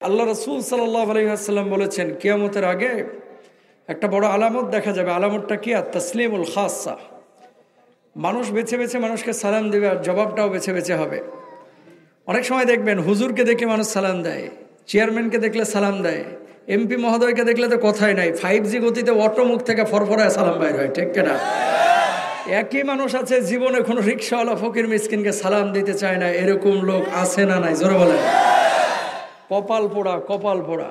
আল্লাহ রাসূল সাল্লাল্লাহু আলাইহি ওয়াসাল্লাম বলেছেন, কিয়ামতের আগে একটা বড় আলামত দেখা যাবে। আলামতটা কি? তাসলিমুল খাসা। মানুষ বেছে বেছে মানুষকে সালাম দেবে, আর জবাবটাও বেছে বেছে হবে। অনেক সময় দেখবেন হুজুরকে দেখে মানুষ সালাম দেয়, চেয়ারম্যানকে দেখলে সালাম দেয়, এমপি মহোদয়কে দেখলে তো কথাই নাই, 5G গতিতে অটো মুখ থেকে ফরফরায় সালাম বাইর হয়, ঠিক কিনা? একই মানুষ আছে জীবনে কোনো রিক্সাওয়ালা ফকির মিসকিনকে সালাম দিতে চায় না, এরকম লোক আছে না নাই? জোরে বলেন। কপাল পোড়া, কপাল পোড়া।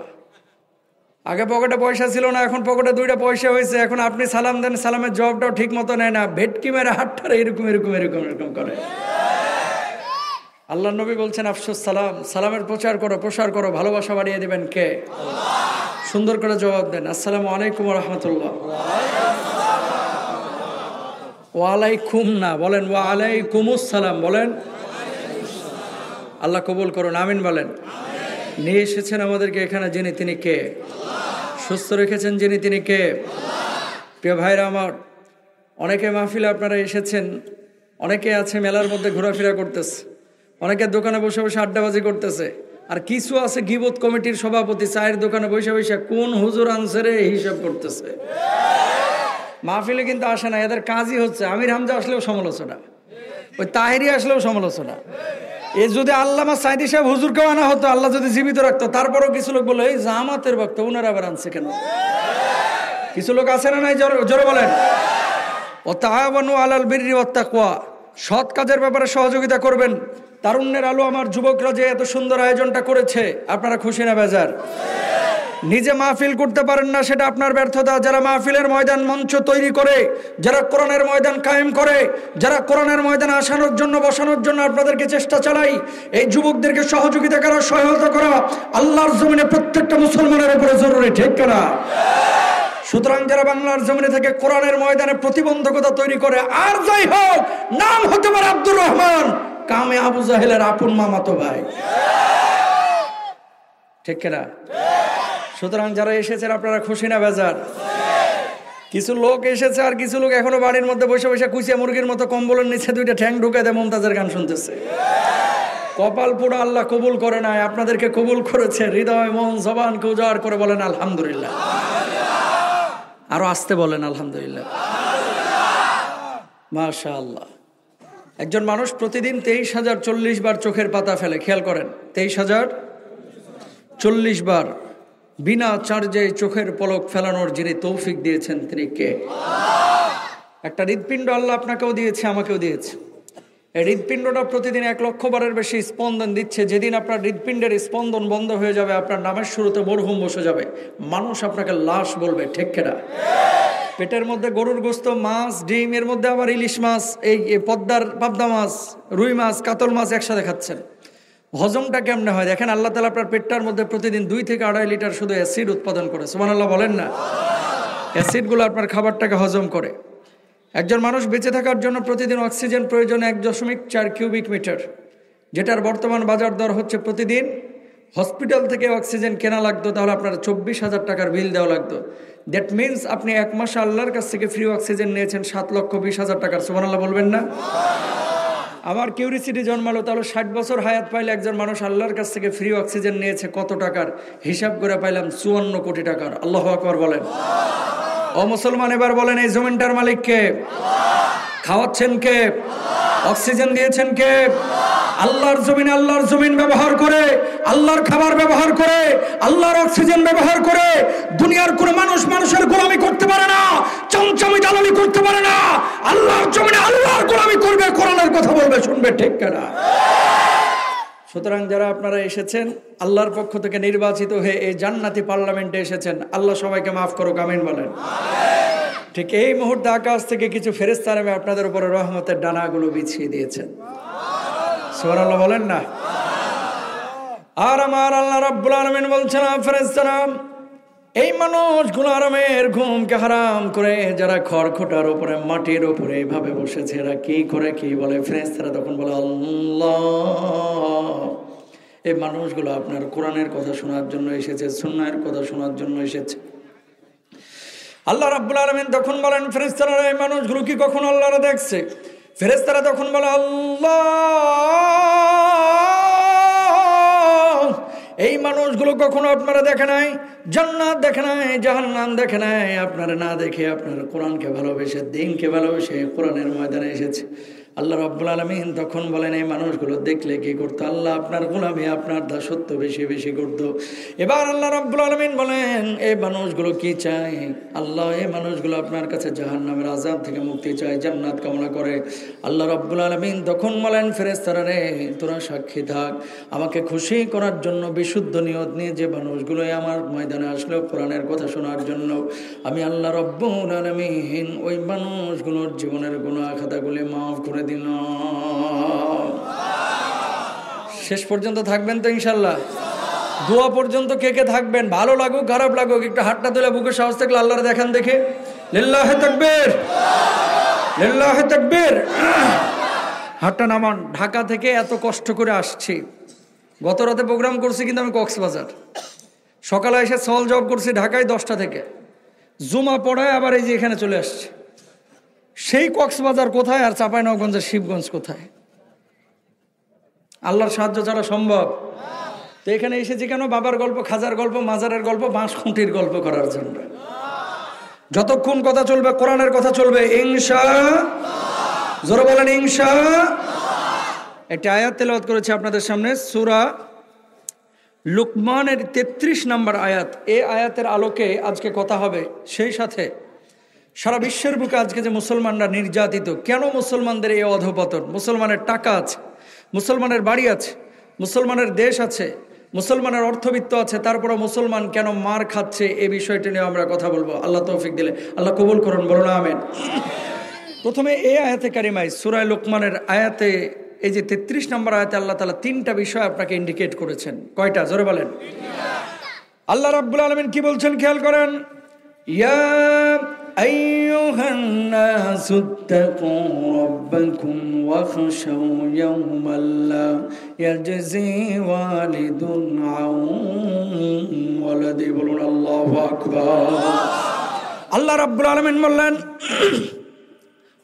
আগে পকেটে পয়সা ছিল না, এখন পকেটে 2টা পয়সা হয়েছে, এখন আপনি সালাম দেন, সালামের জবাবটাও ঠিক মতো নেয় না, ভেটকি মেরে হাতটারে এরকম এরকম এরকম এরকম করে। আল্লাহ নবী বলছেন, আফসোস সালাম, সালামের প্রচার করো, প্রসার করো, ভালোবাসা বাড়িয়ে দিবেন কে? সুন্দর করে জবাব দেন, আসসালামু আলাইকুম ওয়া রাহমাতুল্লাহ। ওয়ালাইকুম না, বলেন ওয়ালাইকুমুস সালাম, বলেন। আল্লাহ কবুল করুন, আমিন বলেন। নিয়ে এসেছেন আমাদেরকে এখানে যিনি, তিনি কে? সুস্থ রেখেছেন যিনি, তিনি কে? প্রিয় ভাইরা আমার, অনেকে মাহফিলে আপনারা এসেছেন, অনেকে আছে মেলার মধ্যে ঘোরাফেরা করতেছে, অনেকে দোকানে বসে বসে আড্ডাবাজি করতেছে, আর কিছু আছে গীবত কমিটির সভাপতি চায়ের দোকানে বসে বসে কোন হুজুর আনসারে হিসাব করতেছে। মাহফিলে কিন্তু আসে না, এদের কাজই হচ্ছে আমির হামজা আসলেও সমালোচনা, ওই তাহেরি আসলেও সমালোচনা। এই যদি আল্লামা সাইদি সাহেব হুজুরকেও আনা হতো, আল্লাহ যদি জীবিত রাখতো, তারপরেও কিছু লোক বলে এই জামাতের ভক্ত, ওনারা আবার আনছে কেন? কিছু লোক আছে না নাই? জোরে বলেন। ও তাআওয়ানু আলাল বিররি ওয়াত তাকওয়া, সৎ কাজের ব্যাপারে সহযোগিতা করবেন। তারুণ্যের আলো আমার যুবকরা যে এত সুন্দর আয়োজনটা করেছে, আপনারা খুশি না বেজার? নিজে মাহফিল করতে পারেন না, সেটা আপনার ব্যর্থতা। যারা মাহফিলের ময়দান মঞ্চ তৈরি করে, যারা কোরআনের ময়দান কায়েম করে, যারা কোরআনের ময়দান আসানোর জন্য বসানোর জন্য আপনাদেরকে চেষ্টা চালাই, এই যুবকদেরকে সহযোগিতা করা, সহায়তা করা আল্লাহর জমিনে প্রত্যেকটা মুসলমানের উপরে জরুরি, ঠিক কিনা? সুতরাং যারা বাংলার জমিনে থেকে কোরআনের ময়দানে প্রতিবন্ধকতা তৈরি করে, আর যাই হোক, নাম হতে পারে আব্দুর রহমান, কামে আবু জাহেলের আপন মামাতো ভাই, ঠিক কিনা? সুতরাং যারা এসেছেন আপনারা খুশি না বেজার? কিছু লোক এসেছে, আর কিছু লোক এখনো বাড়ির মধ্যে বসে বসে কুচিয়া মুরগির মতো কম্বলের নিচে 2টা ঠ্যাং ঢুকে দেয়, মুমতাজের গান শুনতেছে। কপাল পোড়া, আল্লাহ কবুল করে নাই, আপনাদেরকে কবুল করেছে। হৃদয়, মন, জবানকে উজাড় করে বলেন আলহামদুলিল্লাহ। আরো আসতে বলেন আলহামদুলিল্লাহ। মাশাআল্লাহ। একজন মানুষ প্রতিদিন 23,040 বার চোখের পাতা ফেলে, খেয়াল করেন, 23,040 বার বিনা চার্জে চোখের পলক ফেলানোর যিনি তৌফিক দিয়েছেন, তিনি কে? একটা হৃদপিণ্ড আল্লাহ আপনাকেও দিয়েছে, আমাকেও দিয়েছে। এই হৃদপিণ্ডটা প্রতিদিন 1 লক্ষ বারের বেশি স্পন্দন দিচ্ছে। যেদিন আপনার হৃদপিণ্ডের স্পন্দন বন্ধ হয়ে যাবে, আপনার নামের শুরুতে মরহুম বসে যাবে, মানুষ আপনাকে লাশ বলবে, ঠিক কিনা? পেটের মধ্যে গরুর গোস্ত, মাছ, ডিম, এর মধ্যে আবার ইলিশ মাছ, এই পদ্মার পাবদা মাছ, রুই মাছ, কাতল মাছ একসাথে খাচ্ছেন। হজমটা কেমনে হয় দেখেন। আল্লাহ তাআলা আপনার পেটটার মধ্যে প্রতিদিন 2 থেকে 2.5 লিটার শুধু অ্যাসিড উৎপাদন করে। সুবহানাল্লাহ বলেন না? অ্যাসিডগুলো আপনার খাবারটাকে হজম করে। একজন মানুষ বেঁচে থাকার জন্য প্রতিদিন অক্সিজেন প্রয়োজন 1.4 কিউবিক মিটার, যেটার বর্তমান বাজার দর হচ্ছে, প্রতিদিন হসপিটাল থেকে অক্সিজেন কেনা লাগতো তাহলে আপনার 24,000 টাকার বিল দেওয়া লাগতো। দ্যাট মিনস আপনি 1 মাসে আল্লাহর কাছ থেকে ফ্রি অক্সিজেন নিয়েছেন 7,20,000 টাকার। সুবহানাল্লাহ বলবেন না? আমার কিউরিসিটি জন্মালো, তাহলে 60 বছর হায়াত পাইলে একজন মানুষ আল্লাহর কাছ থেকে ফ্রি অক্সিজেন নিয়েছে কত টাকার? হিসাব করে পাইলাম 54 কোটি টাকার। আল্লাহু আকবার বলেন। ও মুসলমান, এবার বলেন, এই জমিনটার মালিক কে? খাওয়াচ্ছেন কে? অক্সিজেন দিয়েছেন কে? আল্লাহর জমিনে আল্লাহর জমিন ব্যবহার করে, আল্লাহর খাবার ব্যবহার করে, আল্লাহর অক্সিজেন ব্যবহার করে দুনিয়ার কোনো মানুষ মানুষের গোলামি করতে পারে না, চমচমি দালালি করতে পারে না। আল্লাহর জমিনে আল্লাহর গোলামি করবে, কোরআনের কথা বলবে, শুনবে, ঠিক কিনা? সুতরাং যারা আপনারা এসেছেন আল্লাহর পক্ষ থেকে নির্বাচিত হয়ে এই জান্নাতি পার্লামেন্টে এসেছেন, আল্লাহ সবাইকে মাফ করুক, আমিন বলেন। ঠিক এই মুহূর্তে আকাশ থেকে কিছু ফেরেশতা নেমে আপনাদের উপরে রহমতের ডানাগুলো বিছিয়ে দিয়েছেন। সুবহানাল্লাহ বলেন না? আর আমার আল্লাহ রাব্বুল আলামিন বলছেন, ফেরেশতারা, এই মানুষগুলো আরামের ঘুমকে হারাম করে যারা খড়খোটার উপরে, মাটির উপরে এইভাবে বসেছে, এরা কি করে কি বলে? ফেরেশতারা তখন বলে, আল্লাহ, এই মানুষগুলো আপনার কোরআনের কথা শোনার জন্য এসেছে, সুন্নাহের কথা শোনার জন্য এসেছে। আল্লাহ রাব্বুল আলামিন তখন বলেন, ফেরেশতারা, এই মানুষগুলো কি কখনো আল্লাহরা দেখছে? ফেরেশতারা তখন বলে, আল্লাহ, এই মানুষগুলো কখনো আপনারা দেখে নাই, জান্নাত দেখে নাই, জাহান্নাম দেখে নাই। আপনারা না দেখে আপনারা কোরআনকে ভালোবেসে, দ্বীনকে ভালোবেসে কোরআনের ময়দানে এসেছে। আল্লাহ রাব্বুল আলামিন তখন বলেন এই মানুষগুলো দেখলে কি করতো? আল্লাহ আপনার গোলামি, আপনার দাসত্ব বেশি বেশি করতো। এবার আল্লাহ রাব্বুল আলামিন বলেন এই মানুষগুলো কি চায়? আল্লাহ এই মানুষগুলো আপনার কাছে জাহান্নামের আযাব থেকে মুক্তি চায়, জান্নাত কামনা করে। আল্লাহ রাব্বুল আলামিন তখন বলেন ফেরেশতারা রে, তোরা সাক্ষী থাক, আমাকে খুশি করার জন্য বিশুদ্ধ নিয়ত নিয়ে যে মানুষগুলো আমার ময়দানে আসলো কোরআনের কথা শোনার জন্য, আমি আল্লাহ রাব্বুল আলামিন ওই মানুষগুলোর জীবনের গুনাহ খাতাগুলি মাফ করে দিন। শেষ পর্যন্ত থাকবেন তো ইনশাল্লাহ? দোয়া পর্যন্ত কে কে থাকবেন? ভালো লাগুক খারাপ লাগুক একটু হাতটা তুলে বুকের সাহস থাকলে আল্লাহর দেখান দেখে। লিল্লাহি তাকবীর, লিল্লাহি তাকবীর। হাতটা নামান। ঢাকা থেকে এত কষ্ট করে আসছি, গত রাতে প্রোগ্রাম করছি কিন্তু আমি কক্সবাজার, সকালে এসে সল জব করছি ঢাকায় 10টা থেকে, জুমা পড়ায় আবার এই যে এখানে চলে আসছি। সেই কক্সবাজার কোথায় আর চাঁপাইনবাবগঞ্জের শিবগঞ্জ কোথায়? আল্লাহর সাহায্য ছাড়া সম্ভব? তো এখানে এসেছি কেন? বাবার গল্প, খাজার গল্প, মাজারের গল্প, বাঁশ খুঁটির গল্প করার জন্য। যতক্ষণ কথা চলবে কোরআনের কথা চলবে ইনশাআল্লাহ। জোরে বলেন ইনশাআল্লাহ। একটা আয়াত তেলাওয়াত করেছি আপনাদের সামনে, সূরা লুকমানের 33 নম্বর আয়াত। এই আয়াতের আলোকে আজকে কথা হবে। সেই সাথে সারা বিশ্বের বুকে আজকে যে মুসলমানরা নির্যাতিত, কেন মুসলমানদের এই অধঃপতন? মুসলমানের টাকা আছে, মুসলমানের বাড়ি আছে, মুসলমানের দেশ আছে, মুসলমানের অর্থবিত্ত আছে, তারপরে মুসলমান কেন মার খাচ্ছে? এই বিষয়টি নিয়ে আমরা কথা বলবো আল্লাহ তৌফিক দিলে। আল্লাহ কবুল করুন, বলুন আমিন। প্রথমে এই আয়াতে কারিমায় সূরা লুকমানের আয়াতে, এই যে 33 নম্বর আয়াতে আল্লাহ তাআলা 3টা বিষয় আপনাকে ইন্ডিকেট করেছেন। কয়টা? জোরে বলেন। আল্লাহ রাব্বুল আলামিন কি বলছেন খেয়াল করেন। ইয়া আইয়ুহান নাসু তাকু রাব্বাকুম ওয়াখশাউ ইয়াওমান লা ইয়াজজি ওয়ালিদুন আন ওয়ালাদি। বলুন আল্লাহু আকবার। আল্লাহ রাব্বুল আলামিন বললেন,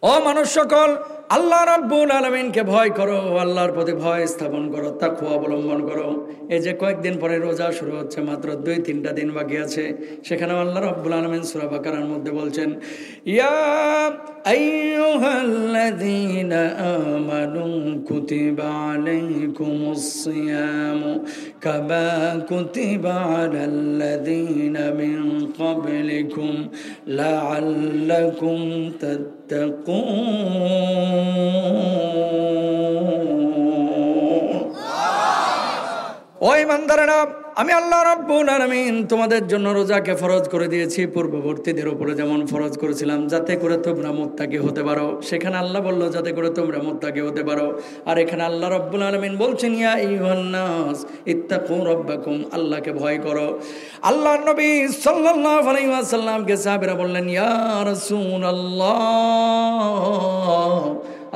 ও মানুষ সকল, আল্লাহ রাব্বুল আলামিনকে ভয় করো, আল্লাহর প্রতি ভয় স্থাপন করো, তাকওয়া অবলম্বন করো। এই যে কয়েকদিন পরে রোজা শুরু হচ্ছে, মাত্র 2-3টা দিন বাকি আছে, সেখানে আল্লাহ রাব্বুল আলামিন সূরা বাকারার মধ্যে বলছেন, ইয়া আইয়ুহাল্লাযীনা আমানু কুতিবা আলাইকুমুস সিয়ামু কামা কুতিবা আলাল্লাযীনা মিন ক্বাবলিকুম লাআল্লাকুম ও ইমানদারেরা, আমি আল্লাহ রাব্বুল আলামিন তোমাদের জন্য রোজাকে ফরজ করে দিয়েছি পূর্ববর্তীদের উপরে যেমন ফরজ করেছিলাম, যাতে করে তোমরা মুত্তাকি হতে পারো। সেখানে আল্লাহ বলল যাতে করে তোমরা মুত্তাকি হতে পারো, আর এখানে আল্লাহ রাব্বুল আলামিন বলছেন ইয়া আইয়ুহান নাস ইত্তাকু রাব্বাকুম, আল্লাহকে ভয় করো। আল্লাহর নবী সাল্লাল্লাহু আলাইহি ওয়াসাল্লামকে সাহাবীরা বললেন ইয়া রাসূলুল্লাহ,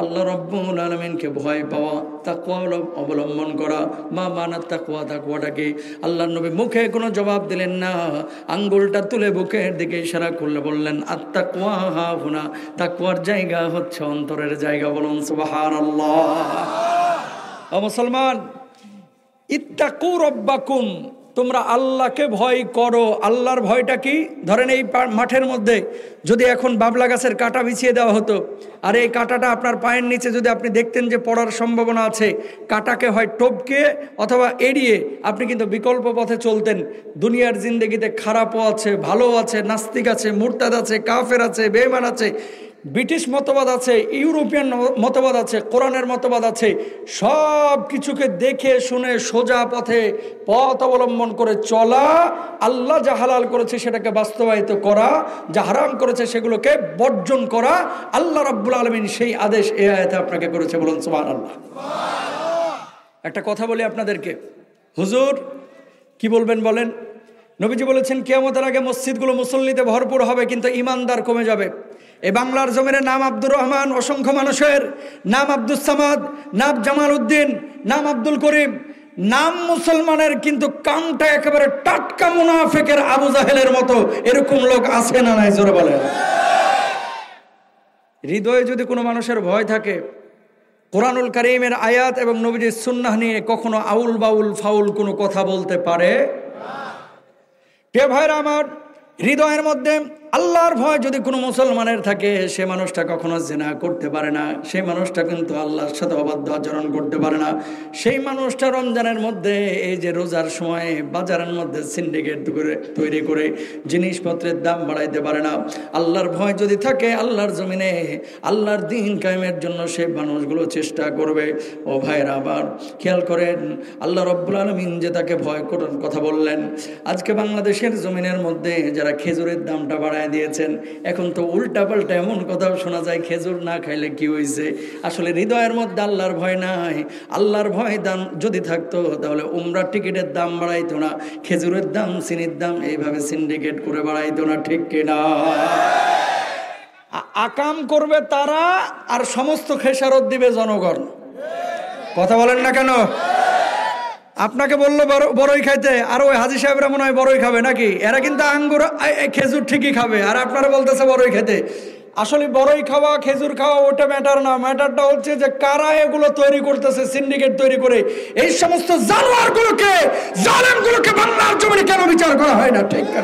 আল্লাহ রাব্বুল আলামিনকে ভয় পাওয়া, তাকওয়া অবলম্বন করা। মা মানা তাকওয়া, তাকওয়াটা কি? আল্লাহর নবী মুখে কোনো জবাব দিলেন না, আঙ্গুলটা তুলে বুকের দিকে ইশারা করলে বললেন আত-তাকওয়া হাহুনা, তাকওয়ার জায়গা হচ্ছে অন্তরের জায়গা। বলুন সুবহানাল্লাহ। ও মুসলমান, ইত্তাকু রাব্বাকুম, তোমরা আল্লাহকে ভয় করো। আল্লাহর ভয়টা কি? ধরেন এই মাঠের মধ্যে যদি এখন বাবলা গাছের কাঁটা বিছিয়ে দেওয়া হতো, আর এই কাঁটাটা আপনার পায়ের নিচে যদি আপনি দেখতেন যে পড়ার সম্ভাবনা আছে, কাঁটাকে হয় টপকে অথবা এড়িয়ে আপনি কিন্তু বিকল্প পথে চলতেন। দুনিয়ার জিন্দেগিতে খারাপও আছে, ভালো আছে, নাস্তিক আছে, মুরতাদ আছে, কাফের আছে, বেঈমান আছে, ব্রিটিশ মতবাদ আছে, ইউরোপিয়ান মতবাদ আছে, কোরআনের মতবাদ আছে। সব কিছুকে দেখে শুনে সোজা পথে পথ অবলম্বন করে চলা, আল্লাহ যা হালাল করেছে সেটাকে বাস্তবায়িত করা, যা হারাম করেছে সেগুলোকে বর্জন করা, আল্লাহ রাব্বুল আলামিন সেই আদেশ এই আয়াতে আপনাকে করেছে। বলুন সুবহানাল্লাহ। একটা কথা বলি আপনাদেরকে, হুজুর কি বলবেন বলেন? নবীজি বলেছেন কিয়ামতের আগে মসজিদগুলো মুসল্লিতে ভরপুর হবে, কিন্তু ইমানদার কমে যাবে। এই বাংলার জমিনে নাম আব্দুর রহমান, অসংখ্য মানুষের নাম আব্দুস সামাদ, নাম জামাল উদ্দিন, নাম আব্দুল করিম, নাম মুসলমানের, কিন্তু কামটা একেবারে টাটকা মুনাফিকের আবু জাহেলের মতো। এরকম লোক আছে না নাই? জোরে বলেন। হৃদয়ে যদি কোনো মানুষের ভয় থাকে, কোরআনুল কারীমের আয়াত এবং নবীজির সুন্নাহ নিয়ে কখনো আউল বাউল ফাউল কোনো কথা বলতে পারে না। প্রিয় ভাইরা আমার, হৃদয়ের মধ্যে আল্লাহর ভয় যদি কোনো মুসলমানের থাকে, সে মানুষটা কখনো জিনা করতে পারে না, সেই মানুষটা কিন্তু আল্লাহর সাথে অবাধ্য আচরণ করতে পারে না। সেই মানুষটা রমজানের মধ্যে এই যে রোজার সময় বাজারের মধ্যে সিন্ডিকেট তৈরি করে জিনিসপত্রের দাম বাড়াইতে পারে না। আল্লাহর ভয় যদি থাকে, আল্লাহর জমিনে আল্লাহর দ্বীন কায়েমের জন্য সেই মানুষগুলো চেষ্টা করবে। ও ভাইরা আবার খেয়াল করেন, আল্লাহ রব্বুল আলামিন যে তাকে ভয় করার কথা বললেন, আজকে বাংলাদেশের জমিনের মধ্যে যারা খেজুরের দামটা বাড়ায় দিয়েছেন, এখন তো উল্টা পাল্টা এমন কথাও শোনা যায় খেজুর না খাইলে কি হয়েছে। আসলে হৃদয়ের মধ্যে আল্লাহর ভয় নাই। আল্লাহর ভয় দাম যদি থাকতো তাহলে উমরার টিকিটের দাম বাড়াইতো না, খেজুরের দাম, চিনির দাম এইভাবে সিন্ডিকেট করে বাড়াইতো না, ঠিক কিনা? আকাম করবে তারা আর সমস্ত খেসারত দিবে জনগণ। কথা বলেন না কেন? আপনাকে বললো বড়ই খাইতে, আর ওই হাজী সাহেবরা মনে হয় বড়ই খাবে নাকি? এরা কিন্তু আঙ্গুর খেজুর ঠিকই খাবে, আর আপনারা বলতেছে বড়ই খেতে। আসলে বড়ই খাওয়া খেজুর খাওয়া ওটা ম্যাটার না, ম্যাটারটা হচ্ছে যে কারা এগুলো তৈরি করতেছে, সিন্ডিকেট তৈরি করে। এই সমস্ত জানোয়ারগুলোকে, জালেমগুলোকে বাংলার জমিনে কেন বিচার করা হয় না, ঠিক না?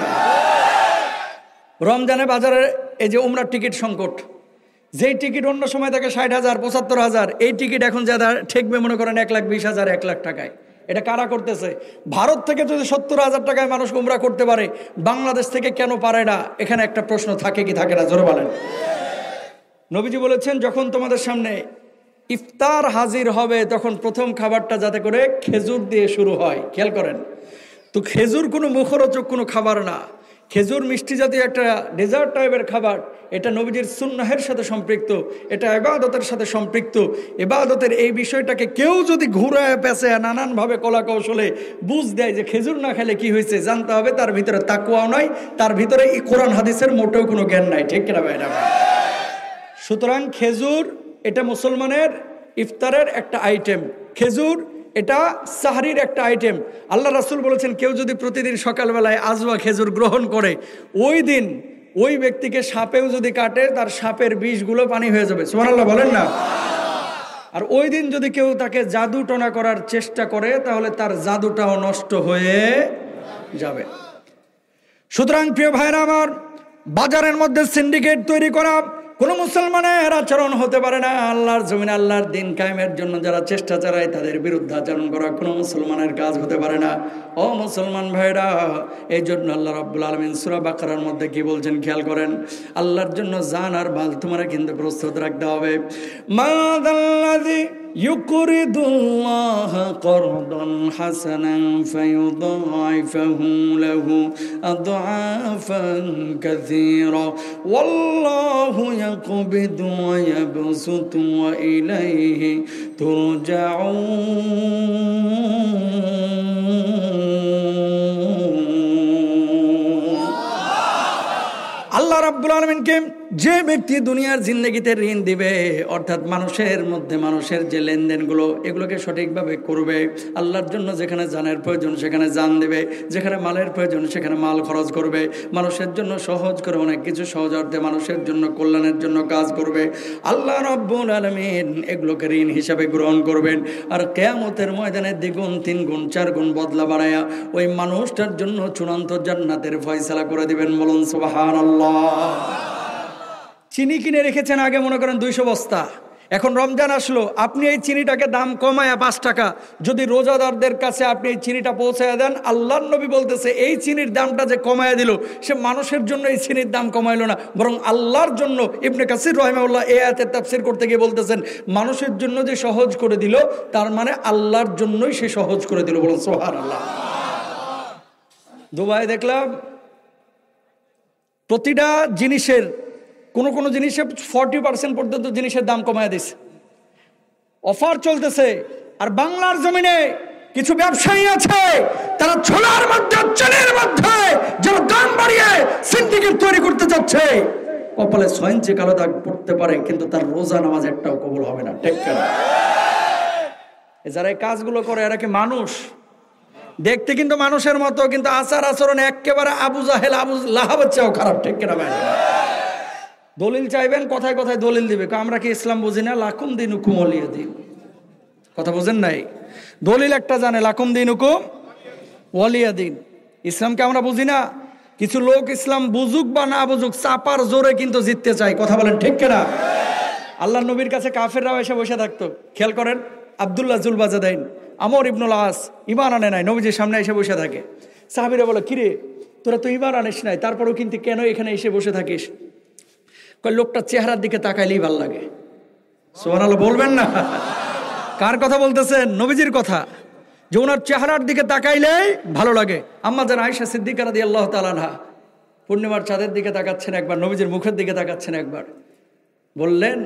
রমজানে বাজারে এই যে উমরার টিকিট সংকট, যেই টিকিট অন্য সময় থাকে 60,000 75,000, এই টিকিট এখন যারা ঠেকবে মনে করেন 1,20,000 1 লাখ টাকায়। এটা কারা করতেছে? ভারত থেকে যদি 70,000 টাকায় মানুষ উমরা করতে পারে, বাংলাদেশ থেকে কেন পারে না? এখানে একটা প্রশ্ন থাকে কি থাকে না, জোরে বলেন। নবীজি বলেছেন, যখন তোমাদের সামনে ইফতার হাজির হবে তখন প্রথম খাবারটা যাতে করে খেজুর দিয়ে শুরু হয়। খেয়াল করেন তো, খেজুর কোনো মুখরোচক কোনো খাবার না। খেজুর মিষ্টি জাতীয় একটা ডেজার্ট টাইপের খাবার। এটা নবীজির সুন্নাহের সাথে সম্পৃক্ত, এটা ইবাদতের সাথে সম্পৃক্ত। ইবাদতের এই বিষয়টাকে কেউ যদি ঘুরায় পেঁচে নানানভাবে কলা কৌশলে বুঝ দেয় যে খেজুর না খেলে কি হয়েছে, জানতে হবে তার ভিতরে তাকওয়াও নাই, তার ভিতরে এই কোরআন হাদিসের মোটেও কোনো জ্ঞান নাই, ঠিক কিনা ভাইরা? সুতরাং খেজুর এটা মুসলমানের ইফতারের একটা আইটেম। খেজুর এটা সাহরির একটা আইটেম। আল্লাহ রাসূল বলেছেন, কেউ যদি প্রতিদিন সকালবেলায় আজওয়া খেজুর গ্রহণ করে, ওই দিন ওই ব্যক্তিকে সাপেও যদি কাটে, তার সাপের বিষগুলো পানি হয়ে যাবে। সুবহানাল্লাহ বলেন না? আর ওই দিন যদি কেউ তাকে জাদু টনা করার চেষ্টা করে, তাহলে তার জাদুটাও নষ্ট হয়ে যাবে। সুতরাং প্রিয় ভাইরা আমার, বাজারের মধ্যে সিন্ডিকেট তৈরি করা কোনো মুসলমানের আচরণ হতে পারে না। আল্লাহর জমিনে আল্লাহর দ্বীন কায়েমের জন্য যারা চেষ্টা চালায়, তাদের বিরুদ্ধে আচরণ করা কোনো মুসলমানের কাজ হতে পারে না। ও মুসলমান ভাইরা, এই জন্য আল্লাহ রাব্বুল আলামিন সূরা বাকারার মধ্যে কি বলছেন খেয়াল করেন। আল্লাহর জন্য জান আর মাল তোমার কিন্তু প্রস্তুত রাখতে হবে। মাদাল্লাযী ইউকরিদুল্লাহ করদান হাসানান ফায়ুদাইফাহু লাহু আদআফান কাসীরা ওয়াল্লাহু ইয়াকবিদু ওয়া ইয়াবসুতু ওয়া ইলাইহি তুরজাউন। আল্লাহ রাব্বুল আলামিনকে যে ব্যক্তি দুনিয়ার জিন্দেগিতে ঋণ দিবে, অর্থাৎ মানুষের মধ্যে মানুষের যে লেনদেনগুলো, এগুলোকে সঠিকভাবে করবে, আল্লাহর জন্য যেখানে জানের প্রয়োজন সেখানে জান দেবে, যেখানে মালের প্রয়োজন সেখানে মাল খরচ করবে, মানুষের জন্য সহজ করে অনেক কিছু সহজার্থে মানুষের জন্য কল্যাণের জন্য কাজ করবে, আল্লাহ রাব্বুল আলামিন এগুলোকে ঋণ হিসাবে গ্রহণ করবেন। আর কিয়ামতের ময়দানে দ্বিগুণ 3 গুণ 4 গুণ বদলা বাড়ায়া ওই মানুষটার জন্য চূড়ান্ত জান্নাতের ফয়সালা করে দিবেন। বলুন সুবহানাল্লাহ। চিনি কিনে রেখেছেন আগে মনে করেন 200 বস্তা, এখন রমজান আসলো, আপনি এই চিনিটাকে দাম কমায়া 5 টাকা যদি রোজাদারদের কাছে আপনি এই চিনিটা পৌঁছায় দেন, আল্লাহর নবী বলতেছে এই চিনির দামটা যে কমায়া দিল, সে মানুষের জন্য এই চিনির দাম কমাইলো না, বরং আল্লাহর জন্য। ইবনে কাসির রাহিমাহুল্লাহ এই আয়াতের তাফসীর করতে গিয়ে বলতেছেন, মানুষের জন্য যে সহজ করে দিল, তার মানে আল্লাহর জন্যই সে সহজ করে দিল। বলুন সুবহানাল্লাহ। দুবাই দেখলাম প্রতিটা জিনিসের কোনো জিনিসের 40% পর্যন্ত জিনিসের দাম কমায় দিচ্ছে, অফার চলতেছে। আর বাংলার জমিনে কিছু ব্যবসায়ী আছে, তারা ছোলার মধ্যে চালের মধ্যে যারা দাম বাড়িয়ে সিন্ডিকেট তৈরি করতে যাচ্ছে, কপালে 6 ইঞ্চি কালো দাগ পড়তে পারে, কিন্তু তার রোজা নামাজ একটাও কবুল হবে না, ঠিক না? যারা এই কাজগুলো করে এরা কি মানুষ? দেখতে কিন্তু মানুষের মতো, কিন্তু আচার আচরণ একেবারে আবু জাহেল আবু লাহাবের চেয়েও খারাপ, ঠিক কিনা ভাই? দলিল চাইবেন, কথায় কথায় দলিল দিবে, আমরা কি ইসলাম বুঝি না? লাকুম দিনুকুম ওয়ালিয়া দিন। কথা বোঝেন নাই? দলিল একটা জানে, লাকুম দিনুকুম ওয়ালিয়া দিন। ইসলামকে আমরা বুঝি না। কিছু লোক ইসলাম বুঝুক বা না বুঝুক চাপার জোরে কিন্তু জিততে চায়। কথা বলেন ঠিক কিনা? আল্লাহ নবীর কাছে কাফেররাও এসে বসে থাকতো। খেয়াল করেন, আব্দুল্লাহ জুলবাজাদাইন, আমর ইবনুল আস ঈমান আনে নাই, নবীজির সামনে এসে বসে থাকে। সাহাবীরা বলে, কিরে তোরা তো ঈমান আনিস নাই, তারপরেও কিন্তু কেন এখানে এসে বসে থাকিস? লোকটার চেহারার দিকে তাকাইলেই ভাল লাগে। সুবহানাল্লাহ বলবেন না? কার কথা বলতেছেন? নবীজির কথা। যে ওনার চেহারার দিকে তাকাইলেই ভালো লাগে। আম্মা জান আয়েশা সিদ্দিকা রাদিয়াল্লাহু তাআলা আনহা পূর্ণিমার চাঁদের দিকে তাকাচ্ছেন একবার, নবীজির মুখের দিকে তাকাচ্ছেন একবার, বললেন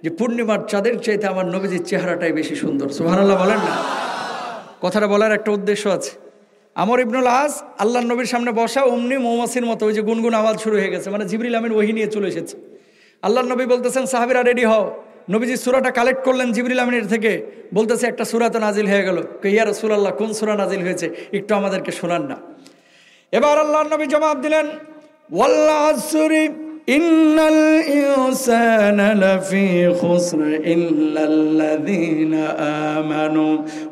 যে পূর্ণিমার চাঁদের চাইতে আমার নবীজির চেহারাটাই বেশি সুন্দর। সুবহানাল্লাহ বলেন না? কথাটা বলার একটা উদ্দেশ্য আছে। আমর ইবনুল আস আল্লাহর নবীর সামনে বসা, অমনি মৌমাছির মতো ওই যে গুনগুন আওয়াজ শুরু হয়ে গেছে, মানে জিবরিল আমিন ওহী নিয়ে চলে এসেছে। আল্লাহর নবী বলতেছেন, সাহাবীরা রেডি হও। নবীজি সূরাটা কালেক্ট করলেন জিবরিল আমিনের থেকে, বলতেছে একটা সূরা তো নাজিল হয়ে গেল। ইয়া রাসূলুল্লাহ, কোন সূরা নাজিল হয়েছে একটু আমাদেরকে শোনান না। এবার আল্লাহর নবী জবাব দিলেন, ওয়াল আসরি ইন্নাল ইনসানা লাফি খুসর ইল্লাল্লাযীনা আমানু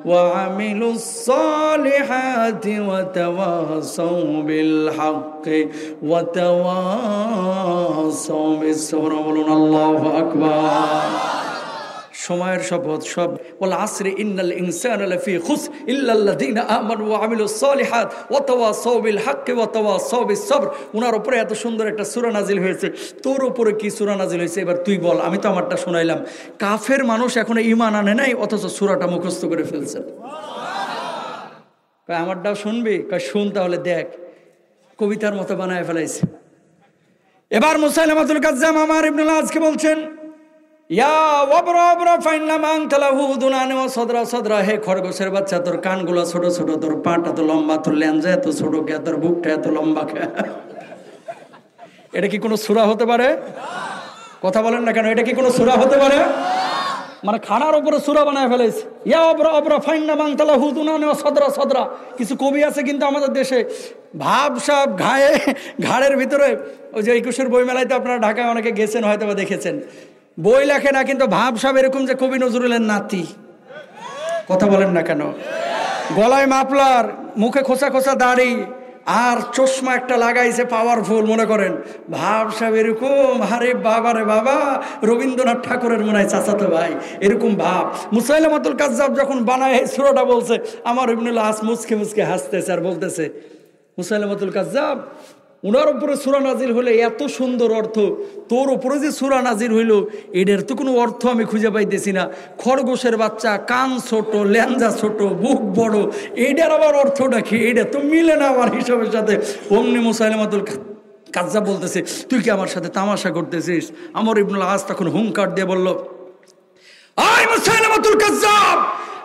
ওয়া আমিলুস সালিহাতি ওয়া তাওয়াসাউ বিল হাক্কি ওয়া তাওয়াসাউ বিস সবর। বলুন আল্লাহু আকবার। সময়ের শপথ, সব ওয়াল আসরি ইন্নাল ইনসানা লাফি খুসর ইল্লাল্লাযীনা আমানু ওয়া আমিলুস সালিহাত ওয়া তাওয়াসাউ বিল হাক্কি ওয়া তাওয়াসাউ বিস সবর। উনার উপরে এত সুন্দর একটা সূরা নাজিল হয়েছে, তোর উপরে কি সূরা নাজিল হয়েছে এবার তুই বল, আমি তো আমারটা শোনাইলাম। কাফের মানুষ এখনো ঈমান আনে নাই, অথচ সূরাটা মুখস্থ করে ফেলছে। কয় আমারটাও শুনবি? কয় শুন তাহলে দেখ। কবিতার মতো বানায় ফেলাইছে। এবার মুসাইলামাতুল কাজ্জাব আমর ইবনুল আজকে বলছেন, ইয়া ওয়াবরা ওয়াবরা ফাইন্না মান তালাহু দুনান ওয়া সাদরা সাদরা। হে খরগোশের বাচ্চা, তোর কানগুলো ছোট ছোট, তোর পাটা তো লম্বা, তোর লেঞ্জা এত ছোট কে, তোর বুকটা এত লম্বা কে। এটা কি কোনো সূরা হতে পারে? কথা বলেন না কেন? এটা কি কোনো সূরা হতে পারে? মানে খানার উপরে সূরা বানায় ফেলেছে। ইয়া ওয়াবরা ওয়াবরা ফাইন্না মান তালাহু দুনান ওয়া সাদরা সাদরা। কিছু কবি আছে কিন্তু আমাদের দেশে, ভাব সাব ঘাড়ের ভিতরে, ওই যে 21-এর বইমেলায় তো আপনারা ঢাকায় অনেকে গেছেন, হয়তো বা দেখেছেন, বই লেখে না কিন্তু ভাব সাব এরকম যে কবি নজরুলের নাতি। কথা বলেন না কেন? গলায় মাফলার, মুখে খোঁচা খোঁচা দাড়ি, আর চশমা একটা লাগাইছে পাওয়ারফুল, মনে করেন ভাব সাব এরকম। আরে বাবা রে বাবা, রবীন্দ্রনাথ ঠাকুরের মনে হয় চাচাতো ভাই, এরকম ভাব। মুসাইলামাতুল কাজ্জাব যখন বানায় সূরাটা বলছে, আমর ইবনুল আস মুচকে মুচকে হাসতেছে আর বলতেছে, মুসাইলামাতুল কাজ্জাব, উনার উপরে সূরা নাজিল হলে এত সুন্দর অর্থ, তোর উপরে যে সূরা নাজিল হইল এটার তো কোনো অর্থ আমি খুঁজে পাইতেছি না। খরগোশের বাচ্চা, কান ছোট, লেঞ্জা ছোট, বুক বড়, এইটার আবার অর্থটা কি? এটা তো মিলে না আমার হিসাবের সাথে। অমনি মুসাইলামাতুল কাজ্জাব বলতেছে, তুই কি আমার সাথে তামাশা করতেছিস? আমর ইবনুল আস তখন হুঙ্কার দিয়ে বলল, আয় মুসাইলামাতুল কাজ্জাব,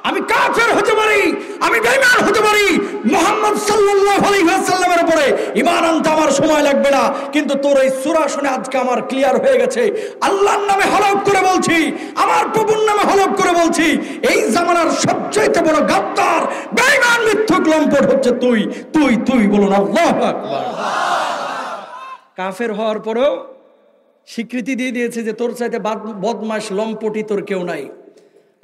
আমি কাফের হতে পারি, আমি বেঈমান হতে পারি, মুহাম্মদ সাল্লাল্লাহু আলাইহি ওয়াসাল্লামের উপরে ঈমান আনতে আমার সময় লাগবে না, কিন্তু তোর এই সূরা শুনে আজকে আমার ক্লিয়ার হয়ে গেছে, আল্লাহর নামে হলফ করে বলছি, আমার প্রভুর নামে হলফ করে বলছি, এই জামানার সবচেয়ে বড় গাদ্দার, বেঈমান, মিথ্যুক, লম্পট হচ্ছে তুই। তুই তুই বলুন আল্লাহু আকবার। কাফের হওয়ার পরেও স্বীকৃতি দিয়ে দিয়েছে যে তোর চাইতে বদমাশ, লম্পটি তোর কেউ নাই।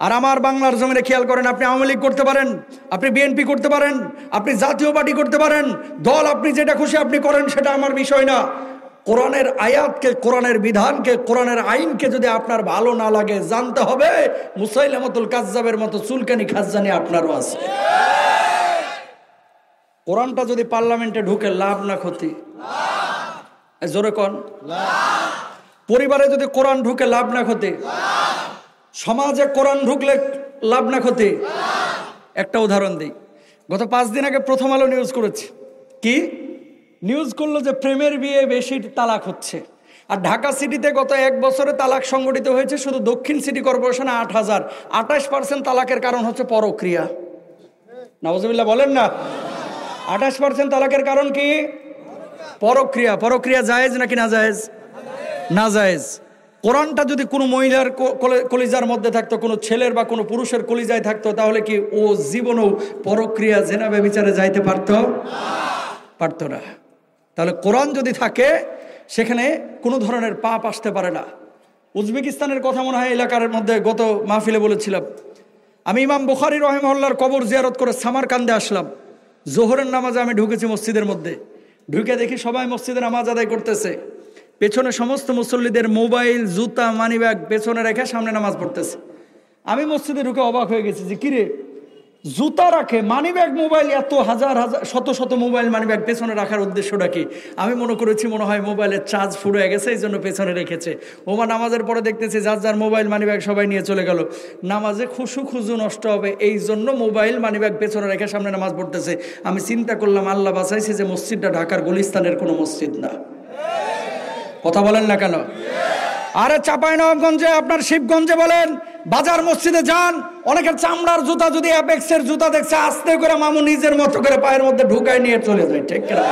আর আমার বাংলার জমিনে খেয়াল করেন, আপনি আওয়ামী লীগ করতে পারেন, আপনি বিএনপি করতে পারেন, আপনি জাতীয় পার্টি করতে পারেন, দল আপনি যেটা খুশি আপনি করেন, সেটা আমার বিষয় না। কোরআনের আয়াতকে, কোরআনের বিধানকে, কোরআনের আইনকে যদি আপনার ভালো না লাগে, জানতে হবে মুসাইলামাতুল কাজ্জাবের মতো চুলকানি খাজ্জানি আপনারও আছে। কোরআনটা যদি পার্লামেন্টে ঢুকে লাভ না ক্ষতি? জোরে কন। পরিবারে যদি কোরআন ঢুকে লাভ না ক্ষতি? সমাজে কোরআন ঢুকলে লাভ না ক্ষতি? একটা উদাহরণ দিই। গত 5 দিন আগে প্রথম আলো নিউজ করেছে, কি নিউজ করলো যে প্রেমের বিয়ে বেশি তালাক হচ্ছে। আর ঢাকা সিটিতে গত 1 বছরে তালাক সংগঠিত হয়েছে শুধু দক্ষিণ সিটি কর্পোরেশনে 8000। 28% তালাকের কারণ হচ্ছে পরক্রিয়া। নাউজুবিল্লাহ বলেন না? 28% তালাকের কারণ কি? পরক্রিয়া। পরক্রিয়া জায়েজ নাকি না জায়েজ? না জায়েজ। কোরআনটা যদি কোনো মহিলার কলিজার মধ্যে থাকতো, কোনো ছেলের বা কোনো পুরুষের কলিজায় থাকতো, তাহলে কি ও জীবনেও পরক্রিয়া, জেনা, ব্যভিচারে যাইতে পারতো না। তাহলে কোরআন যদি থাকে, সেখানে কোনো ধরনের পাপ আসতে পারে না। উজবেকিস্তানের কথা মনে হয় এলাকার মধ্যে গত মাহফিলে বলেছিলাম। আমি ইমাম বুখারী রাহিমাহুল্লাহর কবর জিয়ারত করে সামারকান্দে আসলাম। জোহরের নামাজে আমি ঢুকেছি মসজিদের মধ্যে, ঢুকে দেখি সবাই মসজিদে নামাজ আদায় করতেছে, পেছনে সমস্ত মুসল্লিদের মোবাইল, জুতা, মানিব্যাগ পেছনে রেখে সামনে নামাজ পড়তেছে। আমি মসজিদে ঢুকে অবাক হয়ে গেছি যে কিরে, জুতা রাখে, মানিব্যাগ, মোবাইল, এত হাজার হাজার শত শত মোবাইল মানিব্যাগ পেছনে রাখার উদ্দেশ্যটা কি? আমি মনে করেছি মনে হয় মোবাইলের চার্জ ফুরিয়ে গেছে, এই জন্য পেছনে রেখেছে। ওমা নামাজের পরে দেখতেছি যার যার মোবাইল মানিব্যাগ সবাই নিয়ে চলে গেল। নামাজে খুজু নষ্ট হবে এই জন্য মোবাইল মানিব্যাগ পেছনে রেখে সামনে নামাজ পড়তেছে। আমি চিন্তা করলাম আল্লাহ বাঁচাইছে যে মসজিদটা ঢাকার গুলিস্তানের কোনো মসজিদ না। কথা বলেন না কেন? আরে চাঁপাইনবাবগঞ্জে, আপনার শিবগঞ্জে বলেন, বাজার মসজিদে যান, অনেকের চামড়ার জুতা যদি অ্যাপেক্সের জুতা দেখছে, আস্তে করে মামু নিজের মতো করে পায়ের মধ্যে ঢুকায় নিয়ে চলে যায়। ঠিক কিনা?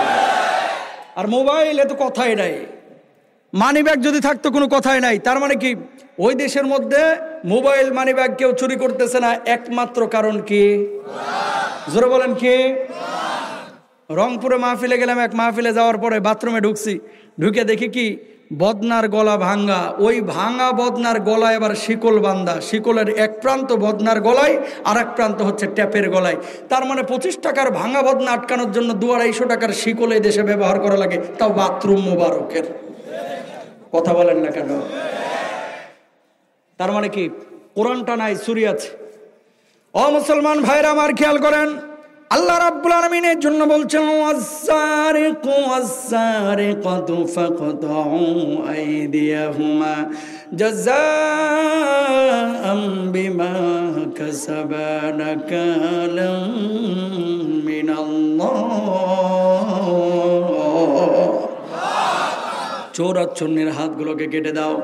আর মোবাইলে তো কথাই নাই, মানিব্যাগ যদি থাকতো কোনো কথাই নাই। তার মানে কি ওই দেশের মধ্যে মোবাইল মানিব্যাগ কেউ চুরি করতেছে না, একমাত্র কারণ কি? জোরে বলেন কি? রংপুরে মাহফিলে গেলাম, এক মাহফিলে যাওয়ার পরে বাথরুমে ঢুকে দেখি কি বদনার গলা ভাঙ্গা, ওই ভাঙা বদনার গলায় এবার শিকল বান্ধা, শিকলের এক প্রান্ত বদনার গলায় আর এক প্রান্ত হচ্ছে ট্যাপের গলায়। তার মানে 25 টাকার ভাঙা বদনা আটকানোর জন্য 200-250 টাকার শিকল এই দেশে ব্যবহার করা লাগে, তাও বাথরুম মোবারকের। কথা বলেন না কেন? তার মানে কি কোরআনটা নাই, চুরি আছে। ও মুসলমান ভাইরা আমার খেয়াল করেন, আল্লাহ রাব্বুল আলামিন এর জন্য বলছেন ওয়াস-সারিকু ওয়াস-সারিকাতু ফাকতাউ আইদিয়াহুমা জাযাআম বিমা কাসাবা নাকালাম মিনাল্লাহ। চোর আর চোরের হাতগুলোকে কেটে দাও।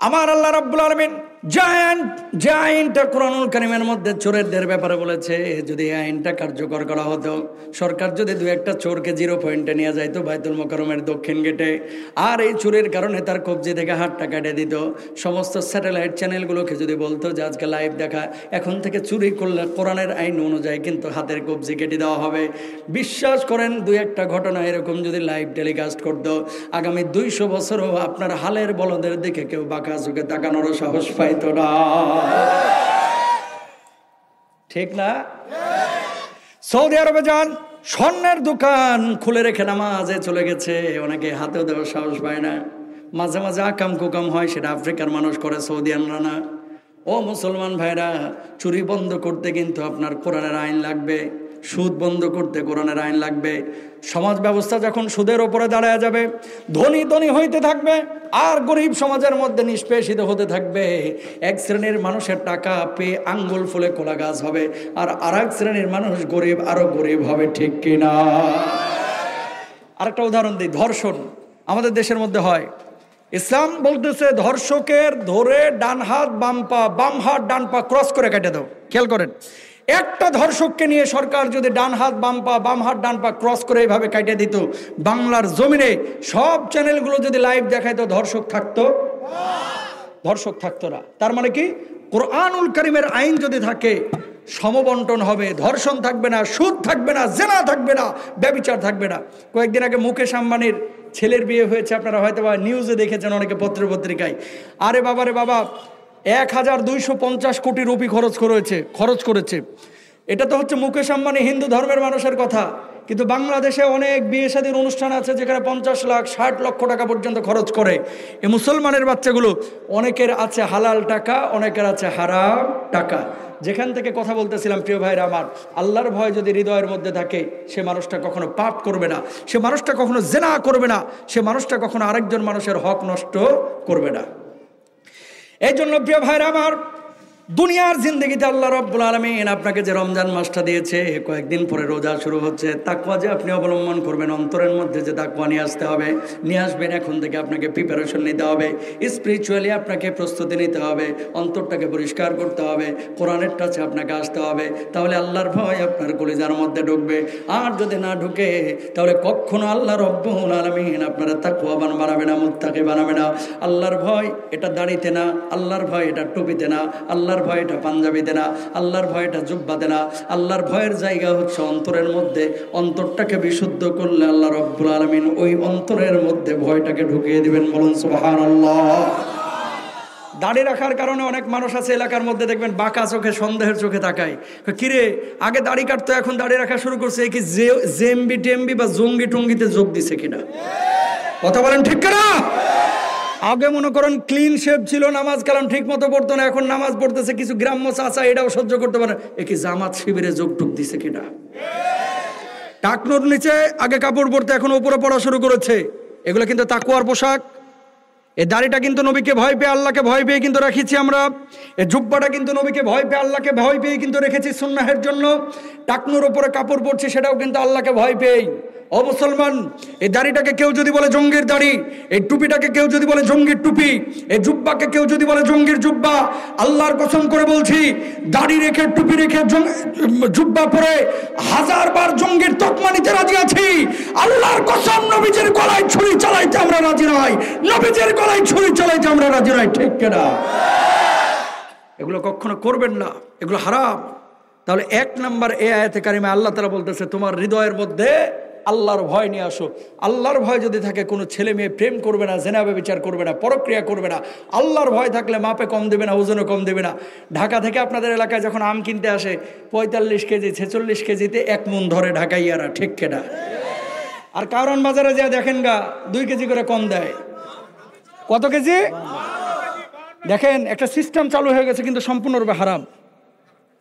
আমার আল্লাহ রাব্বুল আলামিন যে আইনটা কোরআনুল কারীমের মধ্যে চোরদের ব্যাপারে বলেছে, যদি এই আইনটা কার্যকর করা হতো, সরকার যদি 2-1টা চোরকে 0 পয়েন্টে নিয়ে যাইতো বাইতুল মোকাররমের দক্ষিণ গেটে, আর এই চোরের কারণে তার কবজি থেকে হাতটা কেটে দিত, সমস্ত স্যাটেলাইট চ্যানেলগুলোকে যদি বলতো যে আজকে লাইভ দেখা, এখন থেকে চুরি করলে কোরআনের আইন অনুযায়ী কিন্তু হাতের কবজি কেটে দেওয়া হবে। বিশ্বাস করেন 2-1টা ঘটনা এরকম যদি লাইভ টেলিকাস্ট করতো, আগামী 200 বছরও আপনার হালের বলদের দিকে কেউ বাঁকা চোখে তাকানোরও সাহস পাইতো না। ঠিক না? সৌদি আরবে যান, স্বর্ণের দোকান খুলে রেখে নামাজে চলে গেছে, অনেকে হাতেও দেওয়ার সাহস পায় না। মাঝে মাঝে আকাম কুকাম হয়, সেটা আফ্রিকার মানুষ করে, সৌদিয়ানরা না। ও মুসলমান ভাইরা, চুরি বন্ধ করতে কিন্তু আপনার কোরআনের আইন লাগবে, সুদ বন্ধ করতে কোরআনের আইন লাগবে। সমাজ ব্যবস্থা যখন সুদের ওপরে দাঁড়ায় যাবে, ধনী ধনী হইতে থাকবে আর গরিব সমাজের মধ্যে নিষ্পেষিত হতে থাকবে। এক শ্রেণীর মানুষের টাকা পেয়ে আঙ্গুল ফুলে কলা গাছ হবে, আর আরেক শ্রেণীর মানুষ গরিব আরো গরিব হবে। ঠিক কিনা? আরেকটা উদাহরণ দিই, ধর্ষণ আমাদের দেশের মধ্যে হয়। ইসলাম বলতেছে ধর্ষকের ধরে ডান হাত বাম পা, বাম হাত ডান পা ক্রস করে কেটে দাও। খেয়াল করেন, একটা ধর্ষককে নিয়ে সরকার যদি ডান হাত বাম পা, বাম হাত ডান পা ক্রস করে এইভাবে কাটে দিত, বাংলার জমিনে সব চ্যানেলগুলো যদি লাইভ দেখাইতো, ধর্ষক থাকতো? ধর্ষক থাকতো না। তার মানে কি কোরআনুল কারীমের আইন যদি থাকে, সমবন্টন হবে, ধর্ষণ থাকবে না, সুদ থাকবে না, জেনা থাকবে না, ব্যভিচার থাকবে না। কয়েকদিন আগে মুকেশ আম্বানির ছেলের বিয়ে হয়েছে, আপনারা হয়তো বা নিউজে দেখেছেন, অনেকে পত্রিকায়। আরে বাবা রে বাবা, 1250 কোটি রুপি খরচ করেছে। এটা তো হচ্ছে মুকেশ আম্বানি হিন্দু ধর্মের মানুষের কথা, কিন্তু বাংলাদেশে অনেক বিয়ে শাদীর অনুষ্ঠান আছে যেখানে 50 লাখ 60 লক্ষ টাকা পর্যন্ত খরচ করে এই মুসলমানের বাচ্চাগুলো। অনেকের আছে হালাল টাকা, অনেকের আছে হারাম টাকা। যেখান থেকে কথা বলতেছিলাম প্রিয় ভাইরা আমার, আল্লাহর ভয় যদি হৃদয়ের মধ্যে থাকে, সে মানুষটা কখনো পাপ করবে না, সে মানুষটা কখনো জেনা করবে না, সে মানুষটা কখনো আরেকজন মানুষের হক নষ্ট করবে না। এই জন্য প্রিয় ভাইরা আমার, দুনিয়ার জিন্দগিতে আল্লাহ রাব্বুল আলামিন আপনাকে যে রমজান মাসটা দিয়েছে, কয়েকদিন পরে রোজা শুরু হচ্ছে, তাকওয়া যে আপনি অবলম্বন করবেন, অন্তরের মধ্যে যে তাকওয়া নিয়ে আসবেন, এখন থেকে আপনাকে প্রিপারেশন নিতে হবে, স্পিরিচুয়ালি আপনাকে প্রস্তুতি নিতে হবে, অন্তরটাকে পরিষ্কার করতে হবে, কোরআনের কাছে আপনাকে আসতে হবে, তাহলে আল্লাহর ভয় আপনার কলিজার মধ্যে ঢুকবে। আর যদি না ঢুকে, তাহলে কখনো আল্লাহ রাব্বুল আলামিন আপনারা তাকওয়াবান বানাবে না, মুত্তাকি বানাবে না। আল্লাহর ভয় এটা দাড়িতে না, আল্লাহর ভয় এটা টুপিতে না, আল্লাহর আল্লাহর ভয়টা পাঞ্জাবিতে না, আল্লাহর ভয়টা জুব্বাতে না, আল্লাহর ভয়ের জায়গা হচ্ছে অন্তরের মধ্যে। অন্তরটাকে বিশুদ্ধ করলে আল্লাহ রাব্বুল আলামিন ওই অন্তরের মধ্যে ভয়টাকে ঢুকিয়ে দিবেন। বলুন সুবহানাল্লাহ। দাড়ি রাখার কারণে অনেক মানুষ আছে এলাকার মধ্যে, দেখবেন বাঁকা চোখে সন্দেহের চোখে তাকায়, কিরে আগে দাড়ি কাটতো এখন দাড়ি রাখা শুরু করছে, কি জেএমবি টেমবি বা জঙ্গি টঙ্গিতে যোগ দিছে কিনা? কথা বলেন ঠিক কিনা? আগে মনে করেন ক্লিন শেভ ছিল, নামাজ কালাম ঠিক মতো পড়তো না, এখন নামাজ পড়তেছে কিছু গ্রাম্য চাচা, এটাও সহ্য করতে পারে, এ কি জামাত শিবিরে যোগ টুক দিছে কিনা? টাকনোর নিচে আগে কাপড় পরতে, এখন উপরে পড়া শুরু করেছে। এগুলো কিন্তু তাকওয়ার পোশাক। এই দাড়িটা কিন্তু নবীকে ভয় পেয়ে, আল্লাহকে ভয় পেয়ে কিন্তু রেখেছি আমরা। এই জুব্বাটা কিন্তু নবীকে ভয় পেয়ে, আল্লাহকে ভয় পেয়ে কিন্তু রেখেছি সুন্নাহের জন্য। টাকনোর উপরে কাপড় পরছি সেটাও কিন্তু আল্লাহকে ভয় পেয়েই। ও মুসলমান, এই দাড়িটাকে কেউ যদি বলে জঙ্গির দাড়ি, এই টুপিটাকে কেউ যদি বলে জঙ্গির টুপি, এই জুব্বাকে কেউ যদি বলে জঙ্গির জুব্বা, আল্লাহর কসম করে বলছি, দাড়ি রেখে টুপি রেখে জুব্বা পরে 1000 বার জঙ্গির তকমা নিতে রাজি আছি। আল্লাহর কসম, নবীজির গলায় ছুরি চালাইতে আমরা রাজি নই, নবীজির গলায় ছুরি চালাইতে আমরা রাজি নই। ঠিক কিনা? এগুলো কখনো করবেন না, এগুলো হারাম। তাহলে 1 নম্বর এই আয়াতে কারিমে আল্লাহ তাআলা বলতেছে, তোমার হৃদয়ের মধ্যে আল্লাহর ভয় নিয়ে আসো। আল্লাহর ভয় যদি থাকে, কোনো ছেলে মেয়ে প্রেম করবে না, জেনা ব্যভিচার করবে না, পরক্রিয়া করবে না। আল্লাহর ভয় থাকলে মাপে কম দেবে না, ওজনও কম দেবে না। ঢাকা থেকে আপনাদের এলাকায় যখন আম কিনতে আসে 45 কেজি 46 কেজিতে 1 মণ ধরে ঢাকাইয়ারা। ঠিক কেনা? আর কারণ বাজারে যা দেখেন গা 2 কেজি করে কম দেয়। কত কেজি? দেখেন একটা সিস্টেম চালু হয়ে গেছে, কিন্তু সম্পূর্ণরূপে হারাম।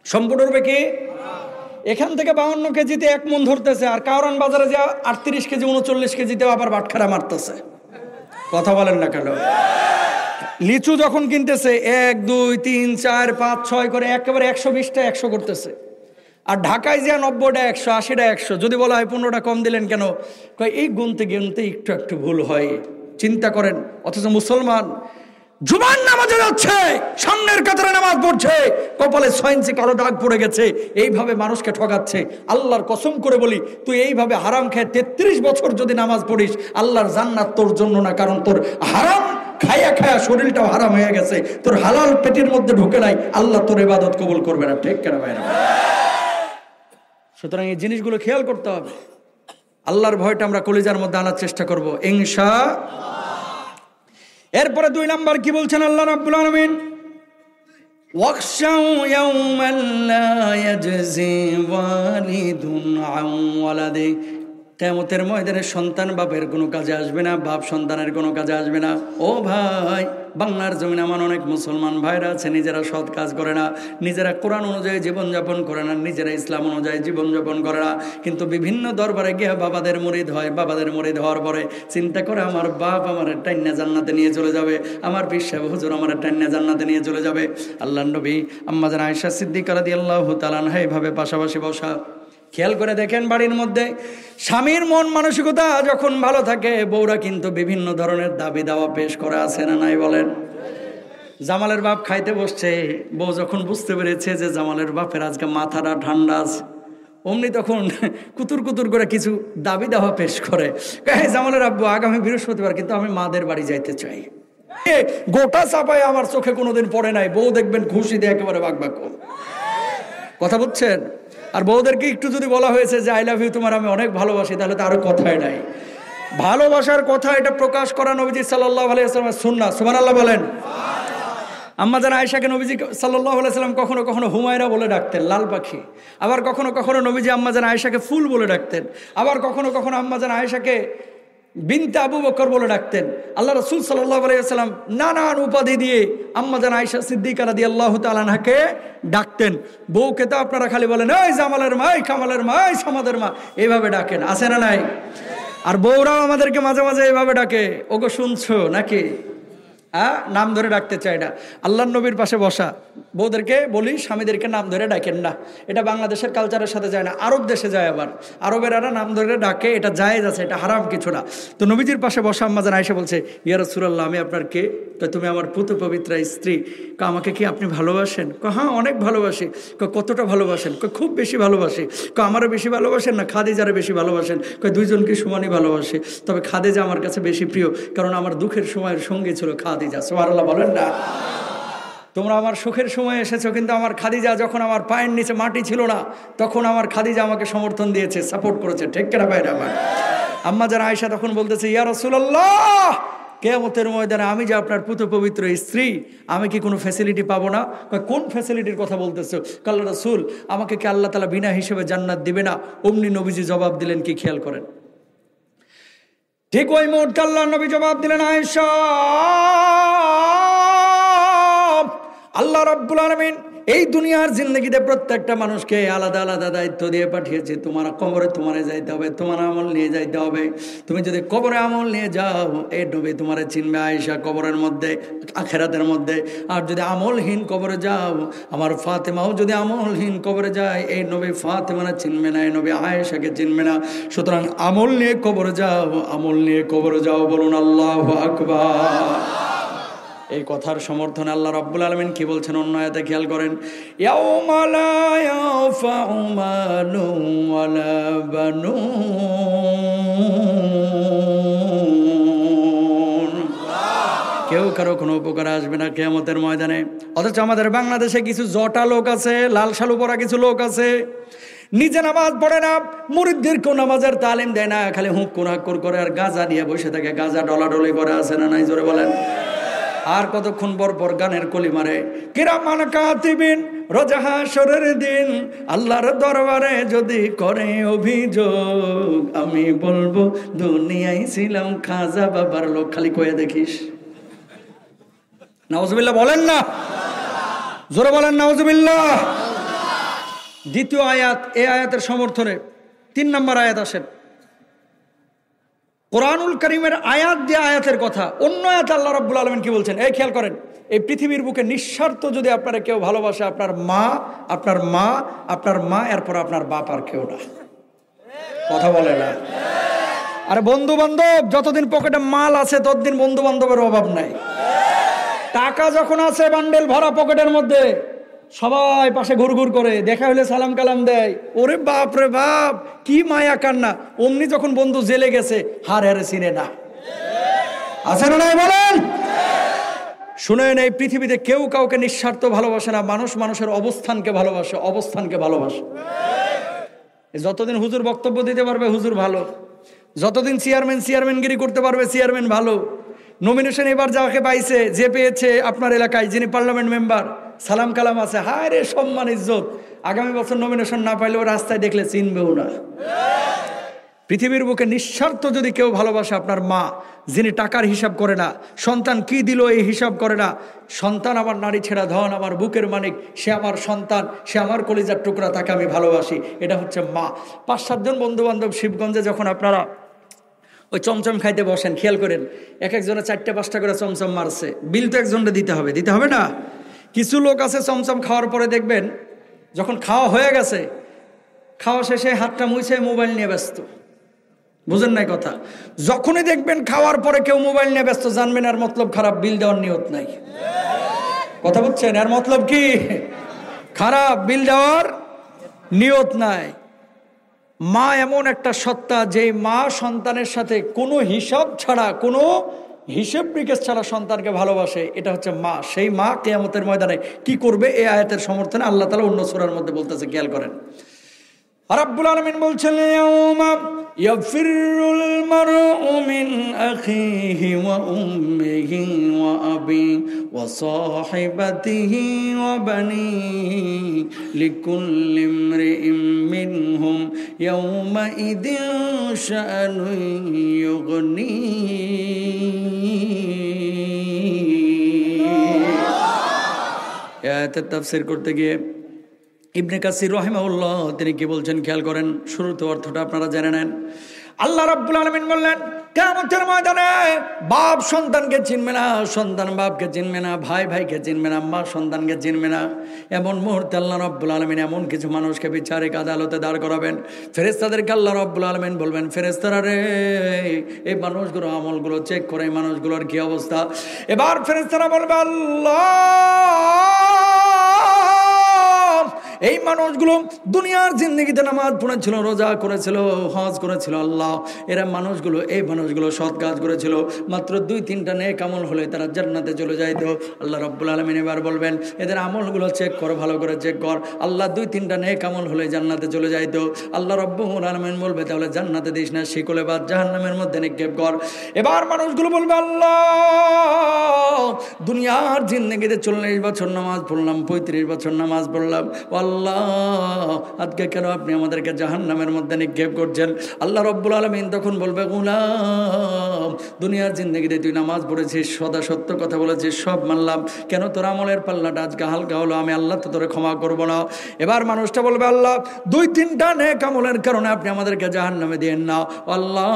সম্পূর্ণরূপে কি? এখান থেকে 52 কেজিতে 1 মণ ধরতেছে, আর কারণ বাজারে যা 38 কেজি 39 কেজিতেও আবার বাটখারা মারতেছে। কথা বলেন না কেন? লিচু যখন কিনতেছে 1 2 3 4 5 6 করে একেবারে 120টা 100 করতেছে। আর ঢাকায় যা 90টা 100 80টা 100। যদি বলা হয় 15টা কম দিলেন কেন, এই গুনতে গুনতে একটু একটু ভুল হয়। চিন্তা করেন। অথচ মুসলমান জুমার নামাজে যাচ্ছে, সামনের কাতারে নামাজ পড়ছে, কপালে 6 ইঞ্চি কালো দাগ পড়ে গেছে, এইভাবে মানুষকে ঠকাচ্ছে। আল্লাহর কসম করে বলি, তুই এইভাবে হারাম খেয়ে 33 বছর যদি নামাজ পড়িস, আল্লাহর জান্নাত তোর জন্য না, কারণ তোর হারাম খায়া খায়া শরীরটাও হারাম হয়ে গেছে, তোর হালাল পেটের মধ্যে ঢুকে নাই। আল্লাহ তোর ইবাদত কবুল করবে না। ঠিক কেন ভাইরা? সুতরাং এই জিনিসগুলো খেয়াল করতে হবে। আল্লাহর ভয়টা আমরা কলিজার মধ্যে আনার চেষ্টা করব ইনশাআল্লাহ। এরপরে 2 নাম্বার কি বলছেন আল্লাহ রাব্বুল আলামিন? ওয়াখশাউ ইয়াওমান লা ইয়াজজি ওয়ালিদুন আন ওয়ালাদি। কিয়ামতের ময়দানে সন্তান বাপের কোনো কাজে আসবে না, বাপ সন্তানের কোনো কাজে আসবে না। ও ভাই, বাংলার জমিনে আমার অনেক মুসলমান ভাইরা আছে, নিজেরা সৎ কাজ করে না, নিজেরা কোরআন অনুযায়ী জীবনযাপন করে না, নিজেরা ইসলাম অনুযায়ী জীবনযাপন করে না, কিন্তু বিভিন্ন দরবারে গিয়ে বাবাদের মুরিদ হয়। বাবাদের মুরিদ হওয়ার পরে চিন্তা করে, আমার বাপ আমার টাইন্না জান্নাতে নিয়ে চলে যাবে, আমার পীর সাহেব হুজুর আমার টাইন্না জান্নাতে নিয়ে চলে যাবে। আল্লাহর নবী আম্মা জান আয়েশা সিদ্দিকা রাদিয়াল্লাহু তাআলা আনহা এইভাবে পাশাপাশি বসা। খেয়াল করে দেখেন, বাড়ির মধ্যে স্বামীর মন মানসিকতা যখন ভালো থাকে, বউরা কিন্তু বিভিন্ন ধরনের দাবি দাওয়া পেশ করে, আছে না নাই বলেন? জামালের বাপ খাইতে বসছে, বউ যখন বুঝতে পেরেছে যে জামালের বাপের আজকে মাথাটা ঠান্ডা আছে, অমনি তখন কুতুর কুতুর করে কিছু দাবি দাওয়া পেশ করে। জামালের আব্বু, আগামী বৃহস্পতিবার কিন্তু আমি মাদের বাড়ি যাইতে চাই। গোটা চাপায় আমার চোখে কোনোদিন পড়ে নাই। বউ দেখবেন খুশি দিয়ে একেবারে বাকবাক। কথা বুঝছেন? আর বউদেরকে একটু যদি বলা হয়েছে যে আই লাভ ইউ, তোমার আমি অনেক ভালোবাসি, তাহলে তো আরো কথাই নাই। ভালোবাসার কথা এটা প্রকাশ করা নবীজি সাল্লাল্লাহু আলাইহি ওয়াসাল্লামের সুন্নাহ। সুবহানাল্লাহ বলেন। আম্মা জান আয়েশাকে নবীজি সাল্লাল্লাহু আলাইহি ওয়াসাল্লাম কখনো কখনো হুমায়রা বলে ডাকতেন, লাল পাখি। আবার কখনো কখনো নবীজি আম্মা জান আয়েশাকে ফুল বলে ডাকতেন। আবার কখনো কখনো আম্মা জান আয়েশাকে বিনতে আবু বকর বলে ডাকতেন। আল্লাহ রাসূল সাল্লাল্লাহু আলাইহি ওয়াসাল্লাম নানান উপাধি দিয়ে আম্মা জান আয়েশা সিদ্দিকা রাদিয়াল্লাহু তাআলা আনহাকে ডাকতেন। বউকে তো আপনারা খালি বলেন, এই জামালের মা, এই কামালের মা, এই সামাদের মা, এইভাবে ডাকেন, আছে না নাই? আর বউরাও আমাদেরকে মাঝে মাঝে এইভাবে ডাকে, ওগো শুনছো নাকি? নাম ধরে ডাকতে চায় না। আল্লাহর নবীর পাশে বসা বউদেরকে বলি, স্বামীদেরকে নাম ধরে ডাকেন না। এটা বাংলাদেশের কালচারের সাথে যায় না, আরব দেশে যায়। আবার আরবেরা নাম ধরে ডাকে, এটা জায়েজ আছে, এটা হারাম কিছু না। তো নবীজির পাশে বসা আম্মা জান আয়েশা বলছে, ইয়া রাসূলুল্লাহ, আমি আপনার কে? তুমি আমার পুত্র পবিত্রা স্ত্রী। আমাকে কি আপনি ভালোবাসেন? হ্যাঁ, অনেক ভালোবাসি। কতটা ভালোবাসেন? খুব বেশি ভালোবাসি। আমারও বেশি ভালোবাসেন না খাদিজারে বেশি ভালোবাসেন? দুইজনকে সমানই ভালোবাসি, তবে খাদিজা আমার কাছে বেশি প্রিয়, কারণ আমার দুঃখের সময়ের সঙ্গী ছিল খাদিজা। সুবহানাল্লাহ বলেন না? তোমরা আমার সুখের সময় এসেছো, কিন্তু আমার খাদিজা যখন আমার পায়ের নিচে মাটি ছিল না, তখন আমার খাদিজা আমাকে সমর্থন দিয়েছে, সাপোর্ট করেছে। ঠিক কিনা ভাইরা আমার? আম্মা যারা আয়েশা তখন বলতেছে, ইয়া রাসূলুল্লাহ, কিয়ামতের ময়দানে আমি যে আপনার পুত পবিত্র স্ত্রী, আমি কি কোনো ফ্যাসিলিটি পাবো না? কোন ফ্যাসিলিটির কথা বলতেছো? আল্লাহ রাসূল, আমাকে কি আল্লাহ তাআলা বিনা হিসেবে জান্নাত দিবে না? অমনি নবীজি জবাব দিলেন, কি খেয়াল করেন। ঠিক ওই মুহূর্তে আল্লাহ নবী জবাব দিলেন, আয়েশা, আল্লাহ রাব্বুল আলামিন এই দুনিয়ার জিন্দগিতে প্রত্যেকটা মানুষকে আলাদা আলাদা দায়িত্ব দিয়ে পাঠিয়েছে। তোমার কবরে তোমারে যাইতে হবে, তোমার আমল নিয়ে যাইতে হবে। তুমি যদি কবরে আমল নিয়ে যাও, এই নবী তোমারে চিনবে আয়েশা কবরের মধ্যে, আখিরাতের মধ্যে। আর যদি আমলহীন কবরে যাও, আমার ফাতেমাও যদি আমলহীন কবরে যায়, এই নবী ফাতেমারে চিনবে না, এই নবী আয়েশাকে চিনবে না। সুতরাং আমল নিয়ে কবরে যাও, আমল নিয়ে কবরে যাও। বলুন আল্লাহু আকবার। এই কথার সমর্থনে আল্লাহ রাব্বুল আলামিন কি বলছেন অন্য আয়াতে খেয়াল করেন, ইয়াউমা লা ইয়ানফাউ মালুন ওয়ালা বানুন। কেউ কারো কোনো উপকার আসবে না কিয়ামতের ময়দানে। অথচ আমাদের বাংলাদেশে কিছু জটা লোক আছে, লাল শালু পরা কিছু লোক আছে, নিজে নামাজ পড়ে না, মুরিদদেরকেও নামাজের তালিম দেয় না, খালি হুক্কুর হাক্কুর করে আর গাঁজা নিয়ে বসে থাকে, গাঁজা ডলাডলি করে। আছে না নাই? জোরে বলেন। আর কতক্ষণ পর পর গানের কলি মারে, কিরামান কাতিবিন রোজা হাশরের দিন আল্লাহর দরবারে যদি করে অভিযোগ, আমি বলবো দুনিয়ায় ছিলাম খাজা বাবার লোক। খালি কয়ে দেখিস। নাউজুবিল্লাহ বলেন না, জোরে বলেন নাউজুবিল্লাহ। দ্বিতীয় আয়াত, এই আয়াতের সমর্থনে 3 নম্বর আয়াত আসেন। কোরআনুল কারীমের আয়াত দিয়ে আয়াতের কথা, অন্য আয়াতে আল্লাহ রাব্বুল আলামিন কি বলছেন? এই খেয়াল করেন, এই পৃথিবীর বুকে নিঃস্বার্থ যদি আপনারা কেউ ভালোবাসে, আপনার মা, আপনার মা, আপনার মা, এরপর আপনার বাপ, আর কেউ না। কথা বলে না। আরে বন্ধু বান্ধব, যতদিন পকেটে মাল আছে ততদিন বন্ধু বান্ধবের অভাব নাই। টাকা যখন আছে বান্ডেল ভরা পকেটের মধ্যে, সবাই পাশে ঘুরঘুর করে, দেখা হলে সালাম কালাম দেয়। ওরে বাপ রে বাপ, কি মায়া কান্না। অমনি যখন বন্ধু জেলে গেছে, হার হারে চিনে না। আছে না নাই বলেন? শুনেন, এই পৃথিবীতে কেউ কাউকে নিঃস্বার্থ ভালোবাসে না, মানুষ মানুষের অবস্থানকে ভালোবাসে, অবস্থানকে ভালোবাসে। যতদিন হুজুর বক্তব্য দিতে পারবে হুজুর ভালো, যতদিন চেয়ারম্যানগিরি করতে পারবে চেয়ারম্যান ভালো। নমিনেশন এবার যাকে পাইছে, যে পেয়েছে আপনার এলাকায়, যিনি পার্লামেন্ট মেম্বার, সালাম কালাম আছে, হায় রে সম্মান ইজ্জত। আগামী বছর নমিনেশন না পাইলেও রাস্তায় দেখলে চিনবেও না। পৃথিবীর বুকে নিঃস্বার্থ যদি কেউ ভালোবাসে, আপনার মা, যিনি টাকার হিসাব করে না, সন্তান কি দিল এই হিসাব করে না, সন্তান আমার নারী ছেঁড়া ধন, আমার বুকের মানিক, সে আমার সন্তান, সে আমার কলিজার টুকরা, তাকে আমি ভালোবাসি, এটা হচ্ছে মা। 5-7 জন বন্ধু বান্ধব শিবগঞ্জে যখন আপনারা ওই চমচম খাইতে বসেন, খেয়াল করেন, এক একজনে 4-5টা করে চমচম মারছে, বিল তো একজনটা দিতে হবে, দিতে হবে না? কিছু লোক আছে চমচম খাওয়ার পরে দেখবেন, যখন খাওয়া হয়ে গেছে, খাওয়া শেষে হাতটা মুছে মোবাইল নিয়ে ব্যস্ত। বুঝেন নাই কথা? যখনই দেখবেন খাওয়ার পরে কেউ মোবাইল নিয়ে ব্যস্ত, জানবেন আর মতলব খারাপ, বিল দেওয়ার নিয়ত নাই। কথা বুঝছেন? আর মতলব কি? খারাপ, বিল দেওয়ার নিয়ত নাই। মা এমন একটা সত্তা, যে মা সন্তানের সাথে কোনো হিসাব ছাড়া, কোনো হিসেব নিকেশ ছাড়া সন্তানকে ভালোবাসে, এটা হচ্ছে মা। সেই মা কিয়ামতের ময়দানে কি করবে? এই আয়াতের সমর্থনে আল্লাহ তাআলা অন্য সূরার মধ্যে বলতেছে, খেয়াল করেন। রাব্বুল আলামিন বলছেন, ইয়াউমা ইয়াফিরুল মারউ মিন আখিহি ওয়া উম্মিহি ওয়া আবি ওয়া সাহিবাতিহি ওয়া বানিহি লিকুল্লি ইমরিইম মিনহুম ইয়াউমা ইদিন শাআনুন ইউগনি। আয়াতের তাফসীর করতে গিয়ে ইবনে কাসির রাহিমাহুল্লাহ তিনি কি বলছেন খেয়াল করেন। শুরুতে অর্থটা আপনারা জেনে নেন। আল্লাহ রাব্বুল আলামিন বললেন, কিয়ামতের ময়দানে বাপ সন্তানকে চিনবে না, সন্তান বাপকে চিনবে না, ভাই ভাইকে চিনবে না, মা সন্তানকে চিনবে না। এমন মুহূর্তে আল্লাহ রাব্বুল আলামিন এমন কিছু মানুষকে বিচারিক আদালতে দাঁড় করাবেন। ফেরেশতাদেরকে আল্লাহ রাব্বুল আলামিন বলবেন, ফেরেশতারা রে, এই মানুষগুলো আমলগুলো চেক করে, এই মানুষগুলোর কি অবস্থা। এবার ফেরেশতারা বলবে, আল্লাহ এই মানুষগুলো দুনিয়ার জিন্দেগিতে নামাজ পড়েছিল, রোজা করেছিল, হজ করেছিল। আল্লাহ এরা মানুষগুলো, এই মানুষগুলো সৎ কাজ করেছিল, মাত্র 2-3টা নেক আমল হলে তারা জান্নাতে চলে যাইতো। আল্লাহ রাব্বুল আলামিন এবার বলবেন এদের আমলগুলো চেক কর, ভালো করে চেক কর। আল্লাহ 2-3টা নেক আমল হলে জান্নাতে চলে যাইতো। আল্লাহ রাব্বুল আলামিন বলবে তাহলে জান্নাতে দিস না, শিকলে বাদ জাহান্নামের মধ্যে নিক্ষেপ কর। এবার মানুষগুলো বলবে আল্লাহ দুনিয়ার জিন্দেগিতে 40 বছর নামাজ পড়লাম, 35 বছর নামাজ পড়লাম, আল্লাহ আজকে কেন আপনি আমাদেরকে জাহান্নামের মধ্যে নিক্ষেপ করছেন? আল্লাহ রাব্বুল আলামিন তখন বলবে গোলাম দুনিয়ার জিন্দেগিতে তুই নামাজ পড়েছিস, সদা সত্য কথা বলেছিস, সব মানলাম, কেন তোর আমলের পাল্লাটা আজকে হালকা হলো? আমি আল্লাহ তো তোরে ক্ষমা করবো না। এবার মানুষটা বলবে আল্লাহ 2-3টা নেক আমলের কারণে আপনি আমাদেরকে জাহান্নামে দিয়েন না। আল্লাহ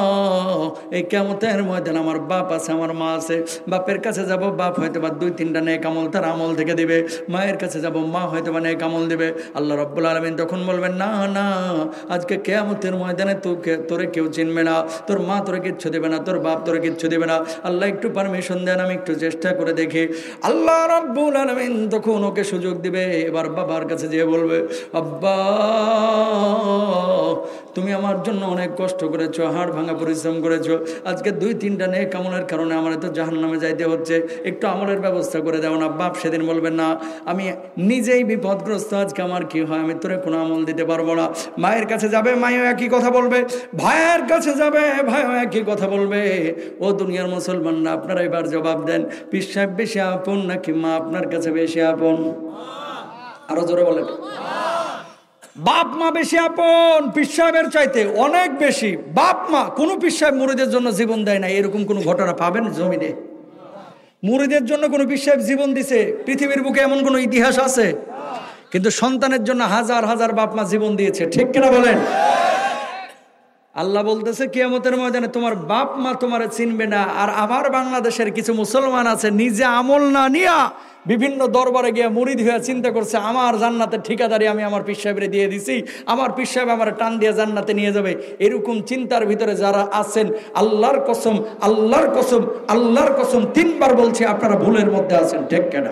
এই কিয়ামতের ময়দানে আমার বাপ আছে, আমার মা আছে, বাপের কাছে যাব, বাপ হয়তো বা 2-3টা নেক আমল তার আমল থেকে দিবে, মায়ের কাছে যাব, মা হয়তো বা নেক আমল দিবে। আল্লাহ রাব্বুল আলামিন তখন বলবেন না না, আজকে কিয়ামতের ময়দানে তোরে কেউ চিনবে না, তোর মা তোরে কিচ্ছু দেবে না, তোর বাপ তোরে কিচ্ছু দেবে না। আল্লাহ একটু পারমিশন দেন, আমি একটু চেষ্টা করে দেখি। আল্লাহ রাব্বুল আলামিন তখন ওকে সুযোগ দিবে। এবার বাবার কাছে যেয়ে বলবে আব্বা তুমি আমার জন্য অনেক কষ্ট করেছো, হাড় ভাঙা পরিশ্রম করেছো, আজকে 2-3টা নেক আমলের কারণে আমার তো জাহান্নামে যাইতে হচ্ছে, একটু আমলের ব্যবস্থা করে দাও না। বাপ সেদিন বলবে না, আমি নিজেই বিপদগ্রস্ত, আজকে আমার কি হয়, আমি তোরে কোনো আমল দিতে পারবো না। মায়ের কাছে যাবে, মায়েও একই কথা বলবে, ভাইয়ের কাছে যাবে, ভাইও একই কথা বলবে। ও দুনিয়ার মুসলমান না, আপনারা এবার জবাব দেন, পীর সাহেব বেশি আপন নাকি মা আপনার কাছে বেশি আপন? আরো জোরে বলেন। বাপ মা বেশি আপন পীর সাহেবের চাইতে অনেক বেশি। বাপ মা, কোনো পীর সাহেব মুরিদের জন্য জীবন দেয় না, এরকম কোনো ঘটনা পাবেন জমিনে? মুরিদের জন্য কোনো পীর সাহেব জীবন দিছে পৃথিবীর বুকে এমন কোনো ইতিহাস আছে? কিন্তু সন্তানের জন্য হাজার হাজার বাপ মা জীবন দিয়েছে, ঠিক কিনা বলেন? আল্লাহ বলতেছে কিয়ামতের ময়দানে তোমার বাপ মা তোমার চিনবে না। আর আমার বাংলাদেশের কিছু মুসলমান আছে নিজে আমল না নিয়া বিভিন্ন দরবারে গিয়ে মুরিদ হয়ে চিন্তা করছে আমার জান্নাতের ঠিকাদারি আমি আমার পীর সাহেবরে দিয়ে দিছি, আমার পীর সাহেব আমার টান দিয়ে জান্নাতে নিয়ে যাবে। এরকম চিন্তার ভিতরে যারা আছেন, আল্লাহর কসম, আল্লাহর কসম, আল্লাহর কসম 3বার বলছি আপনারা ভুলের মধ্যে আছেন, ঠিক কিনা?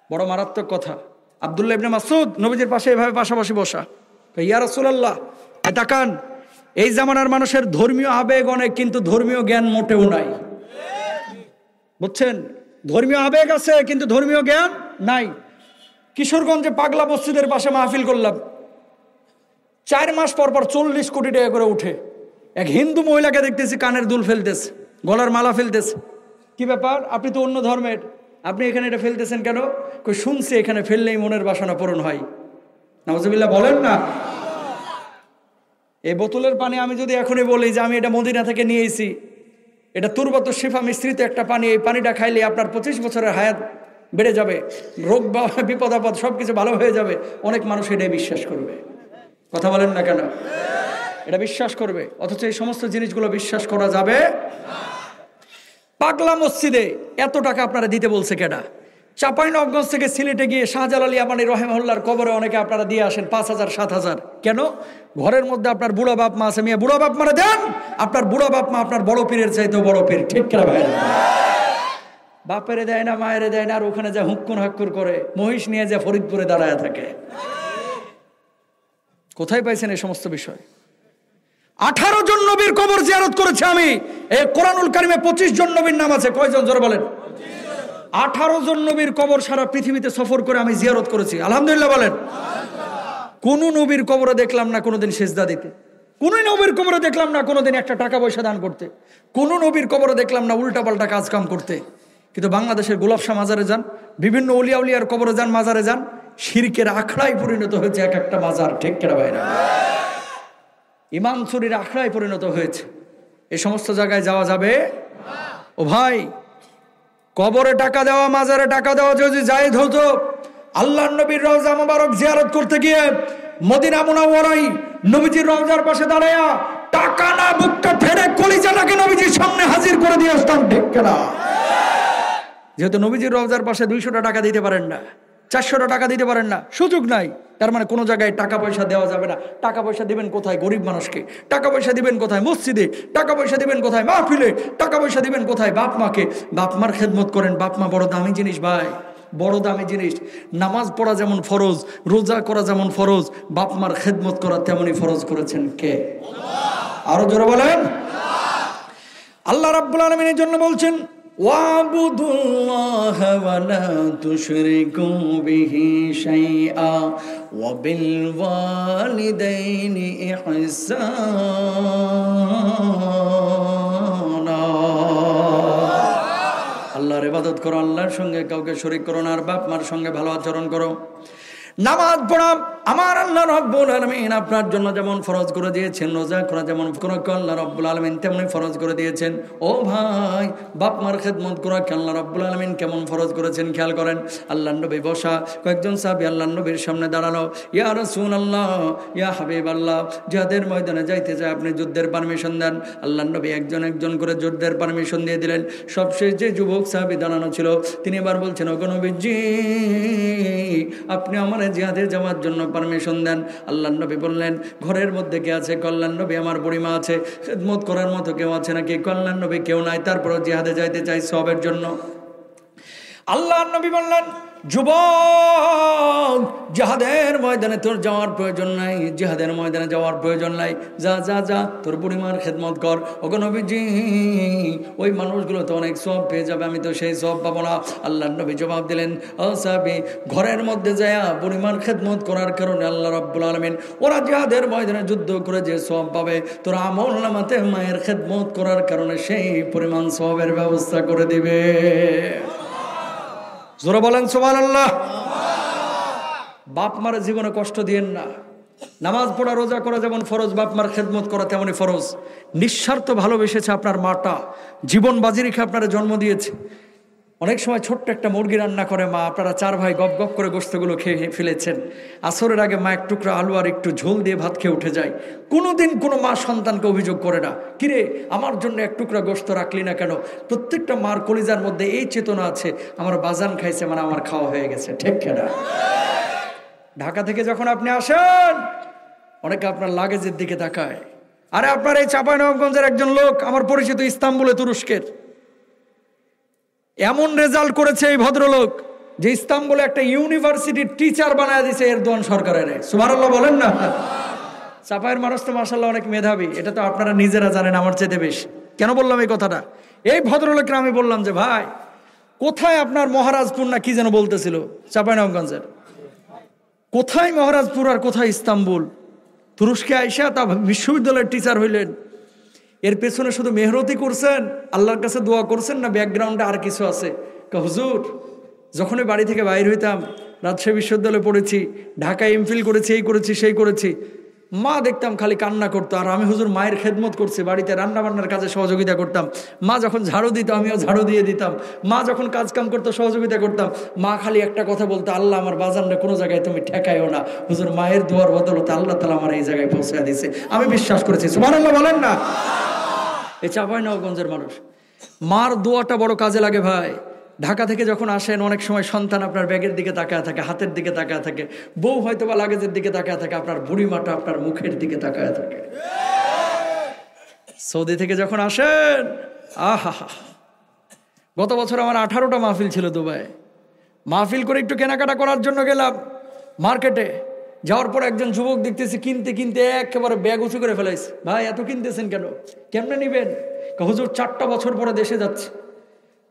বড় মারাত্মক কথা। আব্দুল্লাহ ইবনে মাসউদ নবীজির পাশে এভাবে পাশাপাশি বসা, ইয়া রাসূলুল্লাহ তাকান, এই জামানার মানুষের ধর্মীয় আবেগ অনেক, কিন্তু ধর্মীয় জ্ঞান মোটেও নাই। বুঝছেন? ধর্মীয় আবেগ আছে কিন্তু ধর্মীয় জ্ঞান নাই। কিশোরগঞ্জে পাগলা মসজিদের পাশে মাহফিল করলাম, 4 মাস পর পর 40 কোটি টাকা করে উঠে। এক হিন্দু মহিলাকে দেখতেছি কানের দুল ফেলতেছে, গলার মালা ফেলতেছে। কি ব্যাপার, আপনি তো অন্য ধর্মের, আপনি এখানে এটা ফেলতেছেন কেন? কই শুনছি এখানে ফেললেই মনের বাসনা পূরণ হয়। নাউজুবিল্লাহ বলেন না। এই বোতলের পানি আমি যদি এখনই বলি যে আমি এটা মদিনা থেকে নিয়ে এসেছি, এটা তুরবাত শিফা মিশ্রিত একটা পানি, এই পানিটা খাইলে আপনার 25 বছরের হায়াত বেড়ে যাবে, রোগ বা বিপদ আপদ সবকিছু ভালো হয়ে যাবে, অনেক মানুষ এটাই বিশ্বাস করবে। কথা বলেন না কেন? এটা বিশ্বাস করবে, অথচ এই সমস্ত জিনিসগুলো বিশ্বাস করা যাবে না। পাগলা মসজিদে এত টাকা আপনারা দিতে বলছে কেডা? চাঁপাইনবাবগঞ্জ থেকে সিলেটে গিয়ে শাহজালাল ইয়ামানী রহিমাহুল্লাহর কবরে অনেকে আপনারা দিয়ে আসেন 5,000 7,000। কেন? ঘরের মধ্যে আপনার বুড়া বাপ মা আছে, মিয়া বুড়া বাপ মারা দেন, আপনার বুড়া বাপ মা আপনার বড় পীরের চাইতেও বড় পীর, ঠিক কিনা ভাই? বাপেরে দেয় না, মায়েরে দেয় না, আর ওখানে যা হুক্কুর হাক্কুর করে মহিষ নিয়ে যা ফরিদপুরে দাঁড়ায় থাকে। কোথায় পাইছেন এই সমস্ত বিষয়? 18 জন নবীর কবর জিয়ারত করেছি আমি। এই কোরআনুল কারিমে 25 জন নবীর নাম আছে। কয়জন জোরে বলেন? 18 জন নবীর কবর সারা পৃথিবীতে সফর করে আমি জিয়ারত করেছি, আলহামদুলিল্লাহ বলেন। কোন নবীর কবরে দেখলাম না কোনোদিন সেজদা দিতে, কোন নবীর কবরে দেখলাম না কোনোদিন একটা টাকা পয়সা দান করতে, কোন নবীর কবরে দেখলাম না উল্টাপাল্টা কাজ কাম করতে। কিন্তু বাংলাদেশের গোলাপ শাহ মাজারে যান, বিভিন্ন উলিয়া উলিয়ার কবরে যান, মাজারে যান, শিরকের আখড়ায় পরিণত হয়েছে এক একটা মাজার, ঠিক কিনা ভাইরা? ইমাম চুরির আখড়ায় পরিণত হয়েছে। এই সমস্ত জায়গায় যাওয়া যাবে? ও ভাই, কবরে টাকা দেওয়া, মাজারে টাকা দেওয়া যদি জায়েজ হতো, আল্লাহর নবীর রওজা মুবারক জিয়ারত করতে গিয়ে মদিনা মুনাওয়ারায় নবীজির রওজার পাশে দাঁড়ায়া টাকা না বুকটা ফেরে কলিজাটাকে নবীজির সামনে হাজির করে দিয়ে আসতাম, ঠিক কিনা? যেহেতু নবীজির রওজার পাশে 200 টাকা দিতে পারেন না, 400 টাকা দিতে পারেন না, সুযোগ নাই, তার মানে কোনো জায়গায় টাকা পয়সা দেওয়া যাবে না। টাকা পয়সা দিবেন কোথায়? গরিব মানুষকে। টাকা পয়সা দিবেন কোথায়? মসজিদে। টাকা পয়সা দিবেন কোথায়? মাহফিলে। টাকা পয়সা দিবেন কোথায়? বাপ মাকে। বাপ মার খেদমত করেন, বাপ মা বড় দামি জিনিস ভাই। বড় দামি জিনিস। নামাজ পড়া যেমন ফরজ, রোজা করা যেমন ফরজ, বাপ মার খেদমত করা তেমনই ফরজ করেছেন কে? আরো জোরে বলেন। আল্লাহ রাব্বুল আলামিন এর জন্য বলছেন ওয়াবুদুল্লাহ ওয়া লা তুশরিকু বিহি শাইআ ওয়া বিল ওয়ালিদাইনি ইহসানা। আল্লাহর ইবাদত করো, আল্লাহর সঙ্গে কাউকে শরীক করো না, আর বাপ মার সঙ্গে ভালো আচরণ করো। নামাজ পড়া আমার আল্লাহ রাব্বুল আলামিন আপনার জন্য যেমন ফরজ করে দিয়েছেন, রোজা করা যেমন আল্লাহ রাব্বুল আলামিন তেমনি ফরজ করে দিয়েছেন। ও ভাই, বাপ মার খেদমত করা আল্লাহ রাব্বুল আলামিন কেমন ফরজ করেছেন খেয়াল করেন। আল্লাহর নবী বসা, কয়েকজন সাহাবী আল্লাহর নবীর সামনে দাঁড়ালো, ইয়া রাসূলুল্লাহ, ইয়া হাবিবাল্লাহ, জিহাদের ময়দানে যাইতে চাই, আপনি যুদ্ধের পারমিশন দেন। আল্লাহর নবী একজন একজন করে যুদ্ধের পারমিশন দিয়ে দিলেন। সবশেষ যে যুবক সাহাবী দাঁড়ানো ছিল, তিনি এবার বলছেন, ওগো নবীজি, আপনি আমার জিহাদে যাওয়ার জন্য পারমিশন দেন। আল্লাহর নবী বললেন, ঘরের মধ্যে কে আছে? আল্লাহর নবী, আমার বুড়িমা আছে। খেদমত করার মতো কেউ আছে নাকি? আল্লাহর নবী, কেউ নাই। তারপর জিহাদে যাইতে চাই সওয়াবের জন্য। আল্লাহর নবী বললেন, যুবক, জিহাদের ময়দানে তোর যাওয়ার প্রয়োজন নাই, জিহাদের ময়দানে যাওয়ার প্রয়োজন নাই, যা যা যা তোর বুড়িমার খেদমত কর। ওগো নবীজি, ওই মানুষগুলো তো অনেক সওয়াব পেয়ে যাবে, আমি তো সেই সওয়াব পাবো না। আল্লাহর নবী জবাব দিলেন, ও সাহাবী, ঘরের মধ্যে যায়া বুড়িমার খেদমত করার কারণে আল্লাহ রাব্বুল আলামিন ওরা জিহাদের ময়দানে যুদ্ধ করে যে সওয়াব পাবে, তোর আমলনামাতে মায়ের খেদমত করার কারণে সেই পরিমাণ সওয়াবের ব্যবস্থা করে দিবে। জোরে বলেন সুবহানাল্লাহ। বাপ মার জীবনে কষ্ট দিয়েন না। নামাজ পড়া, রোজা করা যেমন ফরজ, বাপ মার খেদমত করা তেমনই ফরজ। নিঃস্বার্থ ভালোবেসেছে আপনার মাটা, জীবন বাজি রেখে আপনারা জন্ম দিয়েছে। অনেক সময় ছোট্ট একটা মুরগি রান্না করে মা, আপনারা 4 ভাই গপ গপ করে গোশতগুলো খেয়ে ফেলেছেন। আসরের আগে মা এক টুকরা আলু আর একটু ঝোল দিয়ে ভাত খেয়ে উঠে যায়। কোনোদিন কোনো মা সন্তানকে অভিযোগ করে না, কিরে আমার জন্য এক টুকরা গোশত রাখলি না কেন? প্রত্যেকটা মার কলিজার মধ্যে এই চেতনা আছে, আমার বাজান খাইছে মানে আমার খাওয়া হয়ে গেছে, ঠিক না? ঢাকা থেকে যখন আপনি আসেন, অনেকে আপনার লাগেজের দিকে তাকায়। আরে আপনার এই চাঁপাইনবাবগঞ্জের একজন লোক আমার পরিচিত, ইস্তাম্বুলে, তুরস্কের, এমন রেজাল্ট করেছে এই ভদ্রলোক যে ইস্তাম্বুলে একটা ইউনিভার্সিটির টিচার বানায় দিয়েছে এরদোয়ান সরকারের। সুবহানাল্লাহ বলেন না? চাঁপাইয়ের মানুষ তো মাশাআল্লাহ অনেক মেধাবী, এটা তো আপনারা নিজেরা জানেন আমার চেয়ে বেশি। কেন বললাম এই কথাটা? এই ভদ্রলোকরা আমি বললাম যে, ভাই, কোথায় আপনার মহারাজপুর না কি যেন বলতেছিল, চাঁপাইনবাবগঞ্জের কোথায় মহারাজপুর আর কোথায় ইস্তাম্বুল? তুরস্কে আইসা তা বিশ্ববিদ্যালয়ের টিচার হইলেন। এর পেছনে শুধু মেহনতি করছেন, আল্লাহর কাছে দোয়া করছেন, না ব্যাকগ্রাউন্ডে আর কিছু আছে? হুজুর, যখনই বাড়ি থেকে বাইর হইতাম, রাজশাহী বিশ্ববিদ্যালয়ে পড়েছি, ঢাকায় এমফিল করেছি, এই করেছি সেই করেছি, মা দেখতাম খালি কান্না করতো, আর আমি হুজুর মায়ের খেদমত করছি, বাড়িতে রান্না বান্নার কাজে সহযোগিতা করতাম। মা যখন ঝাড়ু দিত আমিও ঝাড়ু দিয়ে দিতাম, মা যখন কাজ কাম করতো সহযোগিতা করতাম। মা খালি একটা কথা বলতো, আল্লাহ আমার বাজানরা কোনো জায়গায় তুমি ঠেকাইও না। হুজুর মায়ের দোয়ার বদলতে আল্লাহ তাআলা আমার এই জায়গায় পৌঁছে দিয়েছে, আমি বিশ্বাস করেছি। সুবহানাল্লাহ বলেন না? এই চাঁপাইনবাবগঞ্জের মানুষ, মার দোয়াটা বড় কাজে লাগে ভাই। ঢাকা থেকে যখন আসেন, অনেক সময় সন্তান আপনার ব্যাগের দিকে তাকায় থাকে, হাতের দিকে তাকায় থাকে, বউ হয়তো বা লাগেজের দিকে তাকায় থাকে, আপনার বুড়ি মাটা আপনার মুখের দিকে তাকায় থাকে। সৌদি থেকে যখন আসেন, আহা, গত বছর আমার 18টা মাহফিল ছিল দুবাই। মাহফিল করে একটু কেনাকাটা করার জন্য গেলাম মার্কেটে। যাওয়ার পর একজন যুবক দেখতেছি কিনতে কিনতে একেবারে ব্যাগ উঁচু করে ফেলাইছে। ভাই, এত কিনতেছেন কেন? কেমনে নিবেন? হুজুর 4টা বছর পরে দেশে যাচ্ছে।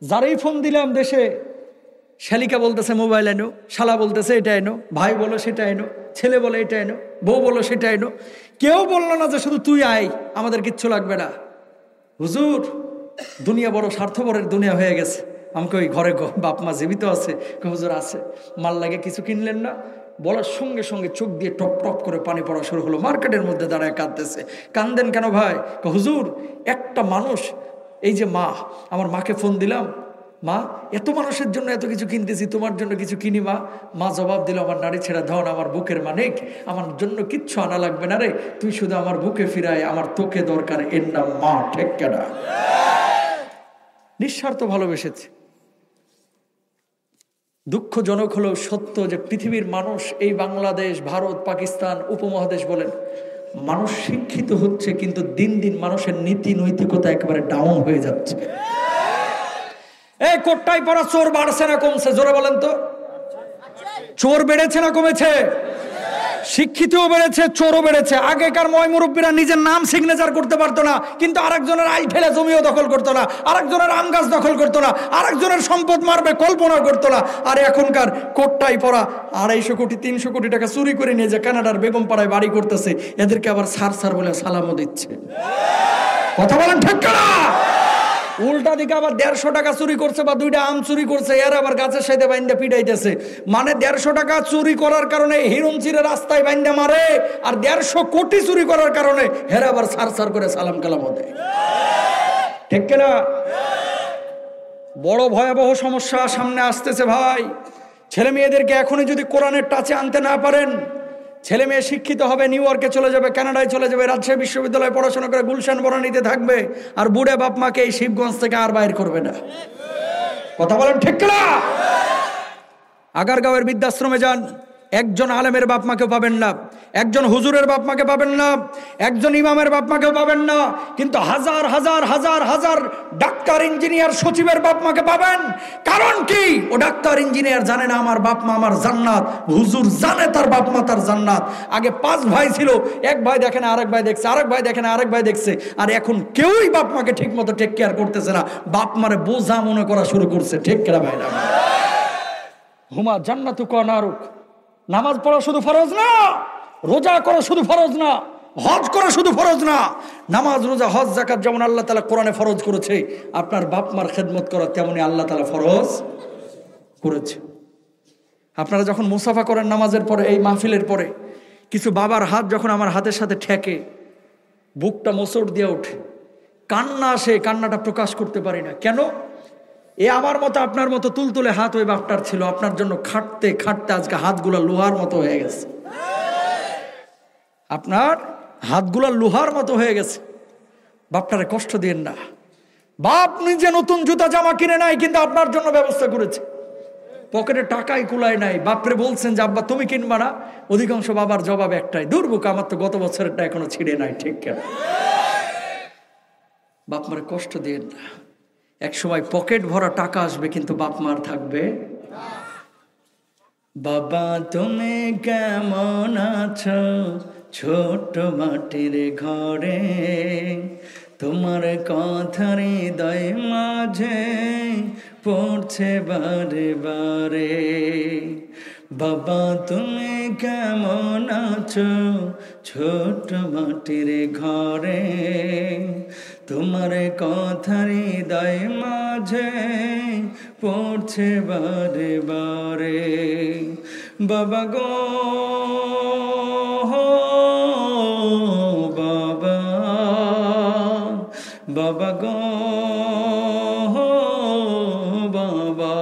যারাই ফোন দিলাম দেশে, শালিকা বলতেছে মোবাইল এনো, শালা বলতেছে এটা এনো, ভাই বলো সেটা এনো, ছেলে বলে এটা এনো, বউ বলো সেটা এনো। কেউ বললো না যে শুধু তুই আয়, আমাদের কিচ্ছু লাগবে না। হুজুর, দুনিয়া বড় স্বার্থপরের দুনিয়া হয়ে গেছে। আমাকে ওই ঘরে বাপ মা জীবিত আছে? হুজুর আছে। মাল লাগে কিছু কিনলেন না? বলার সঙ্গে সঙ্গে চোখ দিয়ে টপ টপ করে পানি পড়া শুরু হলো। মার্কেটের মধ্যে দাঁড়ায় কাঁদতেছে। কান্দেন কেন ভাই? হুজুর, একটা মানুষ, এই যে মা, আমার মাকে ফোন দিলাম, মা এত মানুষের জন্য এত কিছু কিনতেছি, তোমার জন্য কিছু কিনি মা? মা জবাব দিল, আমার নারী ছেড়া ধন, আমার বুকের মানিক, আমার জন্য কিচ্ছু আনা লাগবে না রে, তুই শুধু আমার বুকে ফিরায়, আমার তোকে দরকার, এর নাম মা, ঠিক কেনা? নিঃস্বার্থ ভালোবেসেছে। দুঃখজনক হলেও সত্য যে পৃথিবীর মানুষ, এই বাংলাদেশ, ভারত, পাকিস্তান, উপমহাদেশ বলেন, মানুষ শিক্ষিত হচ্ছে, কিন্তু দিন দিন মানুষের নীতি নৈতিকতা একেবারে ডাউন হয়ে যাচ্ছে। এই কোটটাই পরা চোর বাড়ছে না কমছে? জোরে বলেন তো। চোর বেড়েছে না কমেছে? শিক্ষিতও বেড়েছে, চোরও বেড়েছে। আগেকার ময় মুরব্বীরা নিজের নাম সিগনেচার করতে পারতো না, কিন্তু আরেকজনের আইল ঠেলে জমিও দখল করতো না, আরেকজনের আম গাছ দখল করতো না, আরেকজনের সম্পদ মারবে কল্পনা করতো না। আর এখনকার কোটটাই পরা 250 কোটি 300 কোটি টাকা চুরি করে নিয়ে যে কানাডার বেগম পাড়ায় বাড়ি করতেছে, এদেরকে আবার সার সার বলে সালামও দিচ্ছে। কথা বলেন ঠিক না? উল্টা দিকে আবার 150 টাকা চুরি করছে বা 2টা আম চুরি করছে, এর আবার গাছের সাথে বাইন্দা পিটাইতেছে। মানে 150 টাকা চুরি করার কারণে হিরণ চিরে রাস্তায় বাইন্দা মারে, আর 150 কোটি চুরি করার কারণে হেরা আবার সার সার করে সালাম কালাম দেয়। ঠিক কিনা? বড় ভয়াবহ সমস্যা সামনে আসতেছে ভাই। ছেলে মেয়েদেরকে এখনই যদি কোরআনের টাচে আনতে না পারেন, ছেলে মেয়ে শিক্ষিত হবে, নিউ ইয়র্কে চলে যাবে, কানাডায় চলে যাবে, রাজশাহী বিশ্ববিদ্যালয়ে পড়াশোনা করে গুলশান বনানীতে থাকবে, আর বুড়ে বাপ মাকে এই শিবগঞ্জ থেকে আর বাইর করবে না। কথা বলেন ঠিক না? আগারগাঁওয়ের বৃদ্ধাশ্রমে যান, একজন আলেমের বাপ মাকেও পাবেন না, একজন হুজুরের বাপ মাকে পাবেন না, একজন ইমামের বাপ মাকেও পাবেন না, কিন্তু হাজার হাজার হাজার হাজার ডাক্তার, ইঞ্জিনিয়ার, সচিবের বাপ মাকে পাবেন। কারণ কি? ও ডাক্তার ইঞ্জিনিয়ার জানে না আমার বাপ মা আমার জান্নাত, হুজুর জানে তার বাপ মা তার জান্নাত। আগে 5 ভাই ছিল, এক ভাই দেখে না আরেক ভাই দেখছে, আরেক ভাই দেখে না আরেক ভাই দেখছে, আর এখন কেউই বাপ মাকে ঠিক মতো টেক কেয়ার করতেছে না, বাপ মারে বোঝা মনে করা শুরু করছে। ঠিক কেনা ভাই না? হুমা জান্নাতুকা নারুক। নামাজ পড়া শুধু ফরজ না, রোজা করা শুধু ফরজ না, হজ করা শুধু ফরজ না। নামাজ, রোজা, হজ, যাকাত যেমন আল্লাহ তাআলা কোরআনে ফরজ করেছে, আপনার বাপ মার খেদমত করা তেমনি আল্লাহ তাআলা ফরজ করেছে। আপনারা যখন মুসাফা করেন নামাজের পরে, এই মাহফিলের পরে, কিছু বাবার হাত যখন আমার হাতের সাথে ঠেকে, বুকটা মোচড় দিয়ে ওঠে, কান্না আসে, কান্নাটা প্রকাশ করতে পারি না। কেন? এ আমার মতো আপনার মতো তুলতুলে হাত ওই বাপটার ছিল, আপনার জন্য খাটতে খাটতে আজকে হাতগুলা লোহার মতো হয়ে গেছে। আপনার হাতগুলা লোহার মতো হয়ে গেছে। বাপটারে কষ্ট দিয়েন না। বাপ নিজে নতুন জুতা জামা কিনে নাই, কিন্তু আপনার জন্য ব্যবস্থা করেছে। পকেটে টাকাই কুলায় নাই, বাপরে বলছেন যে আব্বা তুমি কিনবা না। অধিকাংশ বাবার জবাব একটাই, দুর্ভোগ, আমার তো গত বছরেরটা এখনো ছিঁড়ে নাই। ঠিক কেন? বাপ মারে কষ্ট দিয়েন না। এক সময় পকেট ভরা টাকা আসবে, কিন্তু বাপ মার থাকবে। বাবা তুমি কেমন আছো ছোট মাটির ঘরে, তোমার কথার হৃদয় মাঝে পড়ছে বারে বারে। বাবা তুমি কেমন আছো ছোট মাটির ঘরে, তোমার কথার হৃদয় মাঝে পড়ছে বারে বারে। বাবা গো বাবা, বাবা গো বাবা,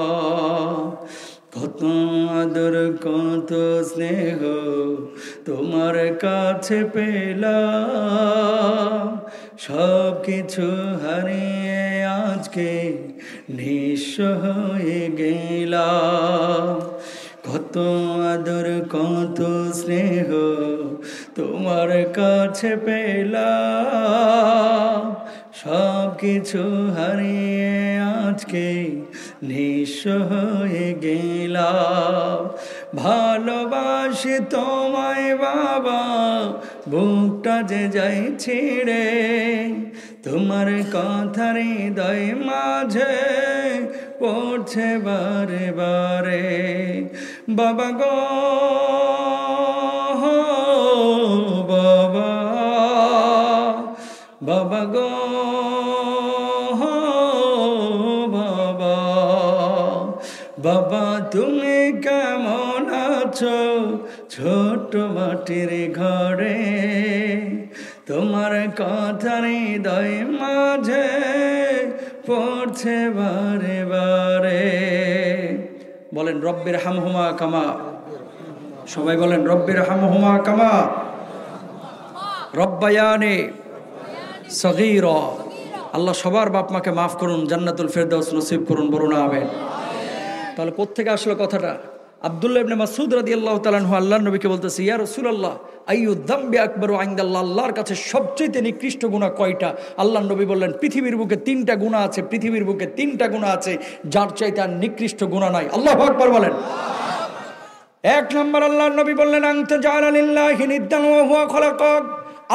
কত আদর কত স্নেহ তোমার কাছে পেলাম, সব কিছু হারিয়ে আজকে নিঃস্ব হয়ে গেলাম। কত আদর কত স্নেহ তোমার কাছে পেলাম, সব কিছু হারিয়ে আজকে নিঃস্ব হয়ে গেলাম। ভালোবাসি তোমায় বাবা, বুকটা যে যাই ছিঁড়ে, তোমার কথার হৃদয় মাঝে পড়ছে বারে বারে। বাবা গো বাবা, বাবা গো বাবা, বাবা তুমি কেমন আছো ছোট মাটির ঘরে, তোমার কথার হৃদয় মাঝে পড়ছে বারে বারে। বলেন রব্বির হামহুমা কামা, সবাই বলেন রব্বির হামহুমা কামা রব্বায়ানি সগীরা। আল্লাহ সবার বাপ মাকে মাফ করুন, জান্নাতুল ফেরদাউস নসিব করুন, বলুন আমিন। তাহলে কোত্থেকে আসলো কথাটা? আব্দুল্লাহ ইবনে মাসউদ রাদিয়াল্লাহু তাআলা আনহু আল্লাহর নবীকে বলতেছে, ইয়া রাসূলুল্লাহ আইয়ু যামবি আকবারু ইনদাল্লাহ, আল্লাহর কাছে সবচেয়ে নিকৃষ্ট গুনাহ কয়টা? আল্লাহর নবী বললেন, পৃথিবীর বুকে 3টা গুনাহ আছে, পৃথিবীর বুকে 3টা গুনাহ আছে যার চাইতে আর নিকৃষ্ট গুনাহ নাই। আল্লাহু আকবার বলেন। 1 নম্বর আল্লাহর নবী বললেন, আনতা জাআলা লিল্লাহি নিদ্দান ওয়া হুয়া খালাকাক,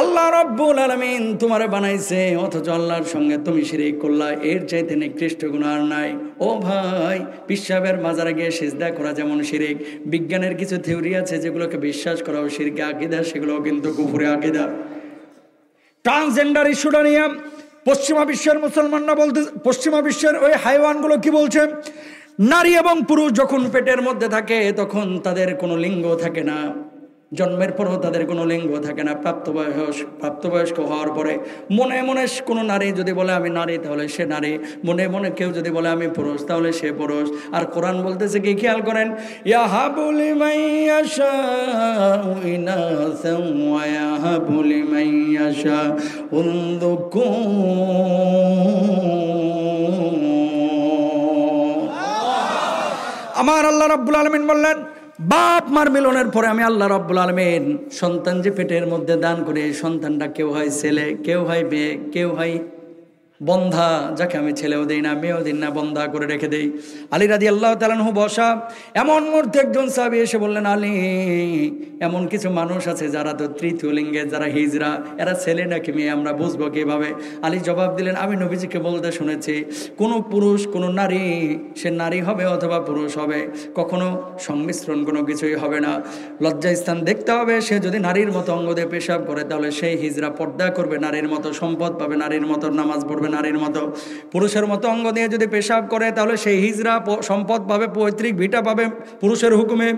আল্লাহ রাব্বুল আলামিন তোমারে বানাইছে অথচ আল্লাহর সঙ্গে তুমি শিরক করলা, এর চাইতে নিকৃষ্ট গুনাহ আর নাই। ও ভাই, পিশাবের মাজারে গিয়ে সিজদা করা যেমন শিরক, বিজ্ঞানের কিছু থিওরি আছে যেগুলোকে বিশ্বাস করাও শিরকে আকীদা, সেগুলোও কিন্তু কুফরে আকীদা। ট্রান্সজেন্ডার ইস্যুটা নিয়ে পশ্চিমা বিশ্বের মুসলমানরা বলতে, পশ্চিমা বিশ্বের ওই হাইওয়ানগুলো কি বলছে, নারী এবং পুরুষ যখন পেটের মধ্যে থাকে তখন তাদের কোনো লিঙ্গ থাকে না, জন্মের পরও তাদের কোনো লিঙ্গ থাকে না। প্রাপ্তবয়স্ক হওয়ার পরে মনে মনে কোনো নারী যদি বলে আমি নারী তাহলে সে নারী, মনে মনে কেউ যদি বলে আমি পুরুষ তাহলে সে পুরুষ। আর কোরআন বলতেছে কি, খেয়াল করেন, ইয়াহাবু লিমান ইয়াশাউ ইনাসান ওয়া ইয়াহাবু লিমান ইয়াশাউ যুকুর। আমার আল্লাহ রাব্বুল আলামিন বললেন, বাপ মার মিলনের পরে আমি আল্লাহ রাব্বুল আলামিন সন্তান যে পেটের মধ্যে দান করে, সন্তানটা কেউ হয় ছেলে, কেউ হয় মেয়ে, কেউ হয় বন্ধা, যাকে আমি ছেলেও দেই না মেয়েও দিই না, বন্ধা করে রেখে দেই। আলী রাদিয়াল্লাহু তাআলা আনহু বসা, এমন মুহূর্তে একজন সাহাবী এসে বললেন, আলী, এমন কিছু মানুষ আছে যারা তো তৃতীয় লিঙ্গে, যারা হিজড়া, এরা ছেলে নাকি মেয়ে, আমরা বুঝবো কিভাবে? আলী জবাব দিলেন, আমি নবীজিকে বলতে শুনেছি, কোনো পুরুষ কোনো নারী, সে নারী হবে অথবা পুরুষ হবে, কখনো সংমিশ্রণ কোনো কিছুই হবে না। লজ্জাস্থান দেখতে হবে, সে যদি নারীর মতো অঙ্গ দিয়ে পেশাব করে তাহলে সেই হিজড়া, পর্দা করবে নারীর মতো, সম্পদ পাবে নারীর মতো, নামাজ পড়বে নারীর মতো। পুরুষের মতো অঙ্গ দিয়ে যদি পেশাব করে তাহলে সেই হিজড়া সম্পদ পাবে, পৈতৃক ভিটা পাবে পুরুষের হুকুমে,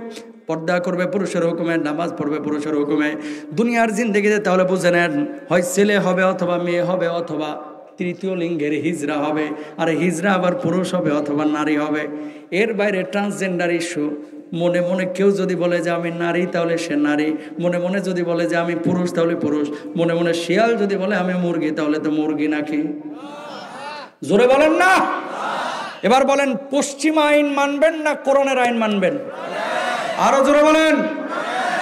পর্দা করবে পুরুষের হুকুমে, নামাজ পড়বে পুরুষের হুকুমে। দুনিয়ার জিন্দেগিতে তাহলে বুঝে নেন, হয় ছেলে হবে অথবা মেয়ে হবে অথবা তৃতীয় লিঙ্গের হিজড়া হবে, আর হিজড়া আবার পুরুষ হবে অথবা নারী হবে। এর বাইরে ট্রান্সজেন্ডার ইস্যু, মনে মনে কেউ যদি বলে যে আমি নারী তাহলে সে নারী, মনে মনে যদি বলে যে আমি পুরুষ তাহলে পুরুষ, মনে মনে শিয়াল যদি বলে আমি মুরগি তাহলে তো মুরগি নাকি? জোরে বলেন না। এবার বলেন, পশ্চিমা আইন মানবেন না কোরআনের আইন মানবেন? আরো জোরে বলেন।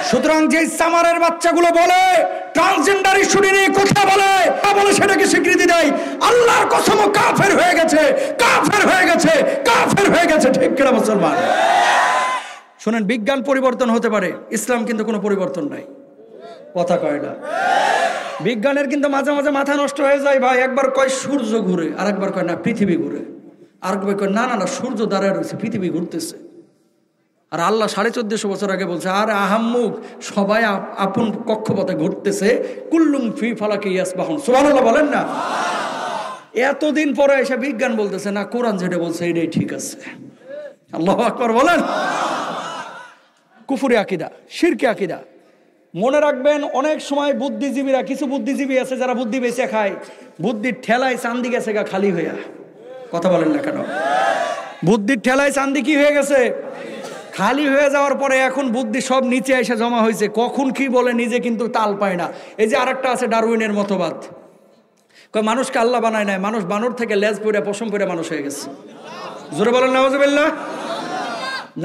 সুতরাং যে সামারের বাচ্চাগুলো বলে ট্রান্সজেন্ডার ইস্যু নিয়ে কথা বলে সেটাকে স্বীকৃতি দেয়, আল্লাহর কসম কাফের হয়ে গেছে, কাফের হয়ে গেছে, কাফের হয়ে গেছে। ঠিক কিনা মুসলমান? শোনেন, বিজ্ঞান পরিবর্তন হতে পারে, ইসলাম কিন্তু কোনো পরিবর্তন নাই। কথা কয় না। বিজ্ঞানের কিন্তু মাঝে মাঝে মাথা নষ্ট হয়ে যায় ভাই। একবার কয় সূর্য ঘুরে, আর একবার কয় না পৃথিবী ঘুরে, আর একবার কয় না না না সূর্য দাঁড়ায় রয়েছে, পৃথিবী ঘুরতেছে। আর আল্লাহ 1450 বছর আগে বলছে, আর আহাম্মুক, সবাই আপন কক্ষপথে ঘুরতেছে, কুল্লুম ফি ফালাকি ইয়াসবাহুন। সুবহানাল্লাহ বলেন না। এতদিন পরে এসে বিজ্ঞান বলতেছে না, কোরআন যেটা বলছে এটাই ঠিক আছে। আল্লাহু আকবার বলেন। কুফরি আকীদা, শিরকি আকীদা। মনে রাখবেন, অনেক সময় বুদ্ধিজীবীরা, কিছু বুদ্ধিজীবী আছে যারা বুদ্ধি বেঁচে খায়, বুদ্ধির ঠেলায় চান্দি গেছে গা খালি হইয়া। কথা বলেন না কেন? বুদ্ধির ঠেলায় চান্দি কি হয়ে গেছে? খালি হয়ে যাওয়ার পরে এখন বুদ্ধি সব নিচে এসে জমা হয়েছে, কখন কি বলে নিজে কিন্তু তাল পায় না। এই যে আরেকটা আছে ডারউইনের মতবাদ, কয় মানুষকে আল্লাহ বানায় নাই, মানুষ বানর থেকে লেজ পড়ে পশম পড়ে মানুষ হয়ে গেছে। জোরে বলেন নাউজুবিল্লাহ।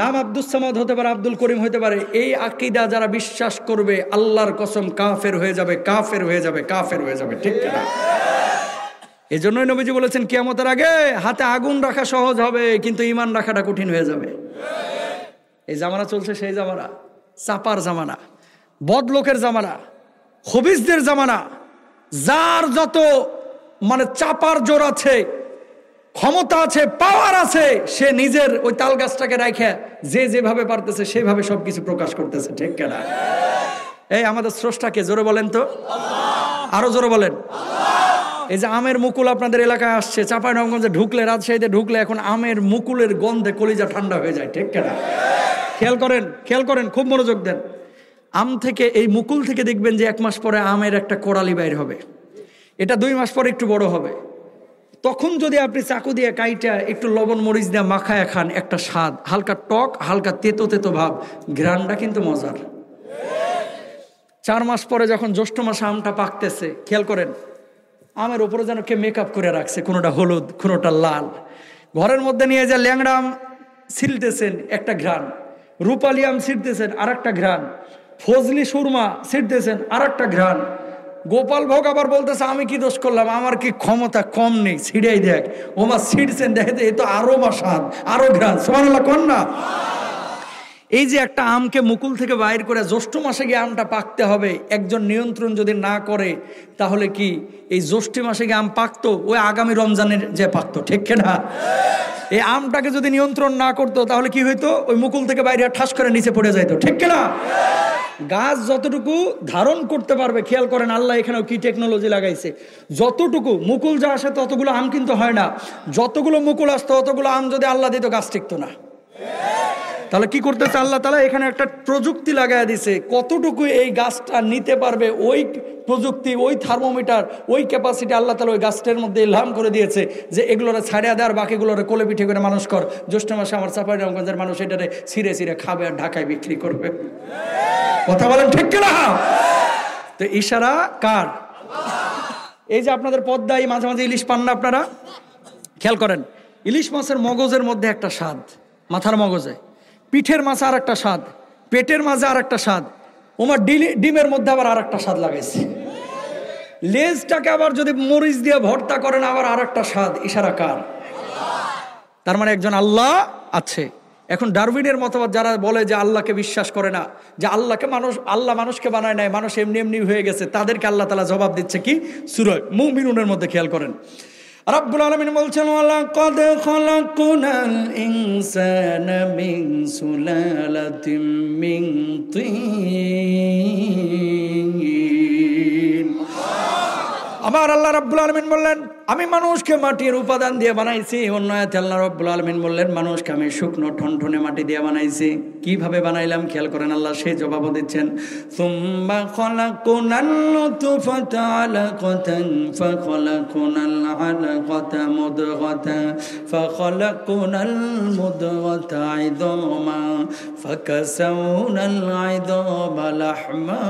নাম আব্দুস সামাদ হতে পারে, আব্দুল করিম হতে পারে। এই আকীদা যারা বিশ্বাস করবে, আল্লাহর কসম কাফের হয়ে যাবে, কাফের হয়ে যাবে, কাফের হয়ে যাবে। ঠিক কিনা? এই জন্যই নবীজি বলেছেন, কিয়ামতের আগে হাতে আগুন রাখা সহজ হবে, কিন্তু ঈমান রাখাটা কঠিন হয়ে যাবে। এই জামানা চলছে সেই জামানা, চাপার জামানা, বদলোকের জামানা, খবিসদের জামানা। যার যত চাপার জোর আছে, ক্ষমতা আছে, পাওয়ার আছে, সে নিজের ওই তাল গাছটাকে রাখে যে যেভাবে পারতেছে সেভাবে সবকিছু প্রকাশ করতেছে। ঠিক কিনা? এই আমাদের স্রষ্টাকে জোরে বলেন তো, আরো জোরে বলেন। এই যে আমের মুকুল আপনাদের এলাকায় আসছে, চাঁপাইনবাবগঞ্জে ঢুকলে, রাজশাহীতে ঢুকলে এখন আমের মুকুলের গন্ধে কলিজা ঠান্ডা হয়ে যায়। ঠিক কিনা? খেয়াল করেন, খেয়াল করেন, খুব মনোযোগ দেন। আম থেকে, এই মুকুল থেকে দেখবেন যে 1 মাস পরে আমের একটা কোড়ালি বাইর হবে, এটা 2 মাস পরে একটু বড় হবে। তখন যদি আপনি চাকু দিয়ে কাইটা একটু লবণ মরিচ দিয়ে মাখায় খান, একটা স্বাদ, হালকা টক, হালকা তেতো তেতো ভাব, ঘ্রাণটা কিন্তু মজার। 4 মাস পরে যখন জ্যৈষ্ঠ মাসে আমটা পাকতেছে, খেয়াল করেন, আমের উপরে যেন কে মেকআপ করে রাখছে, কোনোটা হলুদ, কোনোটা লাল। ঘরের মধ্যে নিয়ে যা ল্যাংড়া আম ছিলতেছেন, একটা ঘ্রাণ। রূপালি আম ছিঁড়তেছেন, আর একটা ঘ্রাণ। ফজলি সুরমা ছিঁড়তেছেন, আর একটা ঘ্রাণ। গোপাল ভোগ আবার বলতেছে আমি কি দোষ করলাম, আমার কি ক্ষমতা কম নেই, ছিঁড়েই দেখ। ওমা ছিঁড়ছেন, দেখে এ তো আরো বা স্বাদ, আরো ঘ্রাণ। সুবহানাল্লাহ কোন না? এই যে একটা আমকে মুকুল থেকে বাইর করে জ্যৈষ্ঠ মাসে গিয়ে আমটা পাকতে হবে, একজন নিয়ন্ত্রণ যদি না করে তাহলে কি এই জ্যৈষ্ঠ মাসে গিয়ে আম পাকতো ওই আগামী রমজানের যে পাকতো, ঠিক না? এই আমটাকে যদি নিয়ন্ত্রণ না করতো তাহলে কি হইতো, ওই মুকুল থেকে বাইরে ঠাস করে নিচে পড়ে যাইতো, ঠিক না? গাছ যতটুকু ধারণ করতে পারবে, খেয়াল করেন আল্লাহ এখানেও কি টেকনোলজি লাগাইছে। যতটুকু মুকুল যা আসে ততগুলো আম কিন্তু হয় না, যতগুলো মুকুল আসতো ততগুলো আম যদি আল্লাহ দিত গাছ টিকতো না। তাহলে কি করতেছে আল্লাহ তাআলা, এখানে একটা প্রযুক্তি লাগাই দিছে, কতটুকু এই গাছটা নিতে পারবে ওই প্রযুক্তি, ওই থার্মোমিটার, ওই ক্যাপাসিটি আল্লাহ তাআলা ওই গাছটার মধ্যে ইলহাম করে দিয়েছে যে এগুলোরে ছাড়িয়ে দেয় আর বাকিগুলোরে কোলে পিঠে করে মানুষ কর। জ্যৈষ্ঠ মাসে আমার চাঁপাইনবাবগঞ্জের মানুষ এটারে ছিঁড়ে ছিঁড়ে খাবে আর ঢাকায় বিক্রি করবে। কথা বলেন ঠিক কিনা? তো ইশারা কার? এই যে আপনাদের পদ্মায় মাঝে মাঝে ইলিশ পান না আপনারা, খেয়াল করেন ইলিশ মাছের মগজের মধ্যে একটা স্বাদ, মাথার মগজে, পিঠের মাছে আর একটা স্বাদ, পেটের মাঝে আর একটা স্বাদ, ওমার ডিমের মধ্যে আবার আর একটা স্বাদ লাগাইছে, লেজটাকে আবার যদি মরিচ দিয়ে ভর্তা করেন আবার আর একটা স্বাদ। ইশারা কার? তার মানে একজন আল্লাহ আছে। এখন ডারউইনের মতবাদ যারা বলে যে আল্লাহকে বিশ্বাস করে না, যে আল্লাহ মানুষকে বানায় নাই, মানুষ এমনি এমনি হয়ে গেছে, তাদেরকে আল্লাহ তাআলা জবাব দিচ্ছে কি সূরা মুমিনুনের মধ্যে। খেয়াল করেন রব্বুল আলামিন বলছেন ওয়ালাকাদ খালাকনাল ইনসানা মিন সুলালাতিন মিন তিন। আমার আল্লাহ রাব্বুল আলামিন বললেন আমি মানুষকে মাটির উপাদান দিয়ে বানাইছি। অন্য আয়াতে আল্লাহ রাব্বুল আলামিন বললেন মানুষকে আমি শুকনো ঠনঠনে মাটি দিয়ে বানাইছি। কিভাবে বানাইলাম খেয়াল করেন, আল্লাহ সেই জবাবও দিচ্ছেন সুম্মা খালাকনাল নুতফাতা আলাকাতান ফাখালাকনাল আলাকাতা মুদগাতান ফাখালাকনাল মুদগাতা ইদামা ফাকাসাউনাল ইদামা লাহমা।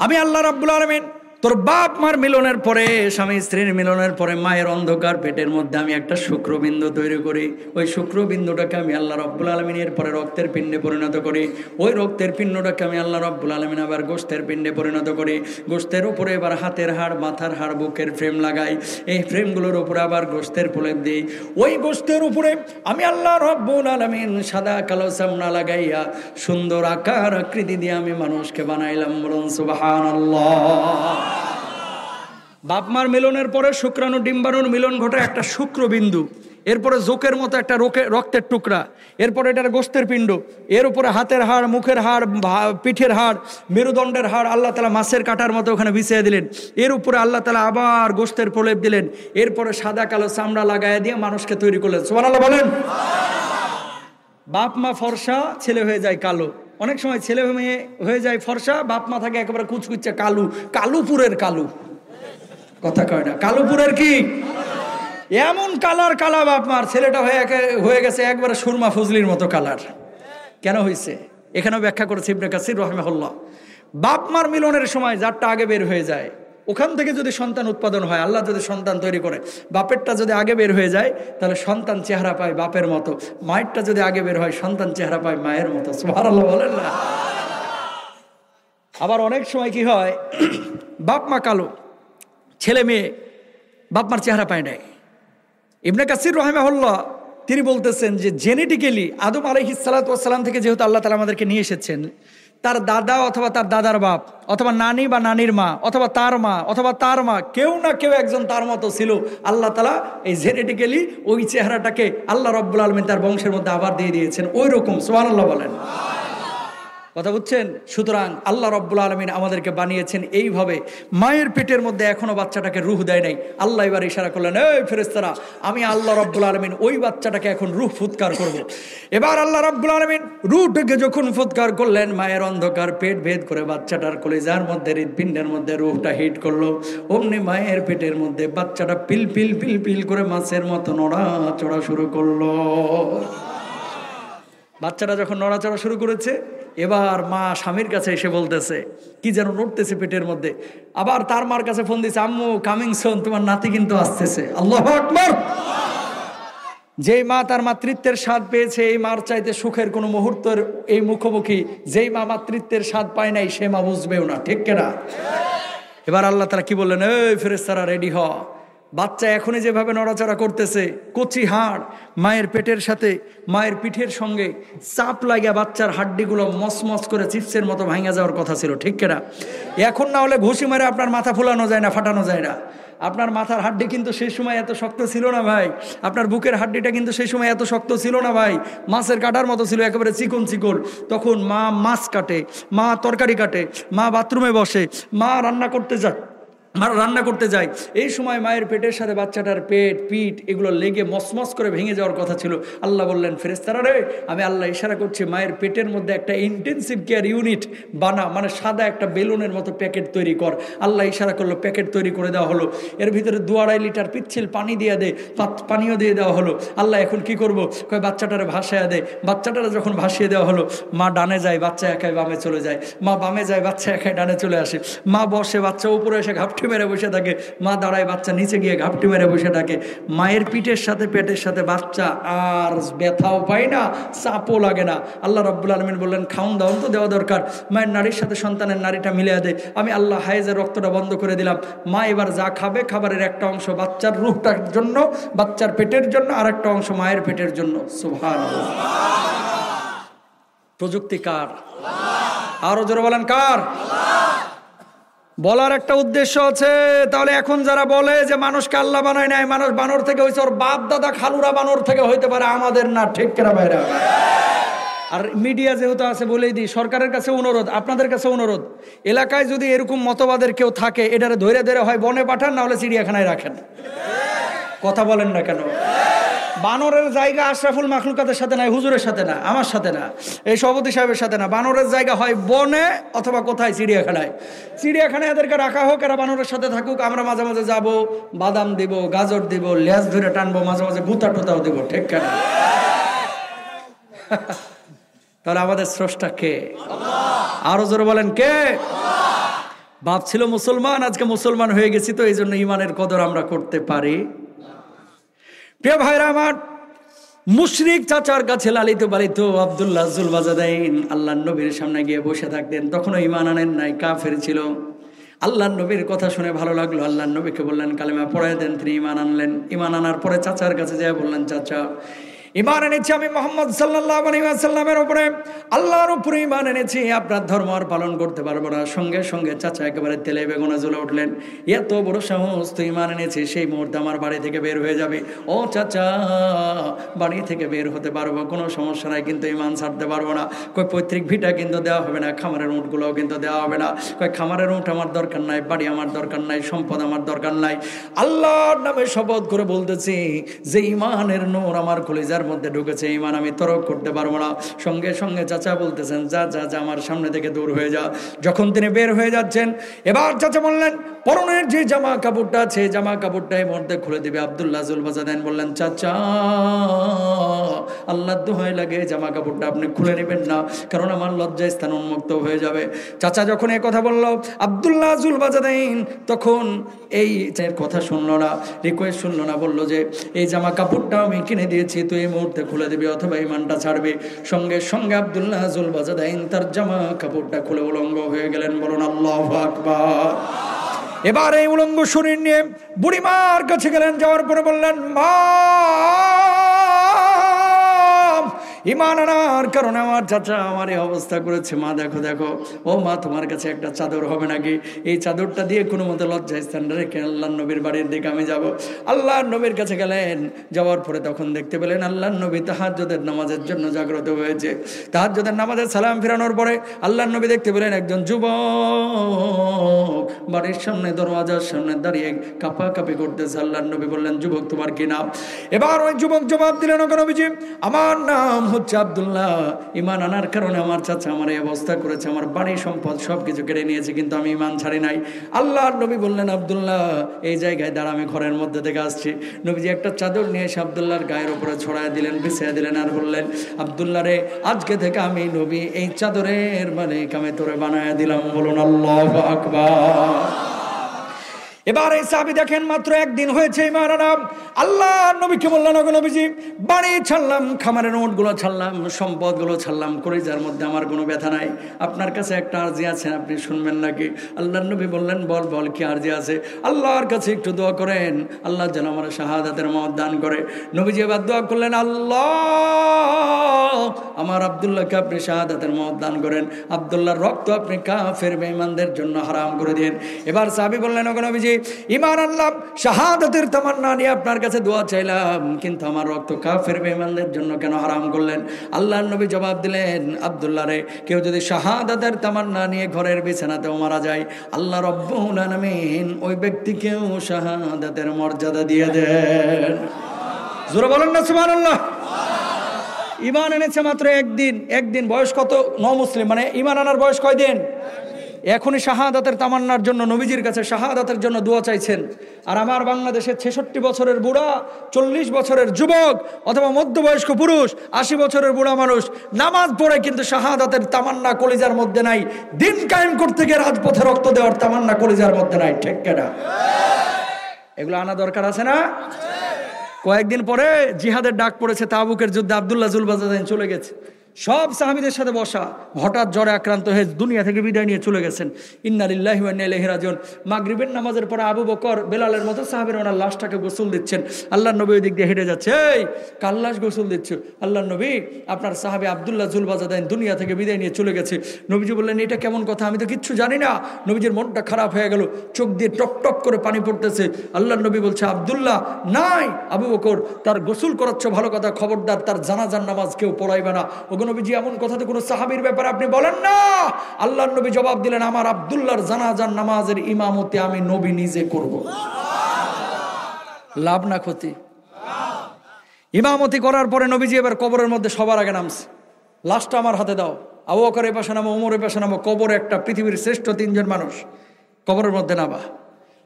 আমি আল্লাহ রাব্বুল আলামিন তোর বাপ মার মিলনের পরে, স্বামী স্ত্রীর মিলনের পরে মায়ের অন্ধকার পেটের মধ্যে আমি একটা শুক্রবিন্দু তৈরি করি। ওই শুক্রবিন্দুটাকে আমি আল্লাহ রাব্বুল আলামিন এর পরে রক্তের পিণ্ডে পরিণত করি। ওই রক্তের পিণ্ডটাকে আমি আল্লাহ রাব্বুল আলামিন আবার গোশতের পিণ্ডে পরিণত করি। গোশতের উপরে এবার হাতের হাড়, মাথার হাড়, বুকের ফ্রেম লাগাই। এই ফ্রেমগুলোর উপরে আবার গোশতের প্রলেপ দিই। ওই গোশতের উপরে আমি আল্লাহ রাব্বুল আলামিন সাদা কালো চামড়া লাগাইয়া সুন্দর আকার আকৃতি দিয়ে আমি মানুষকে বানাইলাম। বলুন সুবহানাল্লাহ। বাপ মার মিলনের পরে শুক্রাণু ডিম্বাণুর মিলন ঘটে একটা শুক্রবিন্দু, এরপরে জোকের মতো একটা রক্তের টুকরা, এরপরে এটার গোশতের পিণ্ড, এর উপরে হাতের হাড়, মুখের হাড়, পিঠের হাড়, মেরুদণ্ডের হাড় আল্লাহ তাআলা মাছের কাটার মতো ওখানে বিছিয়ে দিলেন। এর উপরে আল্লাহ তাআলা আবার গোশতের প্রলেপ দিলেন। এরপরে সাদা কালো চামড়া লাগাইয়া দিয়ে মানুষকে তৈরি করলেন। সুবহানাল্লাহ বলেন। বাপ মা ফর্সা, ছেলে হয়ে যায় কালো। অনেক সময় ছেলে মেয়ে হয়ে যায় ফর্সা, বাপ মা থাকে একেবারে কুচকুচে কালু, কালুপুরের কালু। কথা কয় না, কালুপুরের কি এমন কালার কালা বাপ মার, ছেলেটা হয়ে গেছে একবারে সুরমা ফজলির মতো কালার। কেন হয়েছে এখানেও ব্যাখ্যা করেছে ইবনে কাসির রাহিমাহুল্লাহ। বাপ মার মিলনের সময় যারটা আগে বের হয়ে যায়, ওখান থেকে যদি সন্তান উৎপাদন হয়, আল্লাহ যদি সন্তান তৈরি করে, বাপেরটা যদি আগে বের হয়ে যায় তাহলে সন্তান চেহারা পায় বাপের মতো, মায়েরটা যদি আগে বের হয় সন্তান চেহারা পায় মায়ের মতো। সুবহানাল্লাহ বলেন না। আবার অনেক সময় কি হয়, বাপ মা কালো, ছেলে মেয়ে বাপ মার চেহারা পায় নাই। ইবনে কাসির রাহিমাহুল্লাহ তিনি বলতেছেন যে জেনেটিক্যালি আদম আলাইহিস সালাতু ওয়াস সালাম থেকে যেহেতু আল্লাহ তাআলা আমাদেরকে নিয়ে এসেছেন, তার দাদা অথবা তার দাদার বাপ অথবা নানি বা নানির মা অথবা তার মা অথবা তার মা, কেউ না কেউ একজন তার মতো ছিল। আল্লাহ তাআলা এই জেনেটিক্যালি ওই চেহারাটাকে আল্লাহ রাব্বুল আলামিন তার বংশের মধ্যে আবার দিয়ে দিয়েছেন ওই রকম। সুবহানাল্লাহ বলেন। কথা বুঝছেন? সুতরাং আল্লাহ রাব্বুল আলামিন আমাদেরকে বানিয়েছেন এইভাবে। মায়ের পেটের মধ্যে এখনো বাচ্চাটাকে রূহ দেয় নাই। আল্লাহ এবার ইশারা করলেন, এই ফেরেশতারা, আমি আল্লাহ রাব্বুল আলামিন ওই বাচ্চাটাকে এখন রূহ ফুৎকার করব। এবার আল্লাহ রাব্বুল আলামিন রূহটাকে যখন ফুৎকার করলেন, মায়ের অন্ধকার পেট ভেদ করে বাচ্চাটার কলিজার মধ্যে, হৃৎপিণ্ডের মধ্যে রূহটা হিট করলো। অমনি মায়ের পেটের মধ্যে বাচ্চাটা পিল পিল পিল পিল করে মাছের মতো নড়াচড়া শুরু করলো। বাচ্চাটা যখন নড়াচড়া শুরু করেছে, এবার মা স্বামীর কাছে এসে বলতেছে, কি যেন নড়তেছে পেটের মধ্যে। আবার তার মার কাছে ফোন দিচ্ছে, আম্মু কামিং সুন, তোমার নাতি কিন্তু আসতেছে। আল্লাহু আকবার। যেই মা তার মাতৃত্বের স্বাদ পেয়েছে, এই মার চাইতে সুখের কোনো মুহূর্তের এই মুখোমুখি যেই মা মাতৃত্বের স্বাদ পায় নাই, সে মা বুঝবেও না, ঠিক কিনা? এবার আল্লাহ তাআলা কি বললেন, এই ফেরেশতারা রেডি হ। বাচ্চা এখনই যেভাবে নড়াচড়া করতেছে, কচি হাড় মায়ের পেটের সাথে মায়ের পিঠের সঙ্গে চাপ লাগিয়া বাচ্চার হাড্ডিগুলো মসমস করে চিপসের মতো ভাঙা যাওয়ার কথা ছিল, ঠিক কিনা? এখন না হলে ঘুষি মারে আপনার মাথা ফোলানো যায় না, ফাটানো যায় না। আপনার মাথার হাড্ডি কিন্তু সেই সময় এত শক্ত ছিল না ভাই। আপনার বুকের হাড্ডিটা কিন্তু সেই সময় এত শক্ত ছিল না ভাই, মাছের কাটার মতো ছিল, একেবারে চিকন চিকন। তখন মা মাছ কাটে, মা তরকারি কাটে, মা বাথরুমে বসে, মা রান্না করতে যায়। এই সময় মায়ের পেটের সাথে বাচ্চাটার পেট পিঠ এগুলো লেগে মসমস করে ভেঙে যাওয়ার কথা ছিল। আল্লাহ বললেন, ফেরেশতারা রে, আমি আল্লাহ ইশারা করছি, মায়ের পেটের মধ্যে একটা ইন্টেনসিভ কেয়ার ইউনিট বানা, মানে সাদা একটা বেলুনের মতো প্যাকেট তৈরি কর। আল্লাহ ইশারা করলো, প্যাকেট তৈরি করে দেওয়া হলো। এর ভিতরে 2-2.5 লিটার পিচ্ছিল পানি দিয়ে দে, পানিও দিয়ে দেওয়া হলো। আল্লাহ এখন কি করব? কয় বাচ্চাটারে ভাসায় দে। বাচ্চাটারে যখন ভাসিয়ে দেওয়া হলো, মা ডানে যায়, বাচ্চা একাই বামে চলে যায়, মা বামে যায়, বাচ্চা একাই ডানে চলে আসে। মা বসে, বাচ্চা উপরে এসে ঘাপটি মেরে বসে থাকে, মা দাঁড়ায়, বাচ্চা নিচে গিয়ে ঘাপটি মেরে বসে থাকে। মায়ের পিঠের সাথে পেটের সাথে বাচ্চা আর ব্যথাও পায় না, চাপও লাগে না। আল্লাহ রাব্বুল আলামিন বললেন, খাউন দাউন তো দেওয়া দরকার, মায়ের নারীর সাথে সন্তানের নারীটা মিলিয়ে দেয়। আমি আল্লাহ হায়েজের রক্তটা বন্ধ করে দিলাম। মা এবার যা খাবে, খাবারের একটা অংশ বাচ্চার রূহটার জন্য, বাচ্চার পেটের জন্য, আর একটা অংশ মায়ের পেটের জন্য। সুবহানাল্লাহ। প্রযুক্তি কার? আরো জোরে বলেন, কার? বলার একটা উদ্দেশ্য আছে। তাহলে এখন যারা বলে যে মানুষকে আল্লাহ বানায় নাই, মানুষ বানর থেকে হয়েছে, ওর বাপ দাদা খালুরা বানর থেকে হইতে পারে, আমাদের না, ঠিক কিনা ভাইরা? আর মিডিয়া যেহেতু আছে বলেই দিই, সরকারের কাছে অনুরোধ, আপনাদের কাছে অনুরোধ, এলাকায় যদি এরকম মতবাদের কেউ থাকে, এটারে ধরে ধরে হয় বনে পাঠান, না হলে চিড়িয়াখানায় রাখেন। কথা বলেন না কেন? বানরের জায়গা আশরাফুল মাখলুকাতের সাথে নাই, হুজুরের সাথে না, আমার সাথে না, এই সভাপতি সাহেবের সাথে না। বানরের জায়গা হয় বনে অথবা কোথায়? চিড়িয়াখানায়। চিড়িয়াখানায় এদেরকে রাখা হোক, এরা বানরের সাথে থাকুক, আমরা মাঝে মাঝে যাব, বাদাম দিব, গাজর দিব, লেজ ধরে টানবো, মাঝে মাঝে গুতা টুতাও দিব, ঠিক কেন? তাহলে আমাদের স্রষ্টা কে? আরো জোরে বলেন, কে? বাপ ছিল মুসলমান, আজকে মুসলমান হয়ে গেছি, তো এই জন্য ইমানের কদর আমরা করতে পারি। প্রিয় ভাইরা আমার, মুশরিক চাচার কাছে লালিত পালিত আব্দুল্লাহ জুলবাজাদাইন আল্লাহর নবীর সামনে গিয়ে বসে থাকতেন। তখনও ঈমান আনেন নাই, কাফের ছিল। আল্লাহর নবীর কথা শুনে ভালো লাগলো, আল্লাহর নবীকে বললেন কালেমা পড়ায় দেন। তিনি ঈমান আনলেন। ঈমান আনার পরে চাচার কাছে যেয়ে বললেন, চাচা ঈমান এনেছি আমি মুহাম্মদ সাল্লাল্লাহু আলাইহি ওয়াসাল্লামের উপরে, আল্লাহর উপরে ঈমান এনেছি, আপনার ধর্ম আর পালন করতে পারবো না। সঙ্গে সঙ্গে চাচা একেবারে তেলে বেগুনে জ্বলে উঠলেন। এত বড় সাহস, তুই ঈমান এনেছি, সেই মুহূর্তে আমার বাড়ি থেকে বের হয়ে যাবে। ও চাচা, বাড়ি থেকে বের হতে পারবো, কোনো সমস্যা নাই, কিন্তু ঈমান ছাড়তে পারবো না। কই পৈতৃক ভিটা কিন্তু দেওয়া হবে না, খামারের উঁটগুলোও কিন্তু দেওয়া হবে না। কই খামারের উঁট আমার দরকার নাই, বাড়ি আমার দরকার নাই, সম্পদ আমার দরকার নাই। আল্লাহর নামে শপথ করে বলতেছি, যে ঈমানের নূর আমার কলিজার মধ্যে ঢুকেছে, ঈমান আমি তরক করতে পারবো না। সঙ্গে সঙ্গে চাচা বলতেছেন, যা যা যা, আমার সামনে থেকে দূর হয়ে যা। যখন তিনি বের হয়ে যাচ্ছেন, এবার চাচা বললেন, পরনের যে জামা কাপড়টা আছে, জামা কাপড়টা এই মুহূর্তে খুলে দিবে। আব্দুল্লাহ জুলবাজাদাইন বললেন, চাচা আল্লাহর দোহাই লাগে, জামা কাপড়টা আপনি খুলে নেবেন না, কারণ আমার লজ্জা স্থান উন্মুক্ত হয়ে যাবে। চাচা যখন এই কথা বলল, আব্দুল্লাহ জুলবাজাদাইন তখন এই কথা শুনলো না, রিকোয়েস্ট শুনলো না, বললো যে এই জামা কাপড়টা আমি কিনে দিয়েছি, তুই এই মুহূর্তে খুলে দিবি অথবা ঈমানটা ছাড়বে। সঙ্গে সঙ্গে আব্দুল্লাহ জুলবাজাদাইন তার জামা কাপড়টা খুলে উলঙ্গ হয়ে গেলেন। বলুন আল্লাহু আকবার। এবার এই উলঙ্গ শরীর নিয়ে বুড়িমার কাছে গেলেন। যাওয়ার পরে বললেন, মা, ঈমান আনার কারণে আমার চাচা আমার এই অবস্থা করেছে। মা দেখো দেখো, ও মা, তোমার কাছে একটা চাদর হবে নাকি? এই চাদরটা দিয়ে কোনো মতে লজ্জা স্থান রেখে আল্লাহর নবীর বাড়ির দিকে আমি যাব। আল্লাহর নবীর কাছে গেলেন। যাওয়ার পরে তখন দেখতে পেলেন আল্লাহর নবী তাহাজ্জুদের নামাজের জন্য জাগ্রত হয়েছে। তাহাজ্জুদের নামাজের সালাম ফিরানোর পরে আল্লাহর নবী দেখতে পেলেন একজন যুবক বাড়ির সামনে দরওয়াজার সামনে দাঁড়িয়ে কাঁপাকাঁপি করতেছে। আল্লাহর নবী বললেন, যুবক তোমার কি নাম? এবার ওই যুবক জবাব দিলেন, ওগো নবীজি, আমার নাম হচ্ছে আব্দুল্লাহ, ইমান আনার কারণে আমার চাচা আমার এই অবস্থা করেছে, আমার বাড়ি সম্পদ সব কিছু কেড়ে নিয়েছে, কিন্তু আমি ইমান ছাড়ি নাই। আল্লাহর নবী বললেন, আব্দুল্লাহ এই জায়গায় দাঁড়া, আমি ঘরের মধ্যে থেকে আসছি। নবীজি একটা চাদর নিয়ে এসে আব্দুল্লাহর গায়ের উপরে ছড়ায় দিলেন, বিছিয়ে দিলেন, আর বললেন, আব্দুল্লাহ রে, আজকে থেকে আমি নবী এই চাদরের মালিক আমি তোরে বানায় দিলাম। বলুন আল্লাহু আকবার। এবার এই সাহাবী দেখেন, মাত্র একদিন হয়েছে ঈমান আনা। আল্লাহ নবীকে বললেন, ওগো নবীজি, বাড়ি ছাড়লাম, খামারের নোটগুলো ছাড়লাম, সম্পদগুলো ছাড়লাম, কলিজার মধ্যে আমার কোনো ব্যথা নাই, আপনার কাছে একটা আরজি আছে, আপনি শুনবেন নাকি? আল্লাহর নবী বললেন, বল বল, কি আরজি আছে? আল্লাহর কাছে একটু দোয়া করেন, আল্লাহ যেন আমার শাহাদাতের মওত দান করে। নবীজি এবার দোয়া করলেন, আল্লাহ আমার আব্দুল্লাহকে আপনি শাহাদাতের মওত দান করেন, আব্দুল্লাহর রক্ত আপনি কাফের বেঈমানদের জন্য হারাম করে দিন। এবার সাহাবী বললেন, ওগো নবীজি, ঈমান আনলাম, শাহাদাতের তামান্না নিয়ে আপনার কাছে দোয়া চাইলাম, কিন্তু আমার রক্ত কাফের বেঈমানদের জন্য কেন হারাম করলেন? আল্লাহর নবী জবাব দিলেন, আব্দুল্লাহ রে, কেউ যদি শাহাদাতের তামান্না নিয়ে ঘরের বিছানাতেও মারা যায়, আল্লাহ রব্বুল আলামিন ওই ব্যক্তিকেও শাহাদাতের মর্যাদা দিয়ে দেন। জোরে বলেন না সুবহানাল্লাহ। ঈমান এনেছে মাত্র একদিন, বয়স কত? মুসলিম, মানে ঈমান আনার বয়স কয়দিন? এখনই শাহাদাতের তামান্নার জন্য নবীজির কাছে শাহাদাতের জন্য দোয়া চাইছেন। আর আমার বাংলাদেশের 66 বছরের বুড়া, 40 বছরের যুবক অথবা মধ্যবয়স্ক পুরুষ, 80 বছরের বুড়া মানুষ নামাজ পড়ে কিন্তু শাহাদাতের তামান্না কলিজার মধ্যে নাই। দিন কায়েম করতে গিয়ে রাজপথে রক্ত দেওয়ার তামান্না কলিজার মধ্যে নাই, ঠিক কিনা? এগুলো আনা দরকার আছে না? কয়েকদিন পরে জিহাদের ডাক পড়েছে, তাবুকের যুদ্ধে আব্দুল্লাহ জুলবাজাদাইন চলে গেছে, সব সাহাবীদের সাথে বসা, হঠাৎ জ্বরে আক্রান্ত হয়ে দুনিয়া থেকে বিদায় নিয়ে চলে গেছেন। ইন্না লিল্লাহি ওয়া ইন্না ইলাইহি রাজিউন। মাগরিবের নামাজের পরে আবু বকর বেলালের মতো সাহাবীরা ওনার লাশটাকে গোসল দিচ্ছেন। আল্লাহর নবী ওই দিক দিয়ে হেঁটে যাচ্ছে, এই কার লাশ গোসল দিচ্ছ? আল্লাহর নবী, আপনার সাহাবী আব্দুল্লাহ জুলবাজাদাইন দুনিয়া থেকে বিদায় নিয়ে চলে গেছে। নবীজি বললেন, এটা কেমন কথা? আমি তো কিচ্ছু জানি না। নবীজির মনটা খারাপ হয়ে গেল, চোখ দিয়ে টপ টপ করে পানি পড়তেছে। আল্লাহর নবী বলছে, আব্দুল্লাহ নাই, আবু বকর তার গোসল করাচ্ছ ভালো কথা, খবরদার তার জানাজার নামাজ কেউ পড়াইবে না। নবীজি এমন কথা তো কোনো সাহাবীর ব্যাপারে আপনি বলেন না। আল্লাহর নবী জবাব দিলেন, আমার আব্দুল্লাহর জানাজার নামাজের ইমামতি আমি নবী নিজে করব। লাভ না ক্ষতি? ইমামতি করার পরে নবীজি এবার কবরের মধ্যে সবার আগে নামছে, লাশটা আমার হাতে দাও। আবু বকর এই পাশে নামো, ওমর এই পাশে নামো, কবরে একটা পৃথিবীর শ্রেষ্ঠ 3 জন মানুষ কবরের মধ্যে নামা।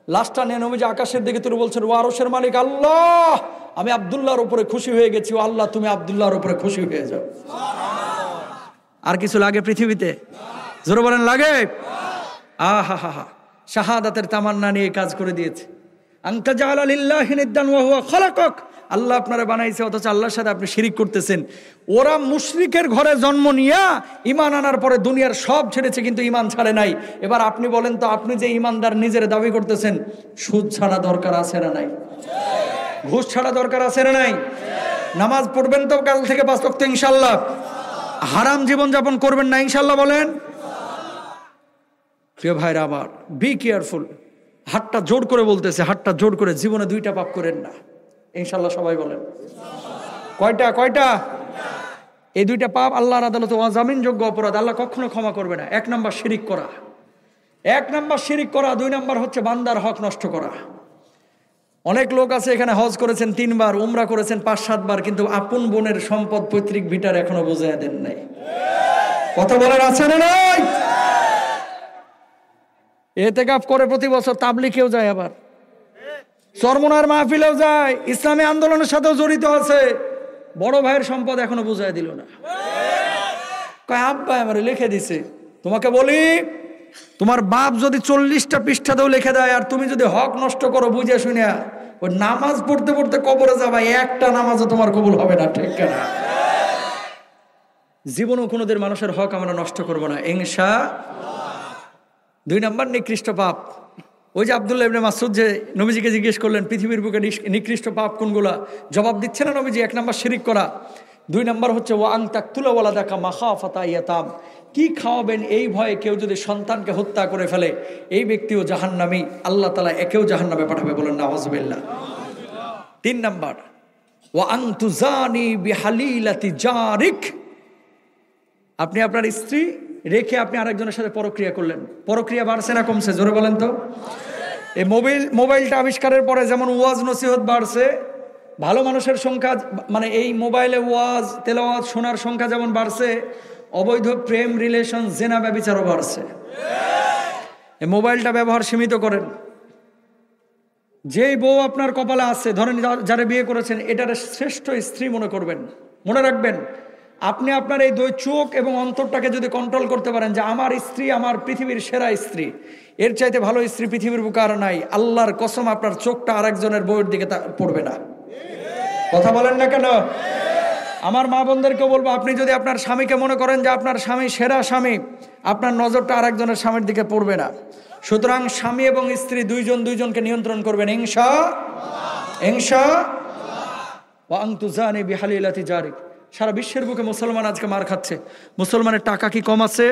লাশটা নিয়ে নবীজি আকাশের দিকে তুলে বলছেন, ও আরশের মালিক আল্লাহ, আমি আব্দুল্লাহর উপরে খুশি হয়ে গেছি, ও আল্লাহ তুমি আব্দুল্লাহর উপরে খুশি হয়ে যাও। আর কিছু লাগে পৃথিবীতে? জোরে বলেন, লাগে? আহা হা হা, শাহাদাতের তামান্না নিয়ে কাজ করে দিয়েছে। আনতা জাআলা লিল্লাহি নিদ্দান ওয়া হুয়া খালাকাক, আল্লাহ আপনারা বানাইছে, অথচ আল্লাহর সাথে আপনি শিরিক করতেছেন। ওরা মুশরিকের ঘরে জন্ম নিয়ে ঈমান আনার পরে দুনিয়ার সব ছেড়েছে, কিন্তু ঈমান ছাড়ে নাই। এবার আপনি বলেন তো, আপনি যে ঈমানদার নিজের দাবি করতেছেন, সুদ ছাড়া দরকার আছে না নাই? ঘুষ ছাড়া দরকার আছে না নাই? নামাজ পড়বেন তো কাল থেকে 5 ওয়াক্ত ইনশাআল্লাহ? হারাম জীবন যাপন করবেন না ইনশাআল্লাহ? বলেন। প্রিয় ভাইরা আমার, বি কেয়ারফুল। হাতটা জোর করে বলতেছে, হাতটা জোর করে, জীবনে 2টা পাপ করেন না ইনশাআল্লাহ। সবাই বলেন কয়টা? এই 2টা পাপ আল্লাহর আদালতে অজামিনযোগ্য অপরাধ, আল্লাহ কখনো ক্ষমা করবে না। 1 নাম্বার শিরিক করা, 2 নাম্বার হচ্ছে বান্দার হক নষ্ট করা। অনেক লোক আছে এখানে হজ করেছেন 3 বার, উমরা করেছেন 5-7 বার, কিন্তু আপন বোনের সম্পদ পৈতৃক ভিটার এখনো বুঝাইয়া দেন নাই। কথা বলার আছে না নাই? ইতিকাফ করে প্রতি বছর, তাবলীগেও যায়, আবার চরমনার মাহফিলেও যায়, ইসলামী আন্দোলনের সাথেও জড়িত আছে, বড় ভাইয়ের সম্পদ এখনো বুঝাইয়া দিল না। কয় আব্বা আমারে লিখে দিছে। তোমাকে বলি, তোমার বাপ যদি 40টা পৃষ্ঠাতেও লিখে দেয়, আর তুমি যদি হক নষ্ট করো বুঝে শুনে, ওই নামাজ পড়তে পড়তে কবরে যাবা, একটা নামাজও তোমার কবুল হবে না, ঠিক না? জীবনও কোনোদিন মানুষের হক আমরা নষ্ট করবো না ইনশাআল্লাহ। 2 নাম্বার নিকৃষ্ট পাপ। ওই যে আব্দুল্লাহ ইবনে মাসউদ যে নবীজিকে জিজ্ঞেস করলেন পৃথিবীর বুকে নিকৃষ্ট পাপ কোনগুলা, জবাব দিচ্ছে না নবীজি। 1 নাম্বার শিরিক করা, 2 নাম্বার হচ্ছে ওয়া আন তাকতুলা ওয়ালাদাকা মাখাফাতা ইয়াতাম, কি খাওয়াবেন এই ভয়ে কেউ যদি সন্তানকে হত্যা করে ফেলে, এই ব্যক্তিও জাহান্নামী, আল্লাহ তাআলা একেও জাহান্নামে পাঠাবে। বলেন নাউযুবিল্লাহ। 3 নাম্বার ওয়া আন তুজানি বিহালিলাতি জারিক, আপনি আপনার স্ত্রী রেখে আপনি আরেকজনের সাথে পরক্রিয়া করলেন। পরক্রিয়া বাড়ছে না কমছে? জোরে বলেন তো। এই মোবাইলটা আবিষ্কারের পরে যেমন ওয়াজ নসিহত বাড়ছে, ভালো মানুষের সংখ্যা, মানে এই মোবাইলে ওয়াজ তেলাওয়াত শোনার সংখ্যা যেমন বাড়ছে, অবৈধ প্রেম রিলেশন জেনা ব্যভিচারও বাড়ছে। এই মোবাইলটা ব্যবহার সীমিত করেন। যেই বউ আপনার কপালে আছে, ধরেন যারা বিয়ে করেছেন, এটার শ্রেষ্ঠ স্ত্রী মনে করবেন। মনে রাখবেন, আপনি আপনার এই দুই চোখ এবং অন্তরটাকে যদি কন্ট্রোল করতে পারেন যে আমার স্ত্রী আমার পৃথিবীর সেরা স্ত্রী, এর চাইতে ভালো স্ত্রী পৃথিবীর বুকে আর নাই, আল্লাহর কসম আপনার চোখটা আরেকজনের বউয়ের দিকে পড়বে না। কথা বলেন না কেন? আমার মা বোনদেরকেও বলবো, আপনি যদি আপনার স্বামীকে মনে করেন যে আপনার স্বামী সেরা স্বামী, আপনার নজরটা আরেকজনের স্বামীর দিকে পড়বে না। সুতরাং স্বামী এবং স্ত্রী দুইজনকে নিয়ন্ত্রণ করবেন, সারা বিশ্বের বুকে মুসলমান আজকে মার খাচ্ছে। মুসলমানের টাকা কি কম আছে?